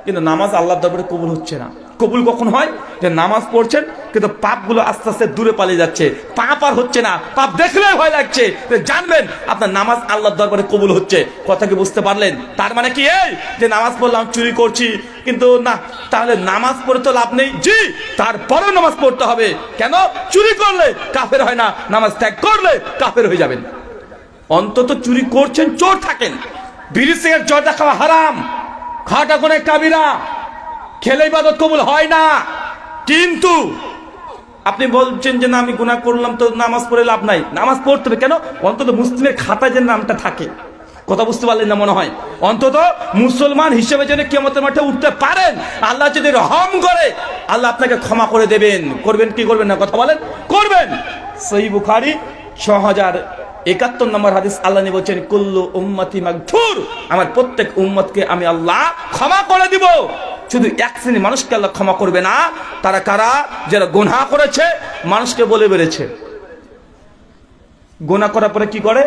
কিন্তু নামাজ আল্লাহর দরবারে কবুল হচ্ছে না। কবুল কখন হয়? যে নামাজ পড়ছেন কিন্তু পাপগুলো আস্তে আস্তে দূরে পালিয়ে যাচ্ছে, পাপ আর হচ্ছে না, পাপ দেখলে ভয় লাগছে। জানবেন আপনার নামাজ আল্লাহর দরবারে কবুল হচ্ছে। কথা কি বুঝতে পারলেন? তার মানে কি এই যে নামাজ পড়লাম, চুরি করছি কিন্তু না, তাহলে নামাজ পড়ে তো লাভ নেই? জি, তারপরেও নামাজ পড়তে হবে। কেন? চুরি করলে কাফের হয় না, নামাজ ত্যাগ করলে কাফের হয়ে যাবেন। অন্তত চুরি করছেন, চোর থাকেন। বিড়ি সিগারেট জর্দা খাওয়া হারাম, খাওয়াটা কোন কাবিরা, খেলে ইবাদত কবুল হয় না। কিন্তু আপনি বলছেন যে না, আমি গুনাহ করলাম তো নামাজ পড়ে লাভ নাই। নামাজ পড়তে হবে। কেন? অন্তত মুসলিমের খাতায় যে নামটা থাকে। কথা বুঝতে পারলেন না মনে হয়? অন্তত মুসলমান হিসেবে যেন কিয়ামতের মাঠে উঠতে পারেন। আল্লাহ যদি রহম করে, আল্লাহ আপনাকে ক্ষমা করে দেবেন। করবেন কি করবেন না? কথা বলেন, করবেন। সহিহ বুখারী 6071 নম্বর হাদিস, আল্লাহ নবী বলেন, কুল্লু উম্মতি মাগফুর, আমার প্রত্যেক উম্মতকে আমি আল্লাহ ক্ষমা করে দিব। শুধু এক শ্রেণী মানুষকে আল্লাহ ক্ষমা করবে না। তারা কারা? যারা গুনাহ করেছে, মানুষকে বলে বেড়েছে। গুনাহ করার পরে কি করে?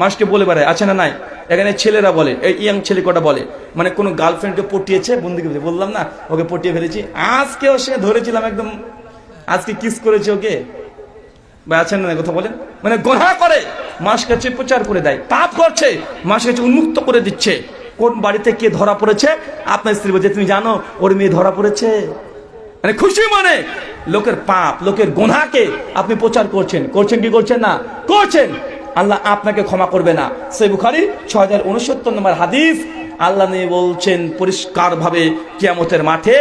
মানুষকে বলে বেড়ায়, আছে না নাই? এখানে ছেলেরা বলে, এই ইয়াং ছেলে কটা বলে, মানে কোনো গার্লফ্রেন্ডকে পটিয়েছে, বন্ধুকে বললাম না, ওকে পটিয়ে ফেলেছি, আজকেও সে ধরেছিলাম একদম, আজকে কিস করেছে ওকে, বা আছেন না? কথা বলেন। মানে গুনাহ করে মানুষের কাছে প্রচার করে দেয়, পাপ করছে মানুষের কাছে উন্মুক্ত করে দিচ্ছে। কোন বাড়িতে কে ধরা পড়েছে? আপনার স্ত্রী বলছে, তুমি জানো ওর মেয়ে ধরা পড়েছে। মানে খুশি মনে লোকের পাপ, লোকের গুনাহকে আপনি প্রচার করছেন। করছেন কি করছেন না? করছেন। আল্লাহ আপনাকে ক্ষমা করবে না। সহিহ বুখারী 6069 নম্বর হাদিস, আল্লাহ নবী বলছেন পরিষ্কার ভাবে, কিয়ামতের মাঠে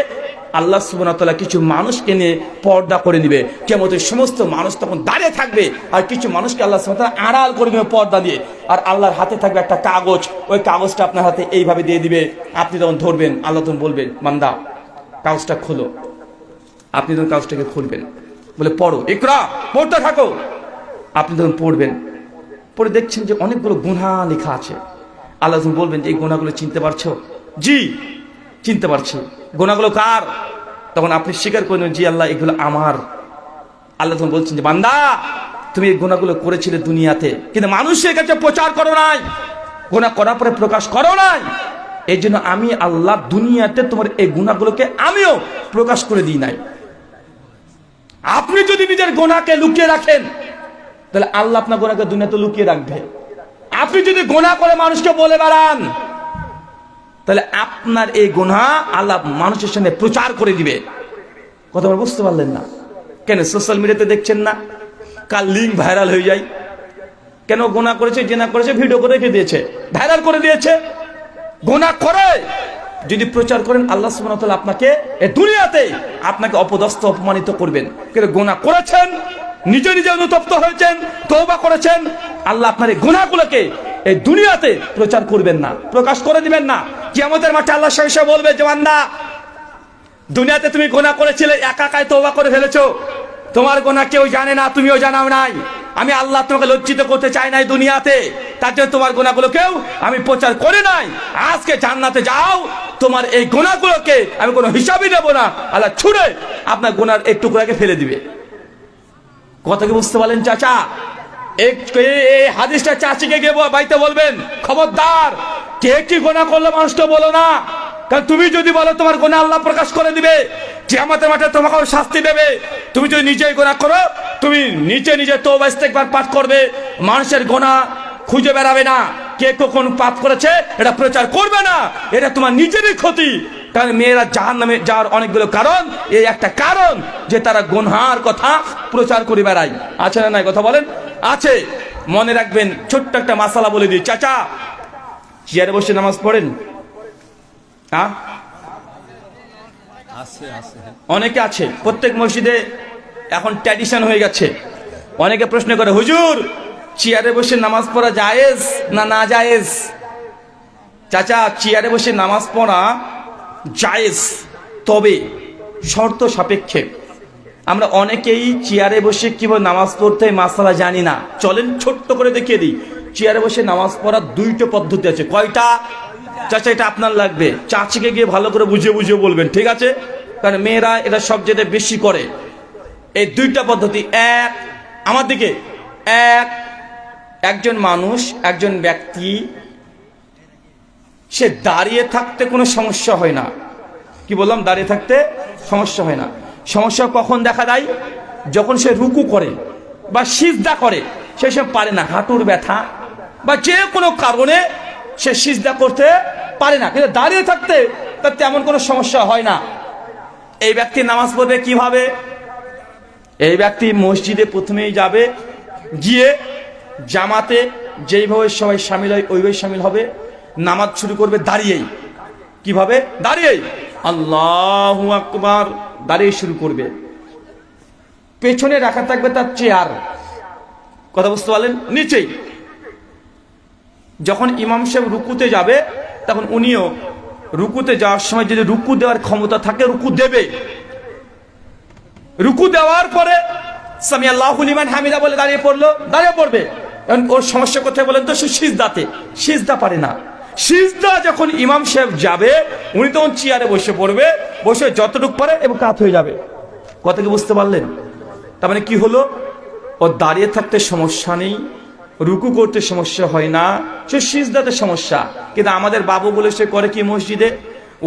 আল্লাহ সুবহানাহু ওয়া তাআলা কিছু মানুষকে নিয়ে পর্দা করে দিবে। কিয়ামতের সমস্ত মানুষ তখন দাঁড়িয়ে থাকবে, আর কিছু মানুষকে আল্লাহ সুবহানাহু ওয়া তাআলা আড়াল করে দিবে পর্দা দিয়ে। আর আল্লাহর হাতে থাকবে একটা কাগজ, ওই কাগজটা আপনার হাতে এইভাবে দিয়ে দিবে। আপনি তখন ধরবেন, আল্লাহ তখন বলবেন, বান্দা কাগজটা খোলো। আপনি তখন কাগজটাকে খুলবেন, বলে পড়ো, ইকরা, পড়তে থাকো। আপনি তখন পড়বেন, পড়ে দেখছেন যে অনেকগুলো গুনাহ লেখা আছে। আল্লাহ তখন বলবেন যে এই গুনাহগুলো চিনতে পারছো? জি, চিনতে পারছি। গুনাহগুলো কার? তখন আপনি স্বীকার করবেন, জি আল্লাহ, এগুলো আমার। আল্লাহ তখন বলছেন যে বান্দা, তুমি এই গুনাহগুলো করেছিলে দুনিয়াতে, কিন্তু মানুষের কাছে প্রচার করো নাই, গুনাহ করার পরে প্রকাশ করো নাই। এই জন্য আমি আল্লাহ দুনিয়াতে তোমার এই গুনাহগুলোকে আমিও প্রকাশ করে দিই নাই। আপনি যদি নিজের গুনাহকে লুকিয়ে রাখেন, তাহলে আল্লাহ আপনার গুনাহকে দুনিয়াতে লুকিয়ে রাখবে। আপনি যদি গুনাহ করে মানুষকে বলে বেড়ান, তাহলে আপনার এই গুনাহ আল্লাহ মানুষের সামনে প্রচার করে দিবে। কথা বুঝতে পারলেন না? কেন? সোশ্যাল মিডিয়াতে দেখছেন না, কার লিঙ্ক ভাইরাল হয়ে যায়, কেন গুনাহ করেছে, জিনা করেছে, ভিডিও করে রেখে দিয়েছে, ভাইরাল করে দিয়েছে। গুনাহ করে যদি প্রচার করেন, আল্লাহ সুবহানাহু ওয়া তাআলা আপনাকে এই দুনিয়াতে আপনাকে অপদস্থ অপমানিত করবেন। কিন্তু গুনাহ করেছেন, নিজে নিজে অনুতপ্ত হয়েছেন, তওবা করেছেন, আল্লাহ আপনার এই গুনাহগুলোকে এই দুনিয়াতে প্রচার করবেন না, প্রকাশ করে দিবেন না। কিয়ামতের মাঠে আল্লাহ শেষে বলবে যে বান্দা, দুনিয়াতে তুমি গুনাহ করেছিলে, একা একাই তওবা করে ফেলেছো, তোমার গুনাহ কেউ জানে না, তুমিও জানাও নাই। আমি আল্লাহ তোমাকে লজ্জিত করতে চাই নাই দুনিয়াতে, তার জন্য তোমার গুনাহগুলোকেও আমি প্রচার করে নাই। আজকে জান্নাতে যাও, তোমার এই গুনাহগুলোকে আমি কোনো হিসাবই দেব না। আল্লাহ ছুঁড়ে আপনার গুনার এই টুকরাকে ফেলে দিবে। কথা কি বুঝতে পারলেন চাচা? এই হাদিসটা চাচিকে গিয়ে বাইতে বলবেন, খবরদার কে কি গুনাহ করলো মানুষটা বলো না, কারণ তুমি যদি বলো তোমার গুনাহ আল্লাহ প্রকাশ করে দিবে, কিয়ামতের মাঠে তোমাকেও শাস্তি দেবে। তুমি যদি নিজেই গুনাহ করো, তুমি নিজে নিজে তওবা ইস্তেগফার পাঠ করবে, মানুষের গুনাহ খুঁজে বেড়াবে না, কে কখন পাপ করেছে এটা প্রচার করবে না, এটা তোমার নিজেরই ক্ষতি। কারণ মেয়েরা জাহান্নামে যাওয়ার অনেকগুলো কারণ, এই একটা কারণ যে তারা গুনহার কথা প্রচার করে বেড়ায়। আছে না নাই কথা বলেন? আছে। মনে রাখবেন, ছোট্ট একটা মাসালা বলে দিই। চাচা চেয়ারে বসে নামাজ পড়েন? হ্যাঁ, অনেকে আছে, প্রত্যেক মসজিদে এখন ট্র্যাডিশন হয়ে গেছে। অনেকে প্রশ্ন করে, হুজুর চেয়ারে বসে নামাজ পড়া জায়েজ না না জায়েজ? চাচা, চেয়ারে বসে নামাজ পড়া জায়েজ, তবে শর্ত সাপেক্ষে। আমরা অনেকেই চেয়ারে বসে কিভাবে নামাজ পড়তে হয় মাসালা জানি না। চলেন ছোট্ট করে দেখিয়ে দিই। চেয়ারে বসে নামাজ পড়ার দুইটা পদ্ধতি আছে। কয়টা? চাচা এটা আপনার লাগবে, চাচিকে গিয়ে ভালো করে বুঝিয়ে বুঝিয়ে বলবেন, ঠিক আছে? কারণ মেয়েরা এটা সবচেয়ে বেশি করে। এই দুইটা পদ্ধতি, এক আমার দিকে, একজন মানুষ, একজন ব্যক্তি, সে দাঁড়িয়ে থাকতে কোনো সমস্যা হয় না। কি বললাম? দাঁড়িয়ে থাকতে সমস্যা হয় না। সমস্যা কখন দেখা দেয়? যখন সে রুকু করে বা সিজদা করে, সে সব পারে না, হাঁটুর ব্যথা বা যে কোনো কারণে সে সিজদা করতে পারে না, কিন্তু দাঁড়িয়ে থাকতে তার তেমন কোনো সমস্যা হয় না। এই ব্যক্তি নামাজ পড়বে কিভাবে? এই ব্যক্তি মসজিদে প্রথমেই যাবে, গিয়ে জামাতে যেইভাবে সবাই সামিল হয় ওইভাবে সামিল হবে, নামাজ শুরু করবে দাঁড়িয়েই। কিভাবে? দাঁড়িয়েই। আল্লাহু আকবার, দাঁড়িয়ে শুরু করবে। পেছনে রাখা থাকবে তার চেয়ার, কথা বুঝতে পারলেন? নিচেই। যখন ইমাম সাহেব রুকুতে যাবে, তখন উনিও রুকুতে যাওয়ার সময় যদি রুকু দেওয়ার ক্ষমতা থাকে রুকু দেবে। রুকু দেওয়ার পরে সামি আল্লাহু লিমান হামিদা বলে দাঁড়িয়ে পড়লো, দাঁড়িয়ে পড়বে। ওর সমস্যা কোথায় বলেন তো? সে সিজদাতে, সিজদা পারে না। সিজদা যখন ইমাম সাহেব যাবে, উনি তখন চেয়ারে বসে পড়বে, বসে যতটুকু পারে এবং কাত হয়ে যাবে। কথা কি বুঝতে পারলেন? তার মানে কি হলো? ও দাঁড়িয়ে থাকতে সমস্যা নেই, রুকু করতে সমস্যা হয় না, সে সিজদাতে সমস্যা। কিন্তু আমাদের বাবুগুলো সে করে কি মসজিদে?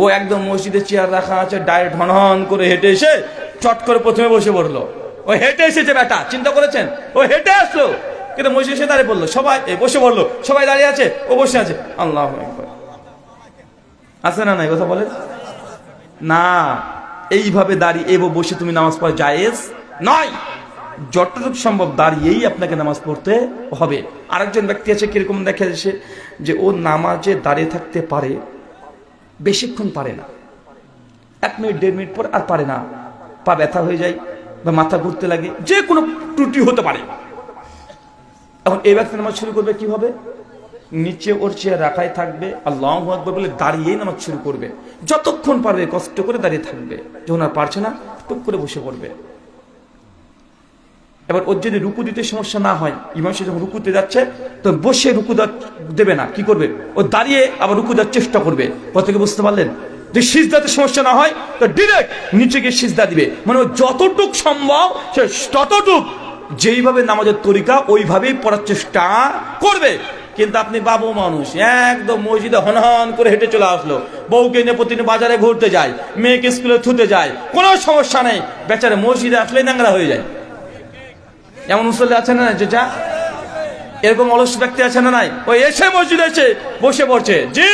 ও একদম মসজিদে চেয়ার রাখা আছে, ডাইরেক্ট হন করে হেঁটে এসে চট করে প্রথমে বসে পড়লো। ও হেঁটে এসেছে, বেটা চিন্তা করেছেন? ও হেঁটে আসলো, কিন্তু মসজিদে এসে দাঁড়িয়ে পড়লো, সবাই বসে পড়লো, সবাই দাঁড়িয়ে আছে, ও বসে আছে। আল্লাহু আকবার। আছে না নাই কথা বলেন? না, এইভাবে দাঁড়িয়ে বসে তুমি নামাজ পড়া জায়েজ নয়। যতটুকু সম্ভব দাঁড়িয়েই আপনাকে নামাজ পড়তে হবে। আরেকজন ব্যক্তি আছে, কিরকম দেখা যাচ্ছে যে ও নামাজে দাঁড়িয়ে থাকতে পারে, বেশিক্ষণ পারে না, 1 মিনিট 1.5 মিনিট পর আর পারে না, পা ব্যথা হয়ে যায় বা মাথা ঘুরতে লাগে, যে কোনো ত্রুটি হতে পারে। এখন এই ব্যক্তি নামাজ শুরু করবে কিভাবে? নিচে ওর চেয়ার রাখাই থাকবে, আল্লাহু আকবার বলে দাঁড়িয়েই নামাজ শুরু করবে। যতক্ষণ পারবে কষ্ট করে দাঁড়িয়ে থাকবে, যখন আর পারছে না টুক করে বসে পড়বে। এবার ওর যদি রুকু দিতে সমস্যা না হয়, ইমাম সাহেব যখন রুকুতে যাচ্ছে তো বসে রুকু দেবে না, কি করবে? ও দাঁড়িয়ে আবার রুকু দেওয়ার চেষ্টা করবে। কথা কি বুঝতে পারলেন? যে সিজদাতে সমস্যা না হয় তো ডিরেক্ট নিচে গিয়ে সিজদা দিবে। মানে ও যতটুক সম্ভব সে ততটুক যেইভাবে নামাজের তরিকা ওইভাবেই পড়ার চেষ্টা করবে। কিন্তু আপনি বাবু মানুষ, একদম মসজিদে হনহন করে হেঁটে চলে আসলো, বউকে নিয়ে প্রতিদিন বাজারে ঘুরতে যায়, মেয়েকে স্কুলে থুতে যায়, কোনো সমস্যা নেই, বেচারে মসজিদে আসলে ন্যাংরা হয়ে যায়। এমন মুসল্লি আছে না যেটা এরকম অলস ব্যক্তি আছে না নাই? ওই এসে মসজিদে এসে বসে পড়ছে। জি,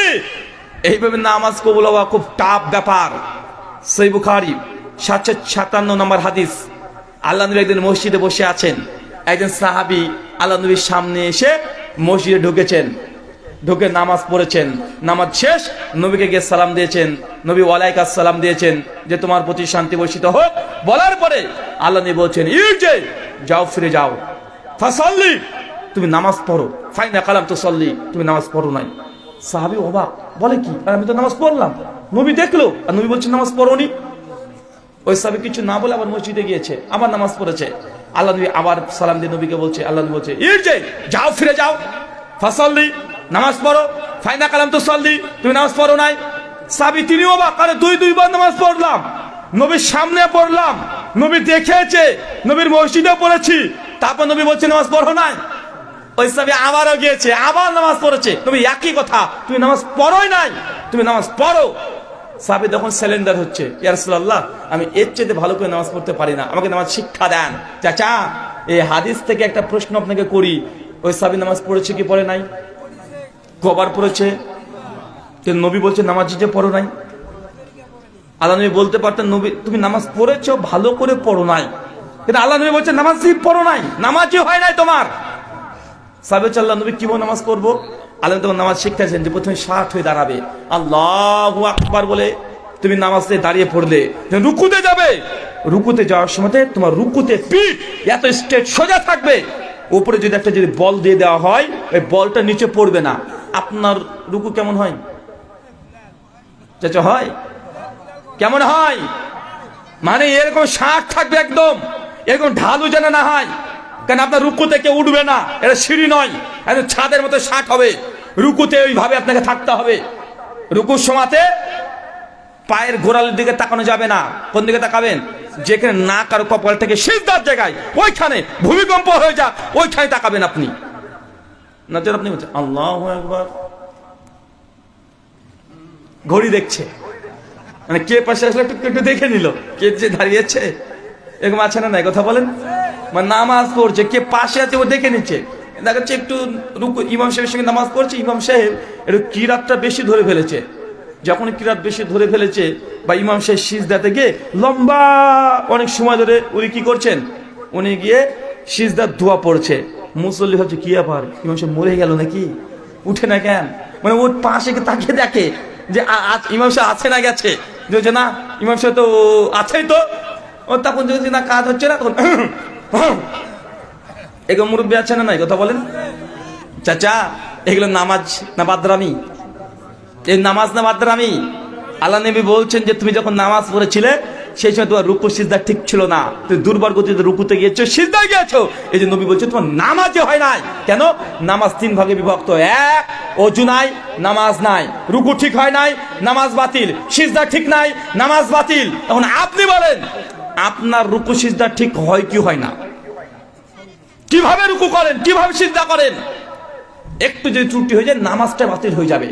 এইভাবে নামাজ কবুল হওয়া খুব টাফ ব্যাপার। সহিহ বুখারী 757 নম্বর হাদিস। আল্লাহ নবী একদিন মসজিদে বসে আছেন, একজন সাহাবী আল্লাহ নবীর সামনে এসে মসজিদে ঢুকেছেন, ঢুকে নামাজ পড়েছেন, নামাজ শেষ নবীকে গিয়ে সালাম দিয়েছেন, নবী ওয়ালাইকুম সালাম দিয়েছেন যে তোমার প্রতি শান্তি বর্ষিত হোক। বলার পরে আল্লাহ নবী বলছেন ইরজি, যাও ফিরে যাও, ফাসাল্লি, তুমি নামাজ পড়ো, ফাইনা কালাম তো সল্লি, তুমি নামাজ পড়ো নাই। সাহাবী অবাক, বলে কি, আর আমি তো নামাজ পড়লাম। নবী দেখলো আর নবী বলছেন নামাজ পড়োনি। ওই সাহাবী কিছু না বলে আবার মসজিদে গিয়েছে, আবার নামাজ পড়েছে। আল্লাহ নবী আবার সালাম দিয়ে নবীকে বলছে, আল্লাহ নবী বলছে ইরজি, যাও ফিরে যাও, ফাসাল্লি, নামাজ পড়ো, ফাইনা কালাম তো সল্লি, তুমি নামাজ পড়ো নাই। সাহাবী তিনি অবাক, আরে দুইবার নামাজ পড়লাম, নবীর সামনে পড়লাম, নবী দেখেছে, নবীর মসজিদেও পড়েছি, তারপর নবী বলছে নামাজ পড়ো নাই। ওই সাহাবী আবারও গিয়েছে, আবার নামাজ পড়েছে, নবী একই কথা, তুমি নামাজ পড়োই নাই, তুমি নামাজ পড়ো। সাহাবী তখন সিলিন্ডার হচ্ছে, ইয়া রাসূলুল্লাহ আমি এর চেয়ে ভালো করে নামাজ পড়তে পারি না, আমাকে নামাজ শিক্ষা দেন। চাচা এই হাদিস থেকে একটা প্রশ্ন আপনাকে করি, ওই সাহাবী নামাজ পড়েছে কি পড়ে নাই? কবার পড়েছে? কিন্তু নবী বলছে নামাজ যে পড়ো নাই। আল্লাহ নবী বলতে পারতেন নবী তুমি নামাজ পড়েছো, ভালো করে পড়ো নাই, কিন্তু আল্লাহ নবী বলছে নামাজ পড়ো নাই, নামাজই হয় নাই তোমার। সাহাবী আল্লাহ নবী কিভাবে নামাজ পড়বো? আল্লাহ তোমার নামাজ শিখাইছেন যে প্রথমে 60 হয়ে দাঁড়াবে, আল্লাহু আকবার বলে তুমি নামাজে দাঁড়িয়ে পড়লে রুকুতে যাবে, রুকুতে যাওয়ার সময় তোমার রুকুতে পিঠ এত স্ট্রেট সোজা থাকবে, উপরে যদি একটা যদি বল দিয়ে দেওয়া হয় ওই বলটা নিচে পড়বে না। আপনার রুকু কেমন হয় চাচা? হয় কেমন হয়? মানে এরকম 60 থাকবে একদম, এরকম ঢালু যেন না হয়, কারণ আপনার রুকুতে কেউ উঠবে না, এটা সিঁড়ি নয়, একদম ছাদের মতো 60 হবে। রুকুতে ওইভাবে আপনাকে থাকতে হবে। রুকুর সময়তে পায়ের গোড়ালির দিকে তাকানো যাবে না। কোন দিকে তাকাবেন? যেখানে নাক আর কপাল থেকে সিজদার জায়গায়, ওইখানে ভূমিকম্প হয়ে যাক ওইখানে তাকাবেন আপনি। না যেন আপনি বলছেন আল্লাহু আকবার, ঘড়ি দেখছে, মানে কে পাশে আসলে একটু দেখে নিল, কে যে দাঁড়িয়েছে, এরকম আছে না নাই কথা বলেন? মানে নামাজ পড়ছে, কে পাশে আছে ও দেখে নিচ্ছে। দেখা যাচ্ছে একটু রুকু, ইমাম সাহেবের সঙ্গে নামাজ পড়ছে, ইমাম সাহেব একটু কিরাতটা বেশি ধরে ফেলেছে। যখন কিরাত বেশি ধরে ফেলেছে বা ইমাম সাহেব সিজদাতে গিয়ে লম্বা অনেক সময় ধরে উনি কি করছেন, উনি গিয়ে সিজদার দোয়া পড়ছে। মুসল্লি ভাবছে কি ব্যাপার, ইমাম সাহেব মরে গেল নাকি, উঠে না কেন? মানে ওর পাশে তাকিয়ে দেখে যে ইমাম সাহেব আছে না গেছে, যে না ইমাম সাহেব তো আছেই তো। ও তখন যদি না কাজ হচ্ছে না তখন এগুলো মুরব্বী আছে না নাই কথা বলেন? চাচা এগুলো নামাজ না বাদরামি? এই নামাজ না বাদরামি? আল্লাহ নবী বলছেন যে তুমি যখন নামাজ পড়েছিলে সেই সময় তোমার রুকু সিজদা ঠিক ছিল না, তুমি দুর্বল গতিতে রুকুতে গিয়েছো, সিজদায় গিয়েছো, এই যে নবী বলছে তোমার নামাজই হয় নাই। কেন? নামাজ 3 ভাগে বিভক্ত, এক ওযু নাই, নামাজ নাই, রুকু ঠিক হয় নাই, নামাজ বাতিল, সিজদা ঠিক নাই, নামাজ বাতিল। এখন আপনি বলেন আপনার রুকু সিজদা ঠিক হয় কি হয় না? কিভাবে রুকু করেন, কিভাবে সিজদা করেন? একটু যদি ত্রুটি হয়ে যায় নামাজটা বাতিল হয়ে যাবে।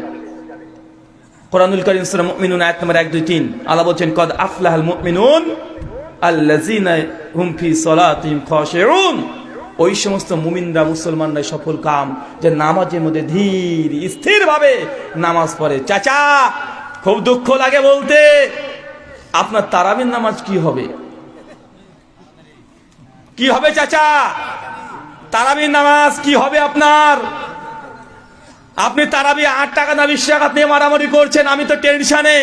কোরআনুল কারীম সূরা মুমিনুন আয়াত নম্বর 1, 2, 3 আল্লাহ বলেন কদ আফলাহাল মুমিনুন আল্লাযিনা হুম ফি সালাতিহিম খাশিউন। ওই সমস্ত মুমিনরা, মুসলমানরা সফল কাম যে নামাজের মধ্যে ধীর স্থির ভাবে নামাজ পড়ে। চাচা খুব দুঃখ লাগে বলতে, আপনার তারাবির নামাজ কি হবে? কি হবে চাচা? তারাবির নামাজ কি হবে আপনার? আপনি তারাবি 8 টাকা না 20 টাকা নিয়ে মারামারি করছেন, আমি তো টেনশনে।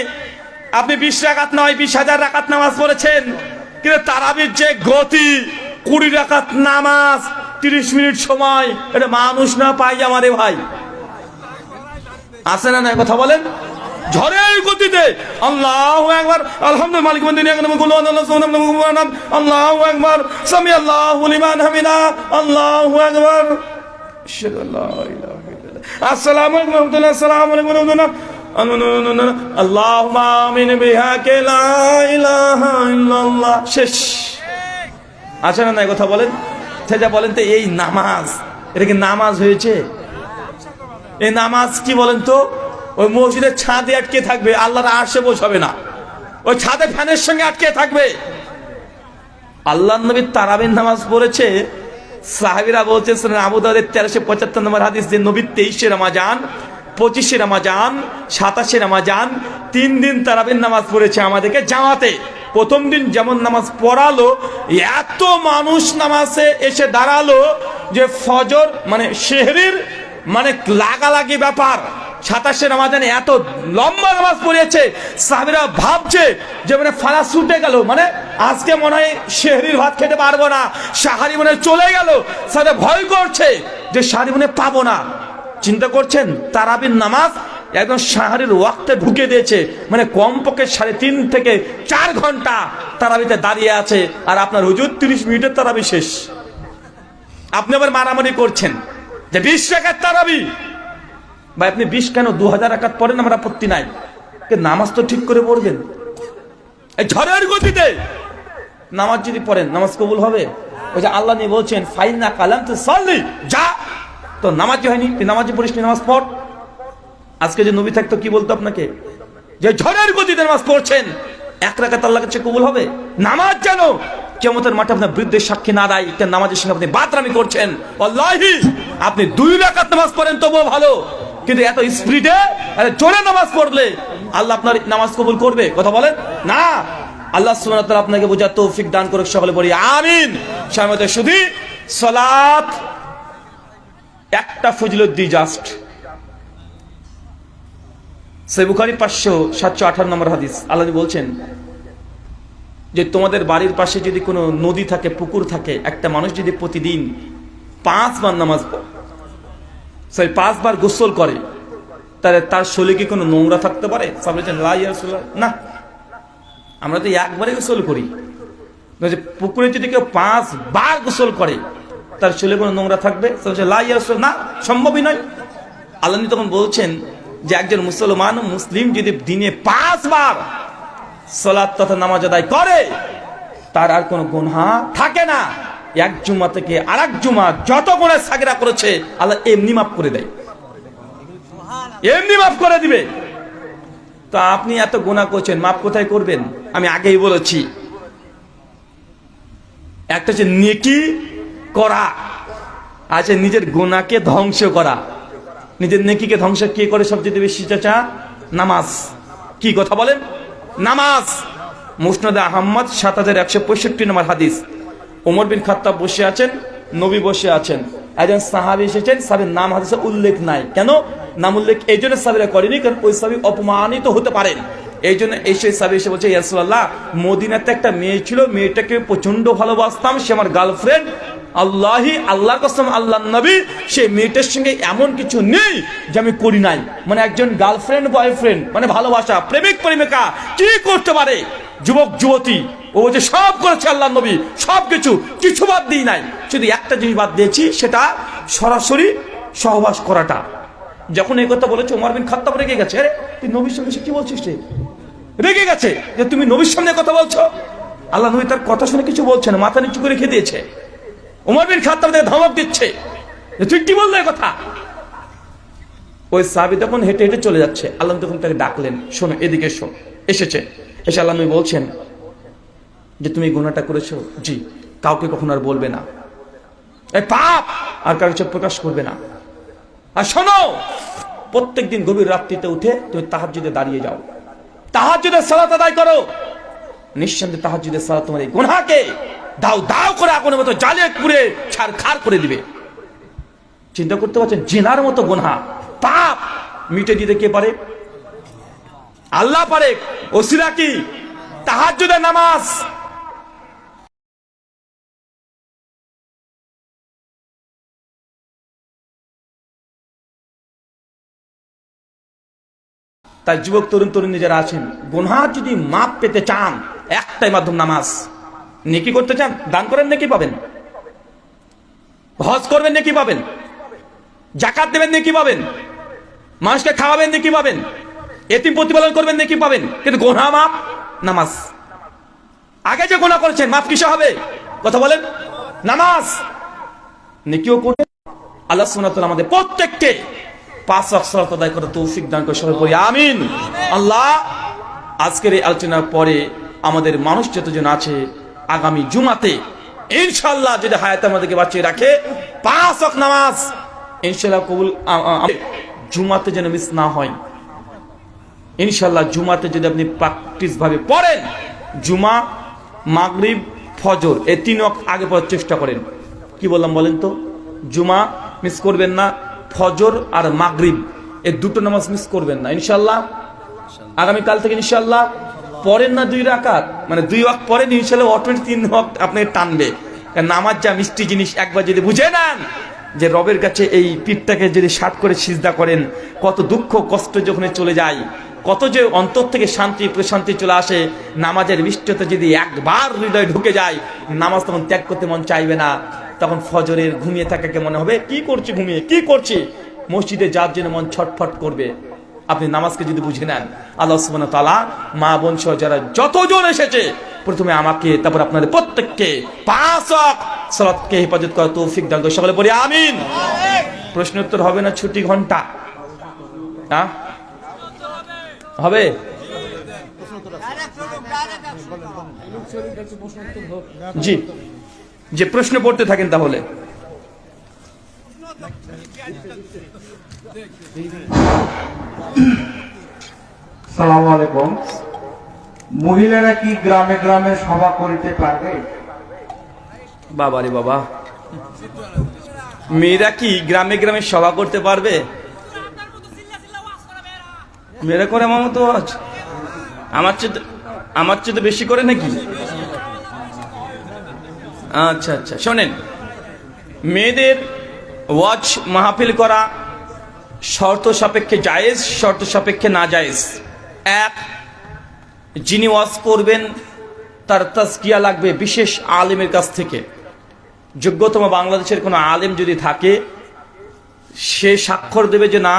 আপনি 20 টাকা নয় 20,000 রাকাত নামাজ পড়েছেন, কিন্তু তারাবির যে গতি, 20 রাকাত নামাজ 30 মিনিট সময়, এটা মানুষ না পাই আমারে ভাই, আছে না না কথা বলেন? ঝড়ের গতিতে আল্লাহু আকবার, আলহামদুলিল্লাহ মালিক বিন দিন, আল্লাহু আকবার, সামি আল্লাহু লিমান হামিদা, আল্লাহু আকবার, আসসালামু আলাইকুম ওয়া রাহমাতুল্লাহ, আসসালামু আলাইকুম ওয়া রাহমাতুল্লাহ, আল্লাহুম্মা আমিন বিহাকে লা ইলাহা ইল্লাল্লাহ, শেষ। আছে না নাই কথা বলেন? সেটা বলেন তো এই নামাজ, এটা কি নামাজ হয়েছে? এই নামাজ কি বলেন তো? ওই মসজিদের ছাদে আটকে থাকবে, আল্লাহর আরশে বসাবে না, ওই ছাদে ফ্যানের সঙ্গে আটকে থাকবে। আল্লাহর নবী তারাবির নামাজ পড়েছে, সাহাবীরা বলছেন আবু দাউদের 1375 নম্বর হাদিস যে নবী 23শে রমাজান, 25শে রমাজান, 27শে রমাজান 3 দিন তারাবির নামাজ পড়েছে আমাদেরকে জামাতে। প্রথম দিন যেমন নামাজ পড়ালো, এত মানুষ নামাজে এসে দাঁড়ালো যে ফজর মানে সেহরির মানে লাগালাগি ব্যাপার। 27 রমাজানে এত লম্বা নামাজ পড়িয়েছে, সাহাবীরা ভাবছে যে মানে ফালা ছুটে গেল, মানে আজকে মনে হয় সেহরির ভাত খেতে পারবো না, সাহারি মনে চলে গেল। সাথে ভয় করছে যে সাহারি মনে পাবো না। চিন্তা করছেন তারাবির নামাজ একদম সাহারির ওয়াক্তে ঢুকে দিয়েছে, মানে কমপক্ষে 3.5 থেকে 4 ঘন্টা তারাবিতে দাঁড়িয়ে আছে, আর আপনার হুজুর 30 মিনিটের তারাবি শেষ। আপনি আবার মারামারি করছেন যে 20 রাকাত তারাবি। ভাই আপনি 20 কেন, 2000 রাকাত পড়েন, আমার আপত্তি নাই, কিন্তু নামাজ তো ঠিক করে পড়বেন। এই ঝড়ের গতিতে নামাজ যদি পড়েন নামাজ কবুল হবে? ওই যে আল্লাহ নিয়ে বলছেন ফাইনা কালাম তো সাল্লি, যা তো নামাজই হয়নি, তুই নামাজই পড়িস নি, নামাজ পড়। আজকে যে নবী থাকতো কি বলতো আপনাকে, যে ঝড়ের গতিতে নামাজ পড়ছেন 1 রাকাত আল্লাহর কাছে কবুল হবে? নামাজ জানো কিয়ামতের মাঠে আপনার বিরুদ্ধে সাক্ষী না দেয়, একটা নামাজের সঙ্গে আপনি বাদরামি করছেন। ওয়াল্লাহি আপনি 2 রাকাত নামাজ পড়েন তবুও ভালো, কিন্তু এত স্পিডে এত জোরে নামাজ পড়লে আল্লাহ আপনার নামাজ কবুল করবে? কথা বলেন না। আল্লাহ সুবহানাহু ওয়া তাআলা আপনাকে বোঝার তৌফিক দান করুক, সকলে বলি আমিন। শামতে শুধু সালাত একটা ফজিলত দি, জাস্ট সহিহ বুখারী 5758 নম্বর হাদিস। আল্লাহ বলছেন যে তোমাদের বাড়ির পাশে যদি কোনো নদী থাকে, পুকুর থাকে, একটা মানুষ যদি প্রতিদিন 5 বার নামাজ পড়ে, 5 বার গোসল করে, তাহলে তার শরীরে কি কোনো নোংরা থাকতে পারে? সব বলছেন লা ইয়া রাসূলুল্লাহ, না, আমরা তো একবারই গোসল করি। পুকুরে যদি কেউ 5 বার গোসল করে তার শরীরে কোনো নোংরা থাকবে? লা ইয়া রাসূলুল্লাহ, না, সম্ভবই নয়। আল্লাহ তখন বলছেন যে একজন মুসলমান মুসলিম যদি দিনে 5 বার সালাত তথা নামাজ আদায় করে তার আর কোনো গুনাহ থাকে না। এক জুমা থেকে আরেক জুমা যত গুনাহ সাগিরা করেছে আল্লাহ এমনি মাফ করে দেয়, এমনি মাফ করে দিবে। তো আপনি এত গুনাহ করছেন, মাফ কোথায় করবেন? আমি আগেই বলেছি, একটা হচ্ছে নেকি করা, আছে নিজের গুনাহকে ধ্বংস করা। নিজের নেকিকে ধ্বংস কে করে সবচেয়ে বেশি চাচা? নামাজ। কি কথা বলেন? নামাজ। মুসনাদে আহমদ 7165 নম্বর হাদিস। ওমর বিন খাত্তাব বসে আছেন, নবী বসে আছেন, একজন সাহাবী এসেছেন, সাহাবীর নাম হাদিসে উল্লেখ নাই। কেন নাম উল্লেখ এই জন্য সাহাবীরা করেনি, কারণ ওই সাহাবী অপমানিত হতে পারেন। এই জন্য সেই সাহাবী এসে বলছে ইয়া রাসূলুল্লাহ, মদিনাতে একটা মেয়ে ছিল, মেয়েটাকে প্রচন্ড ভালোবাসতাম, সে আমার গার্লফ্রেন্ড। আল্লাহি আল্লাহর কসম, আল্লাহর নবী, সেই মেয়েটার সঙ্গে এমন কিছু নেই যে আমি করি নাই। মানে একজন গার্লফ্রেন্ড বয়ফ্রেন্ড মানে ভালোবাসা, প্রেমিক প্রেমিকা কি করতে পারে? যুবক যুবতী, ও যে সব করেছে আল্লাহর নবী, সব কিছু বাদ দিই নাই, শুধু একটা জিনিস বাদ দিয়েছি, সেটা সরাসরি সহবাস করাটা। যখন এই কথা বলেছে ওমর বিন খাত্তাব রেগে গেছে। আরে তুই নবীর সঙ্গে কি বলছিস রে? রেগে গেছে যে তুমি নবীর সামনে কথা বলছো। আল্লাহ নবী তার কথা শুনে কিছু বলছে না, মাথা নিচু করে খেয়ে দিয়েছে। ওমর বিন খাত্তাব তাকে ধমক দিচ্ছে যে তুই কি বললে কথা? ওই সাহাবী তখন হেঁটে হেঁটে চলে যাচ্ছে। আল্লাহ তখন তাকে ডাকলেন, শোনো এদিকে এসো। এসেছে, এসে আল্লাহ নবী বলছেন যে তুমি গুনাহটা করেছো, জি, কাউকে কখনো আর বলবে না, এই পাপ আর কারো কাছে প্রকাশ করবে না। আর শোনো, প্রত্যেকদিন গভীর রাত্রিতে উঠে তুমি তাহাজ্জুদে দাঁড়িয়ে যাও, তাহাজ্জুদের সালাত আদায় করো। নিঃসন্দেহে তাহাজ্জুদের সালাত তোমার এই গুনাহকে দাও দাও করে আগুনের মতো জ্বালিয়ে পুড়ে ছারখার করে দিবে। চিন্তা করতে পারছেন? জিনার মতো গুনাহ, পাপ মিটে দিতে কে পারে? আল্লাহ পারে। ওসিলা কি? তাহাজ্জুদের নামাজ। তাই যুবক তরুণ তরুণী যারা আছেন, গুনাহ যদি মাপ পেতে চান একটাই মাধ্যম নামাজ। নেকি করতে চান, দান করেন, নেকি পাবেন। হজ করবেন, নেকি পাবেন। যাকাত দেবেন, নেকি পাবেন। মানুষকে খাওয়াবেন, নেকি পাবেন। এতিম প্রতিপালন করবেন, নেকি পাবেন। কিন্তু গুনাহ মাপ, নামাজ। আগে যে গুনাহ করেছেন মাপ কিসে হবে? কথা বলেন। নামাজ। নেকিও করবেন। আল্লাহ সুবহানাহু ওয়া তাআলা আমাদের প্রত্যেককে 5 ওয়াক্ত সালাত আদায় করার তৌফিক দান করে, সবাই বলি আমিন। আল্লাহ আজকের এই আলোচনার পরে আমাদের মানুষ যতজন আছে আগামী জুমাতে ইনশাআল্লাহ যদি হায়াতে আমাদেরকে বাঁচিয়ে রাখে 5 ওয়াক্ত নামাজ ইনশাআল্লাহ কবুল। জুমাতে যেন মিস না হয় ইনশাআল্লাহ। জুমাতে যদি আপনি প্র্যাকটিস ভাবে পড়েন জুমা, মাগরিব, ফজর এই 3 ওয়াক্ত আগে পড়ার চেষ্টা করেন। কি বললাম বলেন তো? জুমা মিস করবেন না, ফজর আর মাগরিব এই দুটো নামাজ মিস করবেন না ইনশাল্লাহ। আগামীকাল থেকে ইনশাল্লাহ পড়েন না 2 রাকাত, মানে 2 ওয়াক্ত পড়েন ইনশাল্লাহ, অটোমেটিক 3 ওয়াক্ত আপনাকে টানবে। কারণ নামাজ যা মিষ্টি জিনিস, একবার যদি বুঝে নেন যে রবের কাছে এই পিঠটাকে যদি 60 করে সিজদা করেন, কত দুঃখ কষ্ট যখন চলে যায়, কত যে অন্তর থেকে শান্তি প্রশান্তি চলে আসে। নামাজের মিষ্টতা যদি একবার হৃদয়ে ঢুকে যায়, নামাজ তখন ত্যাগ করতে মন চাইবে না। তখন ফজরের ঘুমিয়ে থাকাকে মনে হবে কি করছি, ঘুমিয়ে কি করছি। মসজিদে যার জন্য মন ছটফট করবে। আপনি নামাজকে যদি বুঝে নেন, আল্লাহ সুবহানাহু ওয়া তাআলা মা বোন সহ যারা যতজন এসেছে, প্রথমে আমাকে তারপর আপনাদের প্রত্যেককে 5 ওয়াক্ত সালাতকে হেফাজত করার তৌফিক দান করে। সকলে বলি আমিন। প্রশ্ন উত্তর হবে না ছুটি ঘন্টা? হ্যাঁ হবে? জি, যে প্রশ্ন পড়তে থাকেন তাহলে। সালামু আলাইকুম। মহিলারা কি গ্রামে গ্রামে সভা করিতে পারবে? বাবা রে বাবা, মেয়েরা কি গ্রামে গ্রামে সভা করতে পারবে? মেয়েরা করে আমার মতো আজ আমার চেয়ে তো বেশি করে নাকি? আচ্ছা আচ্ছা, শোনেন, মেয়েদের ওয়াজ মাহফিল করা শর্ত সাপেক্ষে জায়েজ, শর্ত সাপেক্ষে না জায়েজ। 1, যিনি ওয়াজ করবেন তার তাজকিয়া লাগবে বিশেষ আলেমের কাছ থেকে। যোগ্যতম বাংলাদেশের কোনো আলেম যদি থাকে, সে স্বাক্ষর দেবে যে না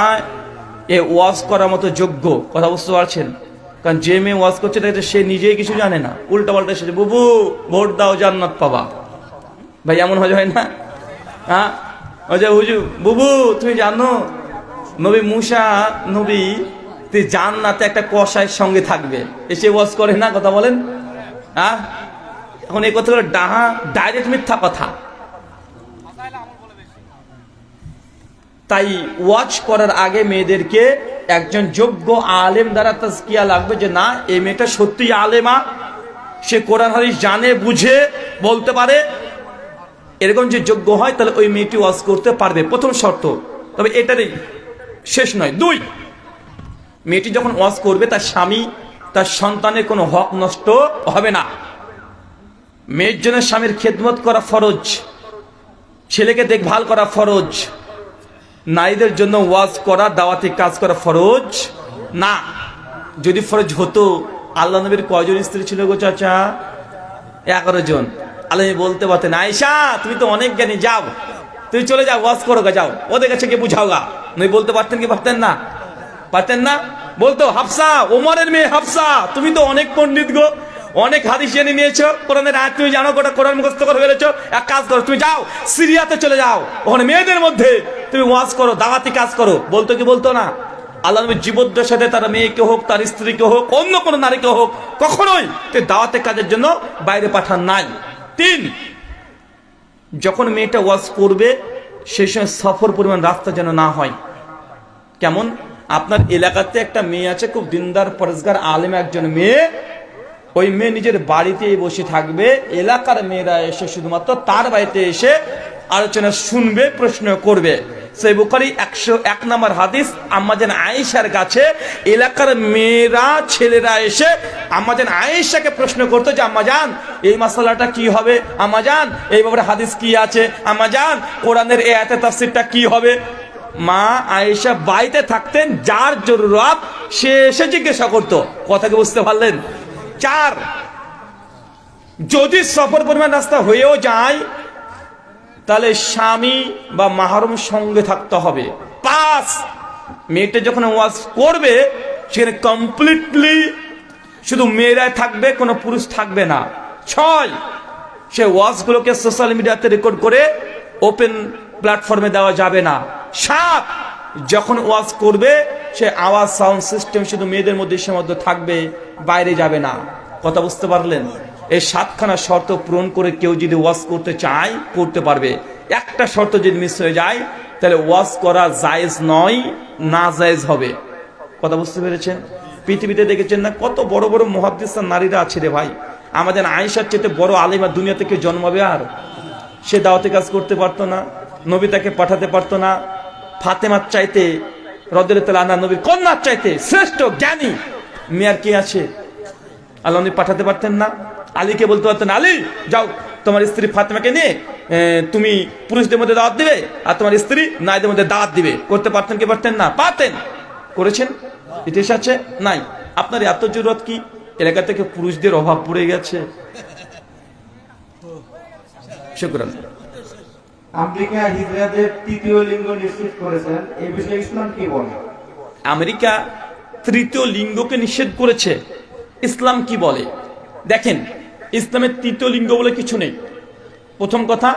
এ ওয়াজ করার মতো যোগ্য। কথা বুঝতে পারছেন? কারণ যে মেয়ে ওয়াজ করছে তাই সে নিজেই কিছু জানে না, উল্টা পাল্টা এসেছে, বুবু ভোট দাও জান্নাত পাবা। ভাই এমন হয় না? হ্যাঁ, হুজুর বুবু তুমি জানো নবী মুসা নবী জান্নাতে একটা কসাইয়ের সঙ্গে থাকবে, এসে ওয়াজ করে না? কথা বলেন। হ্যাঁ, এখন এই কথাগুলো ডাইরেক্ট মিথ্যা কথা। তাই ওয়াজ করার আগে মেয়েদেরকে একজন যোগ্য আলেম দ্বারা তাজকিয়া লাগবে যে না এই মেয়েটা সত্যি আলেমা, সে কোরআন হাদিস জানে বুঝে বলতে পারে। এরকম যে যোগ্য হয় তাহলে ওই মেয়েটি ওয়াজ করতে পারবে, প্রথম শর্ত। তবে এটারই শেষ নয়। 2, মেয়েটি যখন ওয়াজ করবে তার স্বামী তার সন্তানের কোনো হক নষ্ট হবে না। মেয়ের জন্য স্বামীর খেদমত করা ফরজ, ছেলেকে দেখভাল করা ফরজ। নারীদের জন্য ওয়াজ করা, দাওয়াতি কাজ করা ফরজ না। যদি ফরজ হতো, আল্লাহ নবীর কয়জন স্ত্রী ছিল গো চাচা? 11 জন। আল্লাহ বলতে পারতেন আয়েশা তুমি তো অনেক জ্ঞানী, যাও তুমি চলে যাও, ওয়াজ করো গা, যাও ওদের কাছে গিয়ে বুঝাও গা। নবী বলতে পারতেন কি পারতেন না? পারতেন না? বলতো হাফসা, ওমরের মেয়ে হাফসা তুমি তো অনেক পণ্ডিত গো, অনেক হাদিস জেনে নিয়েছো, কোরআনের আয়াত তুমি জানো, গোটা কোরআন মুখস্থ করে ফেলেছো। এক কাজ করো, তুমি যাও সিরিয়াতে চলে যাও, ওখানে মেয়েদের মধ্যে তুমি ওয়াজ করো, দাওয়াতি কাজ করো। বলতো কি বলতো না? আল্লাহ নবী জীবদ্দশাতে তার মেয়েকে হোক, তার স্ত্রীকে হোক, অন্য কোনো নারীকে হোক, কখনোই দাওয়াতে কাজের জন্য বাইরে পাঠান নাই। 3, যখন মেয়েটা ওয়াজ করবে সেই সময় সফর পরিমাণ রাস্তা যেন না হয়। কেমন? আপনার এলাকাতে একটা মেয়ে আছে, খুব দিনদার পরেজগার আলেম একজন মেয়ে, ওই মেয়ে নিজের বাড়িতেই বসে থাকবে, এলাকার মেয়েরা এসে শুধুমাত্র তার বাড়িতে এসে আলোচনা শুনবে, প্রশ্ন করবে। সহিহ বুখারী 101 নম্বর হাদিস, আম্মাজান আয়েশার কাছে এলাকার মেয়েরা ছেলেরা এসে আম্মাজান আয়েশাকে প্রশ্ন করতো যে আম্মাজান এই মাসালাটা কি হবে, আম্মাজান এই ব্যাপারে হাদিস কি আছে, আম্মাজান কোরআনের এই আয়াতের তাফসীরটা কি হবে। মা আয়েশা বাড়িতে থাকতেন, যার জরুরত সে এসে জিজ্ঞাসা করতো। কথাকে বুঝতে পারলেন? 4, যদি সফর পরিমাণ রাস্তা হয়েও যায় তাহলে স্বামী বা মাহরম সঙ্গে থাকতে হবে। 5, মেয়েটা যখন ওয়াজ করবে সেখানে কমপ্লিটলি শুধু মেয়েরাই থাকবে, কোনো পুরুষ থাকবে না। 6, সে ওয়াজগুলোকে সোশ্যাল মিডিয়াতে রেকর্ড করে ওপেন প্ল্যাটফর্মে দেওয়া যাবে না। 7, যখন ওয়াজ করবে সে আওয়াজ সাউন্ড সিস্টেম শুধু মেয়েদের মধ্যে সীমাবদ্ধ থাকবে, বাইরে যাবে না। কথা বুঝতে পারলেন? এই 7খানা শর্ত পূরণ করে কেউ যদি ওয়াজ করতে চায় করতে পারবে। একটা শর্ত যদি মিস হয়ে যায় তাহলে ওয়াজ করা জায়েজ নয়, না জায়েজ হবে। কথা বুঝতে পেরেছেন? পৃথিবীতে দেখেছেন না কত বড় বড় মুহাদ্দিস নারীরা আছে রে ভাই। আমাদের আয়েশার চেয়ে বড় আলেমা দুনিয়া থেকে জন্মাবে আর? সে দাওয়াতে কাজ করতে পারতো না, নবী তাকে পাঠাতে পারতো না। ফাতেমার চাইতে রাদিয়াল্লাহু তাআলা আনহা নবীর কন্যার চাইতে শ্রেষ্ঠ জ্ঞানী মেয়ার কি আছে? আল্লাহ নবী পাঠাতে পারতেন না? আলীকে বলতে পারতেন, আলী যাও তোমার স্ত্রী ফাতেমাকে নিয়ে তুমি পুরুষদের মধ্যে দাওয়াত দিবে, আর তোমার স্ত্রী নারীদের মধ্যে দাওয়াত দিবে। করতে পারতেন কি পারতেন না? পারতেন। করেছেন? ইতিহাস আছে? নাই। আপনার এত জরুরত কি? এলাকা থেকে পুরুষদের অভাব পড়ে গেছে। শুকরান। আমেরিকা হিজড়াদের তৃতীয় লিঙ্গ নিশ্চিত করেছেন, এই বিষয়ে ইসলাম কি বলে? আমেরিকা তৃতীয় লিঙ্গকে নিষেধ করেছে, ইসলাম কি বলে? দেখেন, ইসলামের তৃতীয় লিঙ্গ বলে কিছু নেই। প্রথম কথা,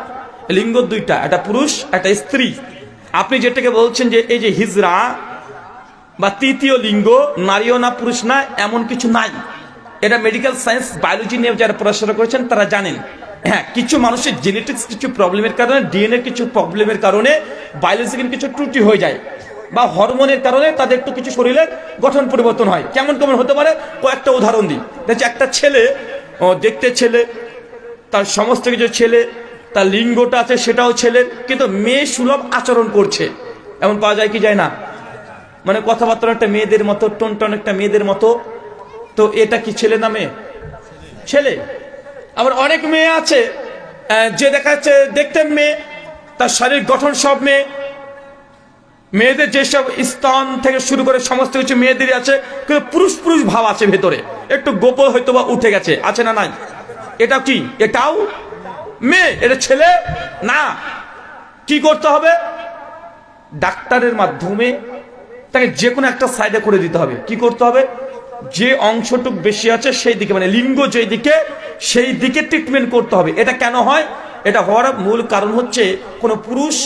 লিঙ্গ দুইটা, একটা পুরুষ একটা স্ত্রী। আপনি যেটাকে বলছেন যে এই যে হিজরা বা তৃতীয় লিঙ্গ, নারীও না পুরুষ না, এমন কিছু নাই। এটা মেডিকেল সায়েন্স বায়োলজি নিয়ে যারা পড়াশোনা করেছেন তারা জানেন। হ্যাঁ, কিছু মানুষের জেনেটিক্স কিছু প্রবলেমের কারণে, ডিএনএ কিছু প্রবলেমের কারণে বায়োলজিক্যাল কিছু ত্রুটি হয়ে যায়, বা হরমোনের কারণে তাদের একটু কিছু শরীরের গঠন পরিবর্তন হয়। কেমন কেমন হতে পারে কয়েকটা উদাহরণ দিই। দেখছি একটা ছেলে দেখতে ছেলে, তার সমস্ত কিছু ছেলে, তার লিঙ্গটা আছে সেটাও ছেলে, কিন্তু মেয়ে সুলভ আচরণ করছে, এমন পাওয়া যায় কি যায় না? মানে কথাবার্তা একটা মেয়েদের মতো, টন একটা মেয়েদের মতো। তো এটা কি ছেলে না মেয়ে? ছেলে। আবার অনেক মেয়ে আছে যে দেখা যাচ্ছে দেখতে মেয়ে, তার শারীরিক গঠন সব মেয়ে, মেয়েদের যেসব স্তন থেকে শুরু করে সমস্ত কিছু মেয়েদেরই আছে, কিন্তু পুরুষ পুরুষ ভাব আছে ভেতরে, একটু গোপন হয়তো বা উঠে গেছে, আছে না নাই? এটা কি? এটাও মেয়ে, এটা ছেলে না। কি করতে হবে? ডাক্তারের মাধ্যমে তাকে যে কোনো একটা সাইডে করে দিতে হবে। কি করতে হবে? যে অংশটুক বেশি আছে সেই দিকে, মানে লিঙ্গ যেই দিকে, সেই দিকে ট্রিটমেন্ট করতে হবে। এটা কেন হয়? এটা হওয়ার মূল কারণ হচ্ছে কোন পুরুষ,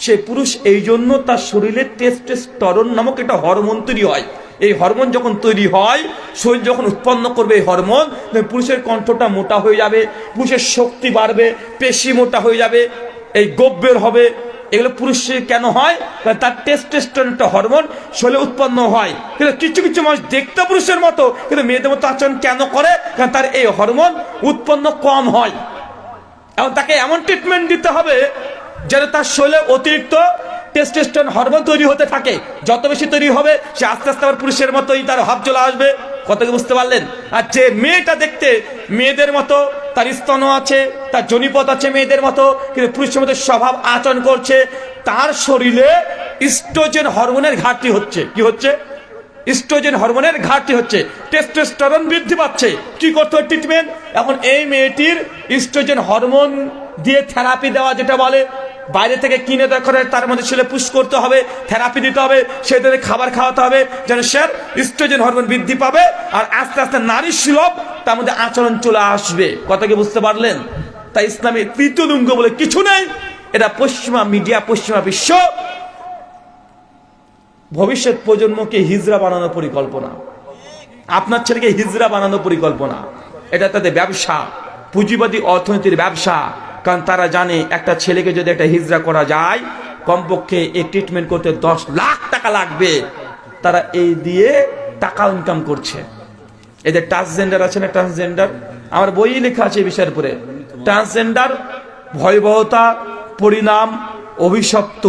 সেই পুরুষ এই জন্য তার শরীরে টেস্টোস্টেরন নামক একটা হরমোন তৈরি হয়। এই হরমোন যখন তৈরি হয়, শরীর যখন উৎপন্ন করবে এই হরমোন, পুরুষের কণ্ঠটা মোটা হয়ে যাবে, পুরুষের শক্তি বাড়বে, পেশি মোটা হয়ে যাবে, এই গোব্বের হবে। এগুলো পুরুষের কেন হয়? তার টেস্টোস্টেরন একটা হরমোন শরীরে উৎপন্ন হয়। কিন্তু কিছু কিছু মানুষ দেখতে পুরুষের মতো কিন্তু মেয়েদের মতো আচরণ কেন করে? কারণ তার এই হরমোন উৎপন্ন কম হয়। এবং তাকে এমন ট্রিটমেন্ট দিতে হবে যেন তার শরীরে অতিরিক্ত টেস্টোস্টেরন হরমোন তৈরি হতে থাকে। যত বেশি তৈরি হবে, সে আস্তে আস্তে আবার পুরুষের মতোই তার ভাব চলে আসবে। কথা কি বুঝতে পারলেন? আর যে মেয়েটা দেখতে মেয়েদের মতো, তার স্তন আছে, তার জনিপথ আছে মেয়েদের মতো, কিন্তু পুরুষের মতো স্বভাব আচরণ করছে, তার শরীরে ইস্ট্রোজেন হরমোনের ঘাটতি হচ্ছে। কি হচ্ছে? ইস্ট্রোজেন হরমোনের ঘাটতি হচ্ছে, টেস্টোস্টেরন বৃদ্ধি পাচ্ছে। কি করতে হবে? ট্রিটমেন্ট। এখন এই মেয়েটির ইস্ট্রোজেন হরমোন দিয়ে থেরাপি দেওয়া, যেটা বলে বাইরে থেকে কিনে দেওয়া করে, তার মধ্যে ছেলে পুশ করতে হবে, থেরাপি দিতে হবে, সেটাতে খাবার খাওয়াতে হবে যেন সে ইস্ট্রোজেন হরমোন বৃদ্ধি পাবে, আর আস্তে আস্তে নারী সুলভ তার মধ্যে আচরণ চলে আসবে। কথা কি বুঝতে পারলেন? তাই ইসলামে তৃতীয় লিঙ্গ বলে কিছু নেই। এটা পশ্চিমা মিডিয়া, পশ্চিমা বিশ্ব ভবিষ্যৎ প্রজন্মকে হিজড়া বানানোর পরিকল্পনা, আপনার ছেলেকে হিজড়া বানানোর পরিকল্পনা। এটা তাদের ব্যবসা, পুঁজিবাদী অর্থনীতির ব্যবসা। কারণ তারা জানে একটা ছেলেকে যদি একটা হিজড়া করা যায়, কমপক্ষে এই ট্রিটমেন্ট করতে 10 লাখ টাকা লাগবে। তারা এই দিয়ে টাকা ইনকাম করছে। এদের ট্রান্সজেন্ডার আছে না, ট্রান্সজেন্ডার, আমার বইয়ে লেখা আছে এই বিষয়ের উপরে। ট্রান্সজেন্ডার ভয়াবহতা, পরিণাম, অভিশপ্ত,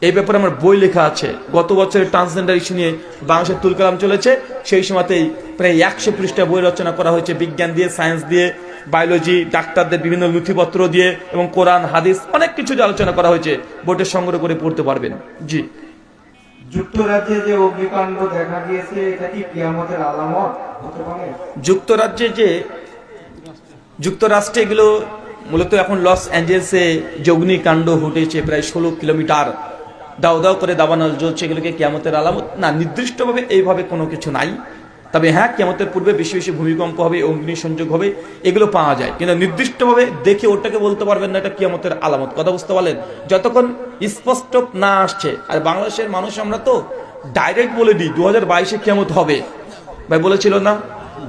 এই ব্যাপারে আমার বই লেখা আছে। গত বছরের ট্রান্সজেন্ডার ইস্যু নিয়ে বাংলাদেশের তুলকালাম চলেছে, সেই সময়তেই প্রায় 100 পৃষ্ঠা বই রচনা করা হয়েছে, বিজ্ঞান দিয়ে, সায়েন্স দিয়ে, বায়োলজি, ডাক্তারদের বিভিন্ন নথিপত্র দিয়ে, এবং কোরআন হাদিস অনেক কিছু দিয়ে আলোচনা করা হয়েছে। বইটা সংগ্রহ করে পড়তে পারবেন। জি। যুক্তরাজ্যে যে অগ্নিকাণ্ড দেখা গিয়েছে, এটা কি কিয়ামতের আলামত হতে পারে? যুক্তরাষ্ট্রে এগুলো মূলত এখন লস অ্যাঞ্জেলেসে যে অগ্নিকাণ্ড ঘটেছে, প্রায় 16 কিলোমিটার দাও দাও করে দাবানল জ্বলছে, এগুলোকে কিয়ামতের আলামত না, নির্দিষ্টভাবে এইভাবে কোনো কিছু নাই। তবে হ্যাঁ, কিয়ামতের পূর্বে বেশি বেশি ভূমিকম্প হবে, অগ্নিসংযোগ হবে, এগুলো পাওয়া যায়, কিন্তু নির্দিষ্টভাবে দেখে ওটাকে বলতে পারবেন না এটা কিয়ামতের আলামত। কথা বুঝতে পারলেন? যতক্ষণ স্পষ্ট না আসছে। আর বাংলাদেশের মানুষ আমরা তো ডাইরেক্ট বলে দিই 2022-এ কিয়ামত হবে। ভাই বলেছিল না?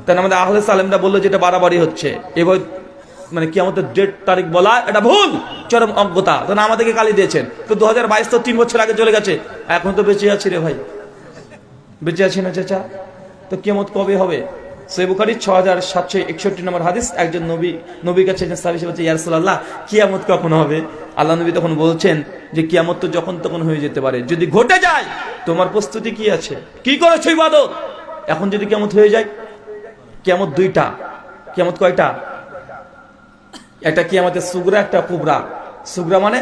তাই আমাদের আহলে সালেমরা বললো যেটা বাড়াবাড়ি হচ্ছে, এবার মানে কিয়ামতের ডেট তারিখ বলা এটা ভুল, চরম অজ্ঞতা। তখন আমাদেরকে গালি দিয়েছেন। তো 2022 তো 3 বছর আগে চলে গেছে, এখন তো বেঁচে আছি রে ভাই, বেঁচে আছি না চাচা? তো কিয়ামত কবে হবে? সহিহ বুখারী 6761 নম্বর হাদিস। একজন নবীর কাছে একজন সাহাবী বলছে, ইয়া রাসূলুল্লাহ, কিয়ামত কখন হবে? আল্লাহ নবী তখন বলছেন যে কিয়ামত তো যখন তখন হয়ে যেতে পারে, যদি ঘটে যায় তোমার প্রস্তুতি কি আছে, কি করেছো ইবাদত? এখন যদি কিয়ামত হয়ে যায়, কিয়ামত দুইটা। কিয়ামত কয়টা? একটা কিয়ামতের সুগরা, একটা কুবরা। সুগরা মানে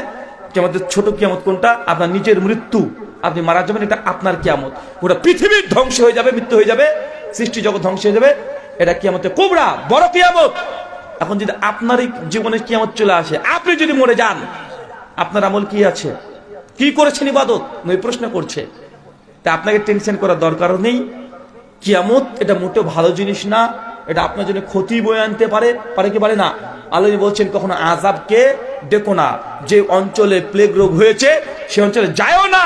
কিয়ামতের ছোট কিয়ামত কোনটা? আপনার নিজের মৃত্যু, আপনি মারা যাবেন, এটা আপনার কিয়ামত। পুরো পৃথিবীর ধ্বংস হয়ে যাবে, মৃত্যু হয়ে যাবে, সৃষ্টি জগৎ ধ্বংস হয়ে যাবে, এটা কিয়ামতের কুবরা, বড় কিয়ামত। এখন যদি আপনারই জীবনে কিয়ামত চলে আসে, আপনি যদি মরে যান, আপনার আমল কি আছে, কি করেছেন ইবাদত? নই প্রশ্ন করছে। তা আপনাকে টেনশন করার দরকার নেই। কিয়ামত এটা মোটেও ভালো জিনিস না, এটা আপনার জন্য ক্ষতি বয়ে আনতে পারে কি পারে না? আল্লাহ বলছেন কখনো আযাবকে ডেকো না, যে অঞ্চলে প্লেগ রোগ হয়েছে সে অঞ্চলে যায়ও না,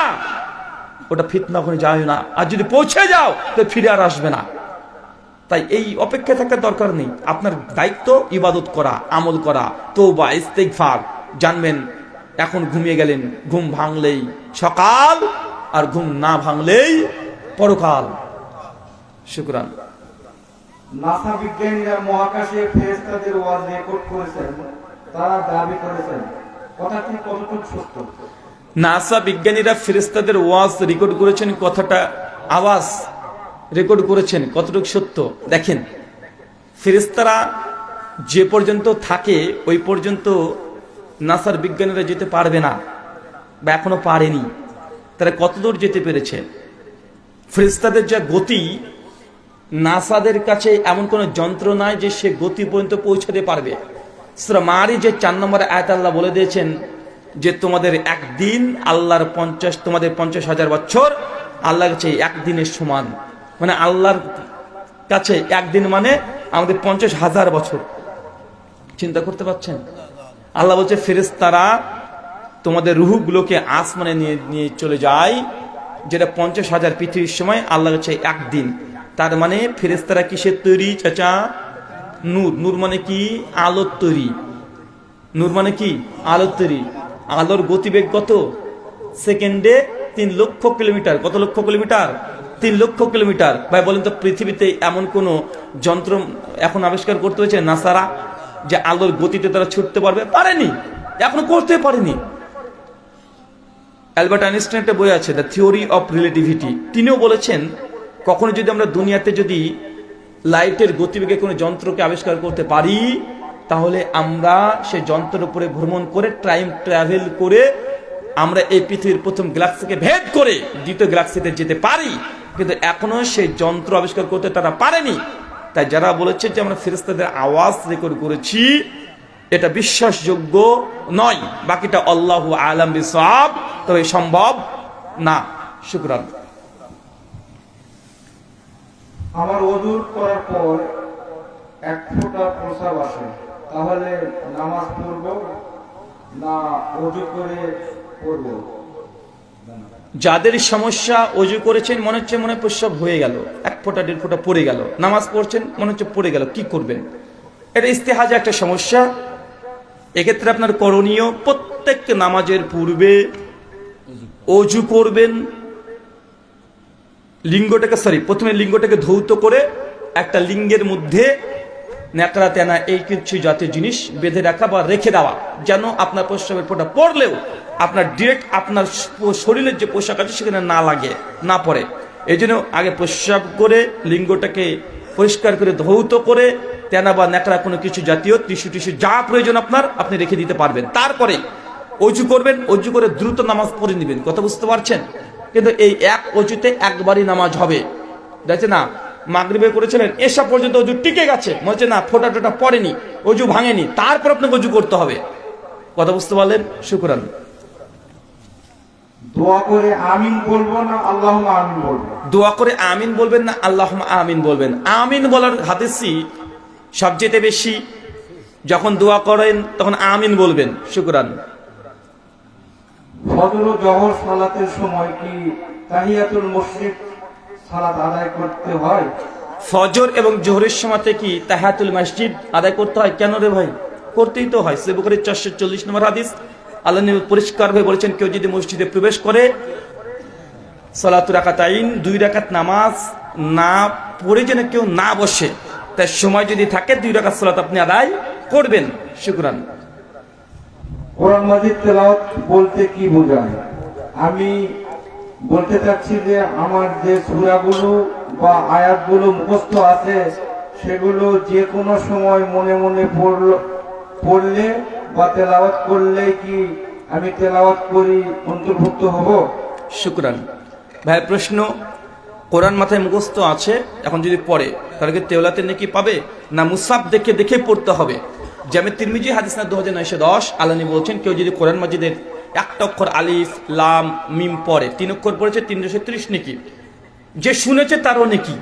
ওটা ফিতনা, ওখানে যায়ও না। আর যদি পৌঁছে যাও তো ফিরে আর আসবে না। তাই এই অপেক্ষা থাকার দরকার নেই। আপনার দায়িত্ব ইবাদত করা, আমল করা, তওবা, ইস্তিগফার। জানবেন এখন ঘুমিয়ে গেলেন, ঘুম ভাঙলেই সকাল, আর ঘুম না ভাঙলেই পরকাল। শুকরান। নাসা বিজ্ঞানীরা মহাকাশে ফেরেশতাদের ওয়াজ রেকর্ড করেছেন, তারা দাবি করেছেন, কথাটি কতটুকু সত্য? নাসা বিজ্ঞানীরা ফেরেশতাদের ওয়াজ রেকর্ড করেছেন, কথাটা আওয়াজ রেকর্ড করেছেন, কতটুকু সত্য? দেখেন, ফেরেশতারা যে পর্যন্ত থাকে ওই পর্যন্ত নাসার বিজ্ঞানীরা যেতে পারবে না, বা এখনো পারেনি। তারা কতদূর যেতে পেরেছে? ফেরেশতাদের যা গতি, নাসাদের কাছে এমন কোনো যন্ত্র নাই যে সে গতি পর্যন্ত পৌঁছাতে পারবে। সূরা মারিজের 4 নম্বর আয়াত আল্লাহ বলে দিয়েছেন যে তোমাদের একদিন আল্লাহর 50,000 বছর আল্লাহর কাছে একদিনের সমান। মানে আল্লাহর কাছে একদিন মানে আমাদের 50,000 বছর। চিন্তা করতে পারছেন? আল্লাহ বলছে ফেরেশতারা তোমাদের রূহগুলোকে আসমানে নিয়ে চলে যায়, যেটা 50,000 পৃথিবীর সময় আল্লাহর কাছে একদিন। তার মানে ফেরেশতারা কিসের তৈরি চাচা? নূর। নূর মানে কি? আলোর তৈরি। নূর মানে কি? আলোর তৈরি। আলোর গতিবেগ কত? সেকেন্ডে 3 লক্ষ কিলোমিটার। কত লক্ষ কিলোমিটার? 3 লক্ষ কিলোমিটার। ভাই বলেন তো, পৃথিবীতে এমন কোন যন্ত্র এখন আবিষ্কার করতে হয়েছে নাসারা যে আলোর গতিতে তারা ছুটতে পারবে? পারেনি, এখনো করতে পারেনি। অ্যালবার্ট আইনস্টাইন একটা বই আছে, দ্য থিওরি অফ রিলেটিভিটি। তিনিও বলেছেন কখনো যদি আমরা দুনিয়াতে যদি লাইটের গতিবেগে কোনো যন্ত্রকে আবিষ্কার করতে পারি, তাহলে আমরা সেই যন্ত্রের উপরে ভ্রমণ করে, টাইম ট্রাভেল করে আমরা এই পৃথিবীর প্রথম গ্যালাক্সিকে ভেদ করে দ্বিতীয় গ্যালাক্সিতে যেতে পারি। কিন্তু এখনো সেই যন্ত্র আবিষ্কার করতে তারা পারেনি। তাই যারা বলেছে যে আমরা ফেরেশতাদের আওয়াজ রেকর্ড করেছি, এটা বিশ্বাসযোগ্য নয়। বাকিটা আল্লাহু আ'লাম বিসওয়াব, তবে সম্ভব না। শুকরান। আমার ওযু করার পর এক ফোঁটা প্রস্রাব আসে, তাহলে নামাজ পড়ব না ওযু করে পড়ব? যাদের সমস্যা, ওযু করেছেন মনে হচ্ছে মনে প্রস্রাব হয়ে গেল, 1 ফোঁটা 1.5 ফোঁটা পড়ে গেল, নামাজ পড়ছেন মনে হচ্ছে পড়ে গেল, কি করবেন? এটা ইস্তেহাজা একটা সমস্যা। এক্ষেত্রে আপনার করণীয়, প্রত্যেক নামাজের পূর্বে ওযু করবেন। প্রথমে লিঙ্গটাকে ধৌত করে একটা লিঙ্গের মধ্যে ন্যাকড়া তেনা এই কিছু জাতীয় জিনিস বেঁধে রাখা বা রেখে দেওয়া, যেন আপনার প্রস্রাবের ফোঁটা পড়লেও আপনার ডিরেক্ট আপনার শরীরের যে পোশাক আছে সেখানে না লাগে, না পড়ে। এই জন্য আগে প্রস্রাব করে লিঙ্গটাকে পরিষ্কার করে ধৌত করে তেনা বা ন্যাকড়া কোনো কিছু জাতীয় টিস্যু যা প্রয়োজন আপনার, আপনি রেখে দিতে পারবেন। তারপরে অজু করবেন, অজু করে দ্রুত নামাজ পড়ে নেবেন। কথা বুঝতে পারছেন? কিন্তু এই এক অজুতে একবারই নামাজ হবে। দেখছে না, মাগরিবে করেছিলেন, এসা পর্যন্ত অজু টিকে গেছে, মনে হচ্ছে না ফোঁটা টোটা পড়েনি, অজু ভাঙেনি, তারপর আপনাকে অজু করতে হবে। কথা বুঝতে পারলেন? শুকরান। দোয়া করে আমিন বলবো না আল্লাহুম্মা আমিন বলবো? দোয়া করে আমিন বলবেন না আল্লাহুম্মা আমিন বলবেন? আমিন বলার হাদিসই সবচেয়ে বেশি। যখন দোয়া করেন তখন আমিন বলবেন। শুকরান। ফজর ও জোহর সালাতের সময় কি তাহিয়াতুল মসজিদ সালাত আদায় করতে হয়? ফজর এবং জোহরের সময়তে কি তাহিয়াতুল মসজিদ আদায় করতে হয়? কেন রে ভাই? করতেই তো হয়। সহিহ বুখারী 440 নম্বর হাদিস, আল্লাহ নবী পরিষ্কার হয়ে বলেছেন, কেউ যদি মসজিদে প্রবেশ করে সালাতুল রাকাতাইন, 2 রাকাত নামাজ না পড়ে যেন কেউ না বসে, তাই সময় যদি থাকে 2 রাকাত সালাত আপনি আদায় করবেন। শুকরান। কোরআন মাজিদ তেলাওয়াত বলতে কি বোঝায়? আমি বলতে চাচ্ছি যে আমার যে সূরাগুলো বা আয়াতগুলো মুখস্থ আছে সেগুলো যে কোনো সময় মনে মনে পড়লে বা তেলাওয়াত করলে কি আমি তেলাওয়াত করি অন্তর্ভুক্ত হব? শুকরান। ভাই প্রশ্ন, কোরআন মাথায় মুখস্থ আছে, এখন যদি পড়ে তাহলে কি তেলাওয়াতের নেকি পাবে, না মুসাফ দেখে দেখে পড়তে হবে? জামে তিরমিজি হাদিস না 2910 আল্লাহ নবী বলছেন কেউ যদি কোরআন মাজিদের একটা অক্ষর আলিফ লাম মিম পড়ে, 3 অক্ষর পড়েছে 330 নেকি, যে শুনেছে তারও নেকি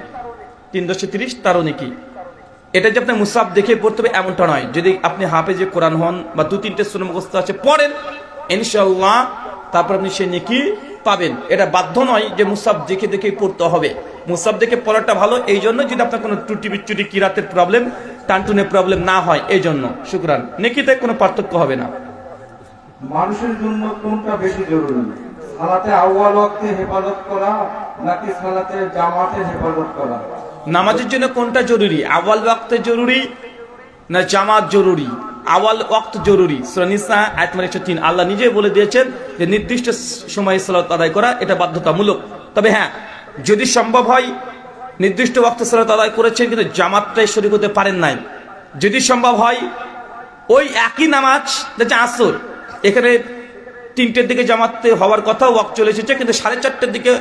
330 তারও নেকি। এটা যে আপনি মুসাফ দেখে পড়তে হবে এমনটা নয়। যদি আপনি হাফেজে কোরআন হন বা 2-3টে সূরা মুখস্থ আছে পড়েন ইনশাআল্লাহ, তারপর আপনি সে নেকি পাবেন। এটা বাধ্য নয় যে মুসাফ দেখে দেখে পড়তে হবে। মুসাফ দেখে পড়াটা ভালো এই জন্য, যদি আপনার কোনো ত্রুটি বিচ্যুটি কিরাতের প্রবলেম টানটুনে প্রবলেম না হয় এই জন্য। শুকরান। নেকিতে কোনো পার্থক্য হবে না। মানুষের জন্য কোনটা বেশি জরুরি, সালাতে আউয়াল ওয়াক্তে হেফাজত করা নাকি সালাতে জামাতে হেফাজত করা? নামাজের জন্য কোনটা জরুরি, আওয়াল ওয়াক্তে জরুরি না জামাত জরুরি? আওয়াল ওয়াক্ত জরুরি। সূরা নিসা আয়াত নম্বর 103 আল্লাহ নিজে বলে দিয়েছেন যে নির্দিষ্ট সময়ে সালাত আদায় করা এটা বাধ্যতামূলক। তবে হ্যাঁ, যদি সম্ভব হয় নির্দিষ্ট ওয়াক্তে সালাত আদায় করেছেন কিন্তু জামাতটাই শরীক হতে পারেন নাই, যদি সম্ভব হয় ওই একই নামাজ যেটা আসর, এখানে 3টের দিকে জামাতে হওয়ার কথা, ওয়াক্ত চলে এসেছে কিন্তু 4:30টার দিকে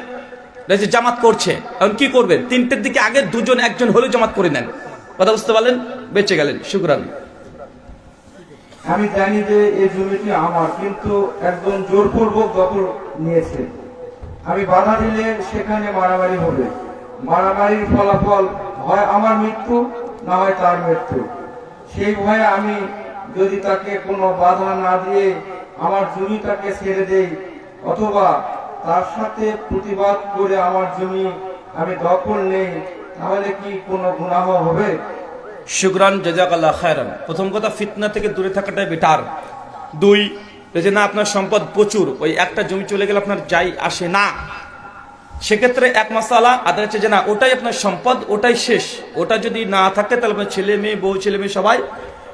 জামাত করছে, এখন কি করবেন? 3টের দিকে আগে দুজন একজন হলে জামাত করে নেন। কথা বুঝতে পারলেন? বেঁচে গেলেন। শুকরান। আমি জানি যে এই জমিটি আমার, কিন্তু একজন জোরপূর্বক দখল নিয়েছে। আমি বাধা দিলে সেখানে মারামারি হবে। মারামারির ফলাফল হয় আমার মৃত্যু, না হয় তার মৃত্যু। সেই ভয়ে আমি যদি তাকে কোনো বাধা না দিয়ে আমার জমিটাকে ছেড়ে দেই অথবা তার সাথে প্রতিবাদ করে আমার জমি আমি দখল নেই, তাহলে কি কোনো গুনাহ হবে? শুকরান, জাযাকাল্লাহ খায়রান। প্রথম কথা, ফিতনা থেকে দূরে থাকাটাই বেটার। 2, যে না আপনার সম্পদ প্রচুর, ওই একটা জমি চলে গেলে আপনার যাই আসে না, সেক্ষেত্রে এক মাসালা আদায় হচ্ছে যে না ওটাই আপনার সম্পদ, ওটাই শেষ। ওটা যদি না থাকে তাহলে আপনার ছেলে মেয়ে বউ ছেলে মেয়ে সবাই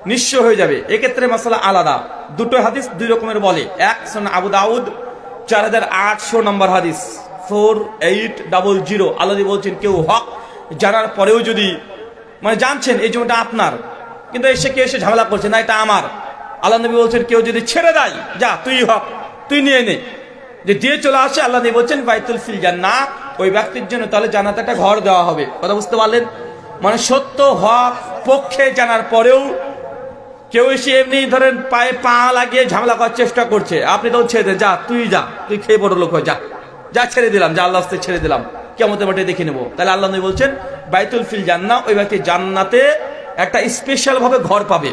নিঃস্ব হয়ে যাবে। এক্ষেত্রে মাসালা আলাদা। 2টো হাদিস 2 রকমের বলে। এক সুনান আবু দাউদ 4800 নম্বর হাদিস 4800 আল্লাহ বলছেন কেউ হক জানার পরেও যদি মানে জানছেন এই জমিটা আপনার, কিন্তু এসে কে এসে ঝামেলা করছে না এটা আমার, আল্লাহ নবী বলছেন কেউ যদি ছেড়ে দেয় যা তুই হক তুই নিয়ে নে, যে দিয়ে চলে আসে, আল্লাহ নবী বলছেন বাইতুল ফিল জান্নাহ, ওই ব্যক্তির জন্য তাহলে জান্নাতে একটা ঘর দেওয়া হবে। কথা বুঝতে পারলেন? মানে সত্য হক পক্ষে জানার পরেও কেউ এসে এমনি ধরেন পায়ে পা লাগিয়ে ঝামেলা করার চেষ্টা করছে, আপনি তো ছেড়ে দেন, যা তুই খেয়ে বড় লোক হয়ে যা ছেড়ে দিলাম, যা আল্লাহ রাস্তায় ছেড়ে দিলাম, কিয়ামতের মাঠে দেখে নেবো। তাহলে আল্লাহ নবী বলছেন বাইতুল ফিল জান্নাহ, ওই ব্যক্তি জান্নাতে একটা স্পেশাল ভাবে ঘর পাবে।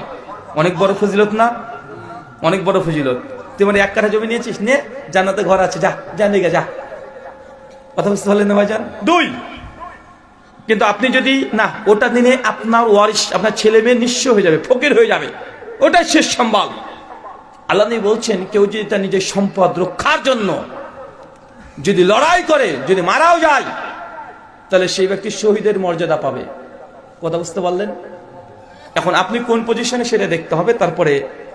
অনেক বড় ফজিলত না? অনেক বড় ফজিলত। তুই মানে 1 কাঠা জমি নিয়েছিস, নে জান্নাতে ঘর আছে, যা নিয়ে যা। কথা বুঝতে পারলেন না ভাইজান? 2, কিন্তু আপনি যদি না ওটা দিনে আপনার ওয়ারিশ আপনার ছেলে মেয়ে নিঃস্ব হয়ে যাবে, ফকির হয়ে যাবে, ওটাই শেষ সম্বল। আল্লাহ নবী বলছেন কেউ যদি তার নিজের সম্পদ রক্ষার জন্য যদি লড়াই করে, যদি মারাও যায়, তাহলে সেই ব্যক্তি শহীদের মর্যাদা পাবে। কথা বুঝতে পারলেন? এখন আপনি কোন পজিশনে সেটা দেখতে হবে, তারপরে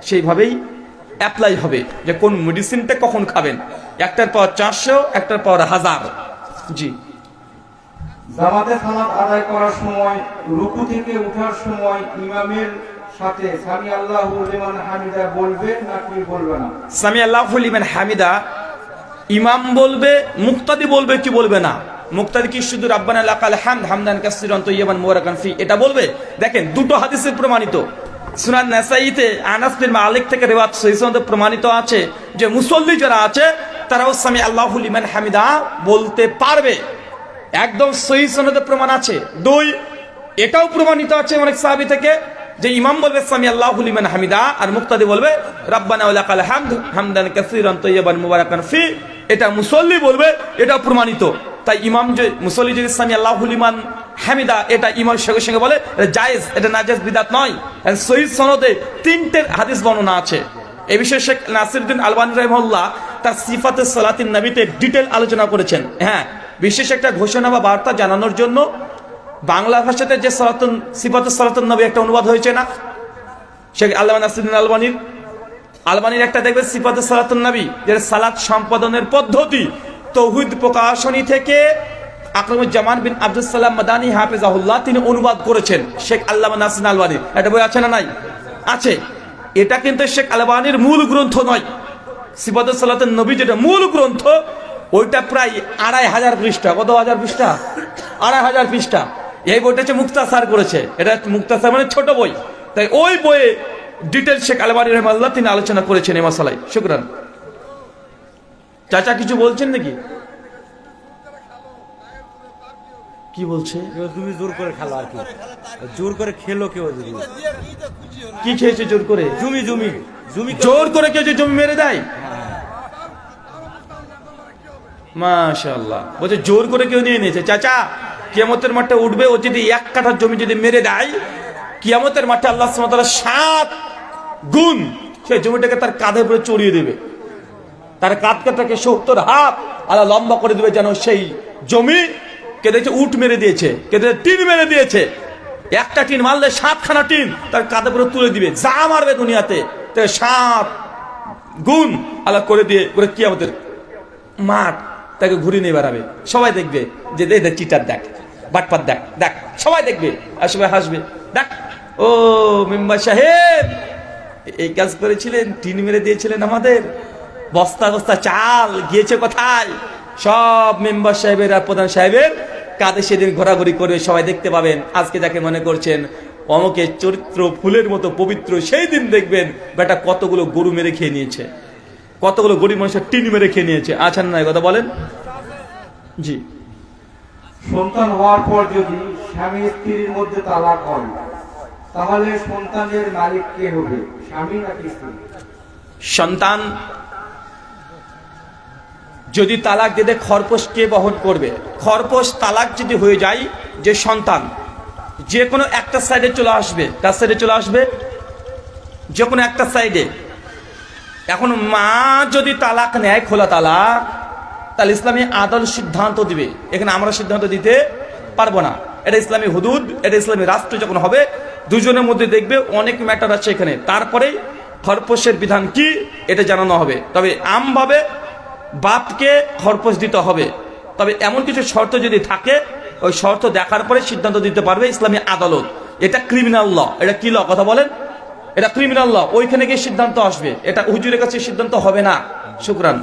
সেইভাবেই অ্যাপ্লাই হবে যে কোন মেডিসিনটা কখন খাবেন। একটার পর 400, একটার পর 1000। জি। জামাতে সালাত আদায় করার সময় রুকু থেকে ওঠার সময় ইমামের সাথে সামি আল্লাহু লিমান হামিদা বলবে নাকি বলবে না? সামি আল্লাহু লিমান হামিদা ইমাম বলবে, মুক্তাদি বলবে কি বলবে না? মুক্তাদি কি শুধু রাব্বানা লাকাল হামদ হামদান কাসীরান তাইয়িবান মুবারাকান ফি এটা বলবে? দেখেন 2টো হাদিসে প্রমাণিত। সুনান নাসাঈতে আনাস বিন মালিক থেকে রিওয়ায়াত সহিহ সনদে প্রমাণিত আছে যে মুসল্লি যারা আছে তারাও সামি আল্লাহু লিমান হামিদা বলতে পারবে। একদম সহিহ সনদে প্রমাণ আছে। 2, এটাও প্রমাণিত আছে অনেক সাহাবী থেকে যে ইমাম বলবে সামি আল্লাহু লিমান হামিদা আর মুক্তাদি বলবে রাব্বানা ওয়া লাকাল হামদ হামদান কাসীরান তাইয়িবান মুবারাকান ফি, এটা মুসল্লি বলবে, এটা প্রমাণিত। তাই ইমাম যে মুসল্লি যদি সামি আল্লাহু লিমান হামিদা এটা ইমাম সঙ্গে সঙ্গে বলে এটা জায়েজ, এটা নাজায়েজ বিদআত নয়। সহিহ সনদে 3টে হাদিস বর্ণনা আছে। এই বিষয়ে শেখ নাসিরউদ্দিন আলবানী রাহিমাহুল্লাহ তার সিফাতে সালাতিন নবীতে ডিটেইল আলোচনা করেছেন। হ্যাঁ, বিশেষ একটা ঘোষণা বা বার্তা জানানোর জন্য বাংলা ভাষাতে যে সালাতুন সিফাতুস সালাতুন নবী একটা অনুবাদ হয়েছে না, শেখ আল্লামা নাসিরুদ্দিন আলবানির একটা দেখবে সিফাতুস সালাতুন নবী, যেটা সালাত সম্পাদনের পদ্ধতি, তৌহিদ প্রকাশনী থেকে আকরামুজ্জামান বিন আব্দুস সালাম মাদানী হাফেজাহুল্লাহ তিনি অনুবাদ করেছেন শেখ আল্লামা নাসিরুদ্দিন আলবানী। একটা বই আছে না নাই? আছে। এটা কিন্তু শেখ আলবানীর মূল গ্রন্থ নয়। সিফাতুস সালাতুন নবী যেটা মূল গ্রন্থ, ওইটা প্রায় 2500 পৃষ্ঠা। কত হাজার পৃষ্ঠা? 2500 পৃষ্ঠা। এই বইটা হচ্ছে মুক্তাসার করেছে। এটা মুক্তাসার মানে ছোট বই। তাই ওই বইয়ে ডিটেল শেখ আলবানী রহমাল্লাহ তিনি আলোচনা করেছেন এই মশালায়। শুকরান। চাচা কিছু বলছেন নাকি? কি বলছে? তুমি জোর করে খেলো আর কি, জোর করে খেলো কেউ যদি। কি খেয়েছে জোর করে? জমি জমি জমি জোর করে কেউ যে জমি মেরে দেয়? মাশাআল্লাহ। বলছে জোর করে কেউ নিয়ে নিয়েছে। চাচা কিয়ামতের মাঠে উঠবে, ও যদি 1 কাঠা জমি যদি মেরে দেয়, কিয়ামতের মাঠে আল্লাহ সুবহানাহু ওয়া তাআলা 7 গুণ সেই জমিটাকে তার কাঁধে উপরে চড়িয়ে দেবে। তার কাঁধটাকে 70 হাত আল্লাহ লম্বা করে দেবে, যেন সেই জমি কে দেখছে উট মেরে দিয়েছে, কে দেখছে টিন মেরে দিয়েছে। একটা টিন মারলে 7খানা টিন তার কাঁধে উপরে তুলে দিবে, যা মারবে দুনিয়াতে 7 গুণ আল্লাহ করে দিয়ে করে কিয়ামতের মাঠ তাকে ঘুরিয়ে নিয়ে বেড়াবে। সবাই দেখবে যে দেখ চিটার, দেখ বাটপাত, দেখ দেখ, সবাই দেখবে আর সবাই হাসবে। দেখ ও মেম্বার সাহেব এই কাজ করেছিলেন, টিন মেরে দিয়েছিলেন আমাদের, বস্তা বস্তা চাল গিয়েছে কোথায়? সব মেম্বার সাহেবের আর প্রধান সাহেবের কাঁধে সেদিন ঘোরাঘুরি করবে, সবাই দেখতে পাবেন। আজকে যাকে মনে করছেন অমুকের চরিত্র ফুলের মতো পবিত্র, সেই দিন দেখবেন বেটা কতগুলো গরু মেরে খেয়ে নিয়েছে, কতগুলো গরিব মানুষের টিন মেরে খেয়ে নিয়েছে। আছেন না কথা বলেন? জি। সন্তান হওয়ার পর যদি স্বামী স্ত্রীর মধ্যে তালাক হয়, তাহলে সন্তানের মালিক কে হবে, স্বামী নাকি স্ত্রী? সন্তান যদি তালাক দিতে, খরপোশ কে বহন করবে? খরপোশ তালাক যদি হয়ে যায়, যে সন্তান যে কোনো একটা সাইডে চলে আসবে। কার সাইডে চলে আসবে? যে কোনো একটা সাইডে। এখন মা যদি তালাক নেয়, খোলা তালাক, তাহলে ইসলামী আদল সিদ্ধান্ত দিবে। এখানে আমরা সিদ্ধান্ত দিতে পারবো না। এটা ইসলামী হুদুদ, এটা ইসলামী রাষ্ট্র যখন হবে, দুজনের মধ্যে দেখবে অনেক ম্যাটার আছে এখানে, তারপরে খরপোশের বিধান কি এটা জানানো হবে। তবে আমভাবে বাপকে খরপোশ দিতে হবে। তবে এমন কিছু শর্ত যদি থাকে, ওই শর্ত দেখার পরে সিদ্ধান্ত দিতে পারবে ইসলামী আদালত। এটা ক্রিমিনাল ল। এটা কি ল? কথা বলেন। এটা ক্রিমিনাল ল। ওইখানে গিয়ে সিদ্ধান্ত আসবে, এটা হুজুরের কাছে সিদ্ধান্ত হবে না। শুকরান।